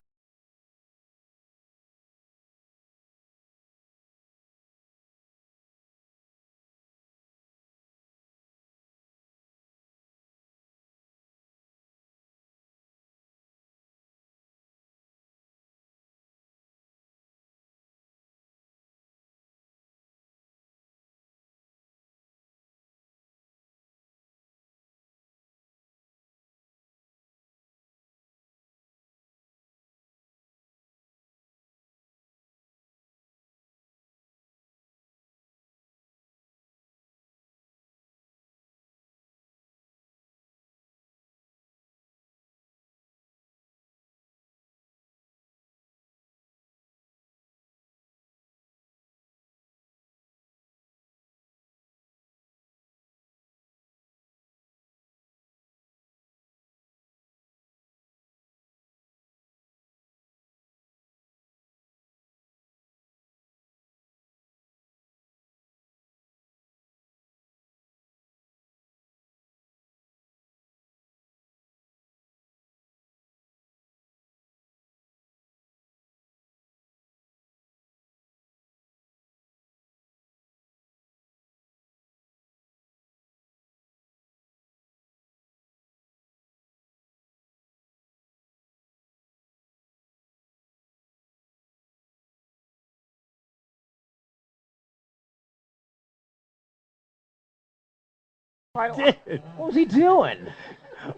did. What was he doing?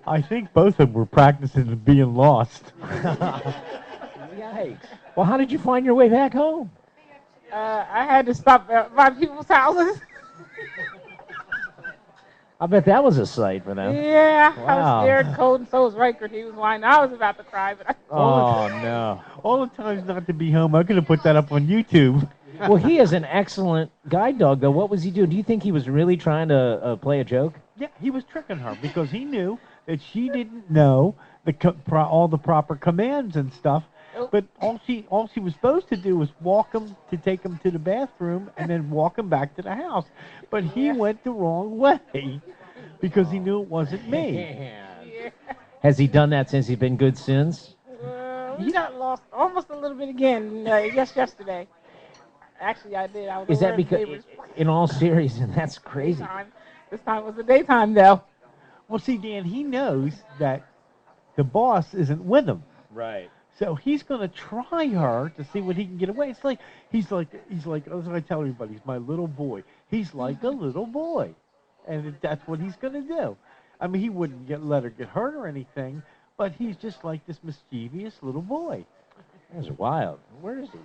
I think both of them were practicing being lost. Yikes. Well, how did you find your way back home? I had to stop by people's houses. I bet that was a sight for them. Yeah, I Wow. was scared, cold, and so was Riker. He was whining. I was about to cry, but I Oh, no. All the times not to be home, I could have put that up on YouTube. Well, he is an excellent guide dog, though. What was he doing? Do you think he was really trying to play a joke? Yeah, he was tricking her because he knew that she didn't know all the proper commands and stuff. But all she was supposed to do was walk him to take him to the bathroom and then walk him back to the house. But he went the wrong way because he knew it wasn't me. Has he done that since he's been good since? he got lost almost a little bit again. Yesterday. Actually, I did. I was Is over that at because, neighbors. in all seriousness, that's crazy. This time was the daytime, though. Well, see, Dan, he knows that the boss isn't with him. Right. So he's going to try her to see what he can get away. It's like he's like as I tell everybody, he's my little boy. He's like a little boy, and that's what he's going to do. I mean, he wouldn't let her get hurt or anything, but he's just like this mischievous little boy. That's wild. Where is he?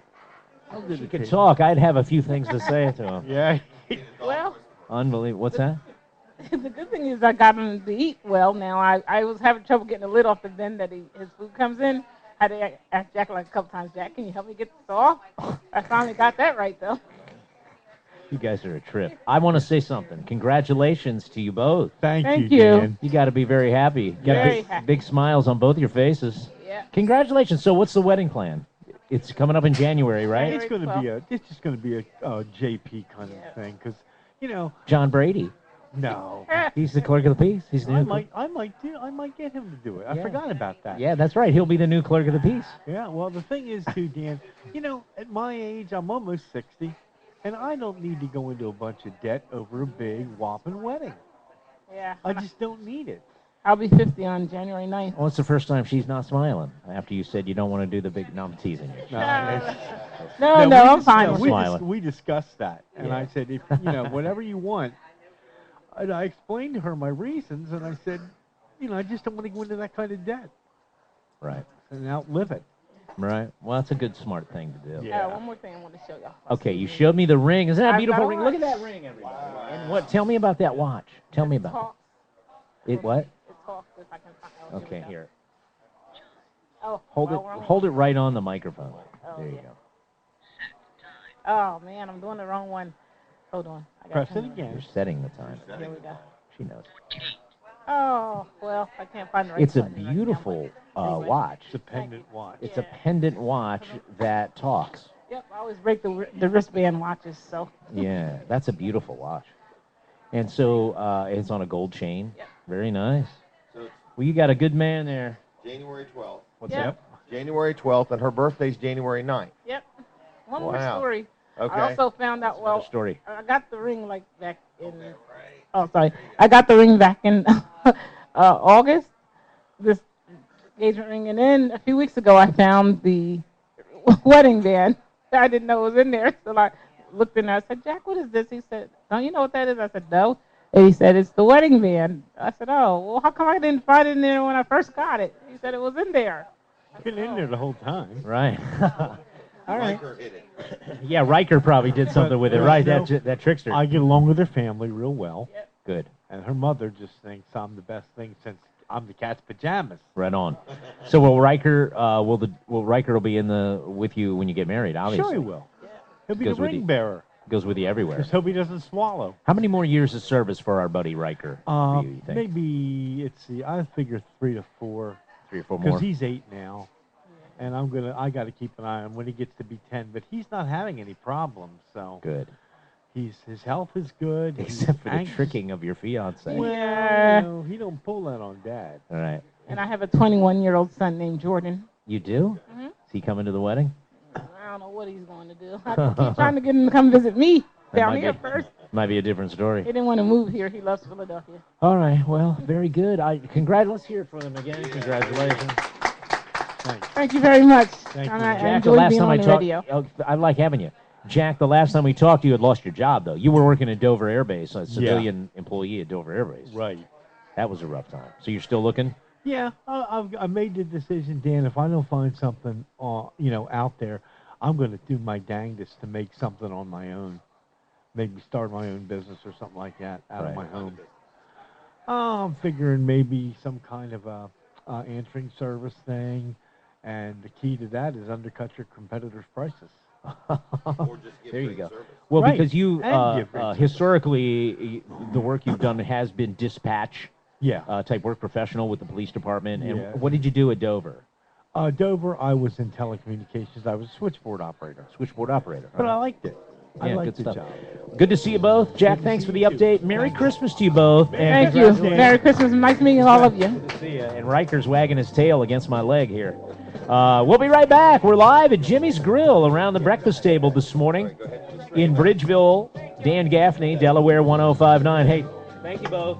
How If he could talk, I'd have a few things to say to him. Yeah. Well, Unbelievable. What's that? the good thing is I got him to eat well now. I was having trouble getting the lid off the bin that his food comes in. I had to ask Jack like a couple times, Jack, can you help me get this off? I finally got that right, though. You guys are a trip. I want to say something. Congratulations to you both. Thank you, Dan. You got to be very happy. Got Very happy. big smiles on both your faces. Yeah. Congratulations. So what's the wedding plan? It's coming up in January, right? It's going to be it's just going to be a JP kind of thing because, John Brady. No. He's the clerk of the peace. He's the I new might get him to do it. I Yeah. forgot about that. Yeah, that's right. He'll be the new clerk of the peace. Yeah, well, the thing is, too, Dan, at my age, I'm almost 60, and I don't need to go into a bunch of debt over a big, whopping wedding. Yeah. I just don't need it. I'll be 50 on January 9th. Well, it's the first time she's not smiling after you said you don't want to do the big... No, I'm teasing you. No, we I'm fine. We discussed that, and Yeah. I said, if whatever you want. And I explained to her my reasons, and I said, I just don't want to go into that kind of debt Right. and outlive it. Right. Well, that's a good, smart thing to do. One more thing I want to show y'all. Okay, you showed me the ring. Isn't that a I've beautiful got a ring? Look at watch. that ring, everybody. And what? Tell me about that watch. Tell me about it. It what? It talks if I can find Okay, here. Oh, Hold it right on the microphone. There you go. Oh, man, I'm doing the wrong one. Hold on. Press it again. You're setting the time. Here we go. She knows. Oh, well, I can't find the right It's a button right now. beautiful watch. It's a pendant watch. It's a pendant watch that talks. Yep, I always break the wristband watches, so. Yeah, that's a beautiful watch. And so it's on a gold chain. Very nice. Well, you got a good man there. January 12th. What's Yep. that? January 12th, and her birthday's January 9th. Yep. One more Wow. story. Okay. I also found out, Another story. I got the ring back in. Oh, sorry. I got the ring back in August. This engagement ring, and then a few weeks ago I found the wedding band. I didn't know it was in there, so I looked in there. I said, "Jack, what is this?" He said, "Don't you know what that is?" I said, "No." And he said, "It's the wedding band." I said, "Oh, well, how come I didn't find it in there when I first got it?" He said it was in there. It's been in there the whole time. Right. All right. Riker hit it. Yeah, Riker probably did something with it, right? That trickster. I get along with her family real well. Good. And her mother just thinks I'm the best thing since I'm the cat's pajamas. Right on. So will Riker will be with you when you get married? Obviously. Sure he will. He'll be Goes the with ring you. bearer. Goes with you everywhere. Just hope he doesn't swallow. How many more years of service for our buddy Riker? For you think? Maybe I figure 3 to 4. 3 or 4 more. Because he's 8 now, and I got to keep an eye on when he gets to be 10. But he's not having any problems, so good. His health is good. Except for the tricking of your fiance. Well, he don't pull that on Dad. All right. And I have a 21-year-old son named Jordan. You do? Mhm. Is he coming to the wedding? I don't know what he's going to do. I keep trying to get him to come visit me down here first. Might be a different story. He didn't want to move here. He loves Philadelphia. All right. Well, very good. Let's hear it for them again. Congratulations. Thank you very much. Thank And you. I Jack, the enjoyed last being time on I the talked, radio. I like having you. Jack, the last time we talked, you had lost your job, though. You were working at Dover Air Base, a civilian employee at Dover Air Base. Right. That was a rough time. So you're still looking? Yeah, I made the decision, Dan. If I don't find something, out there, I'm going to do my dangest to make something on my own. Maybe start my own business or something like that out of my home. I'm figuring maybe some kind of a answering service thing, and the key to that is undercut your competitors' prices. There you go. Well, because you historically, the work you've done has been dispatch type work, professional with the police department. And what did you do at Dover? Dover, I was in telecommunications. I was a switchboard operator. But I liked it. I liked the job. Good to see you both. Jack, thanks for the update. Merry Christmas to you both. Thank you. Merry Christmas. Nice meeting all of you. Good to see you. And Riker's wagging his tail against my leg here. We'll be right back. We're live at Jimmy's Grill around the breakfast table this morning in Bridgeville. Dan Gaffney, Delaware 105.9. Hey, thank you both.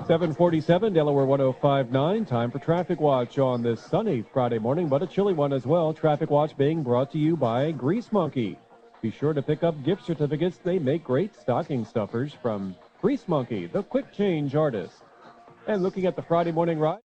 .747, Delaware 105.9. Time for Traffic Watch on this sunny Friday morning, but a chilly one as well. Traffic Watch being brought to you by Grease Monkey. Be sure to pick up gift certificates. They make great stocking stuffers from Grease Monkey, the quick change artist. And looking at the Friday morning ride.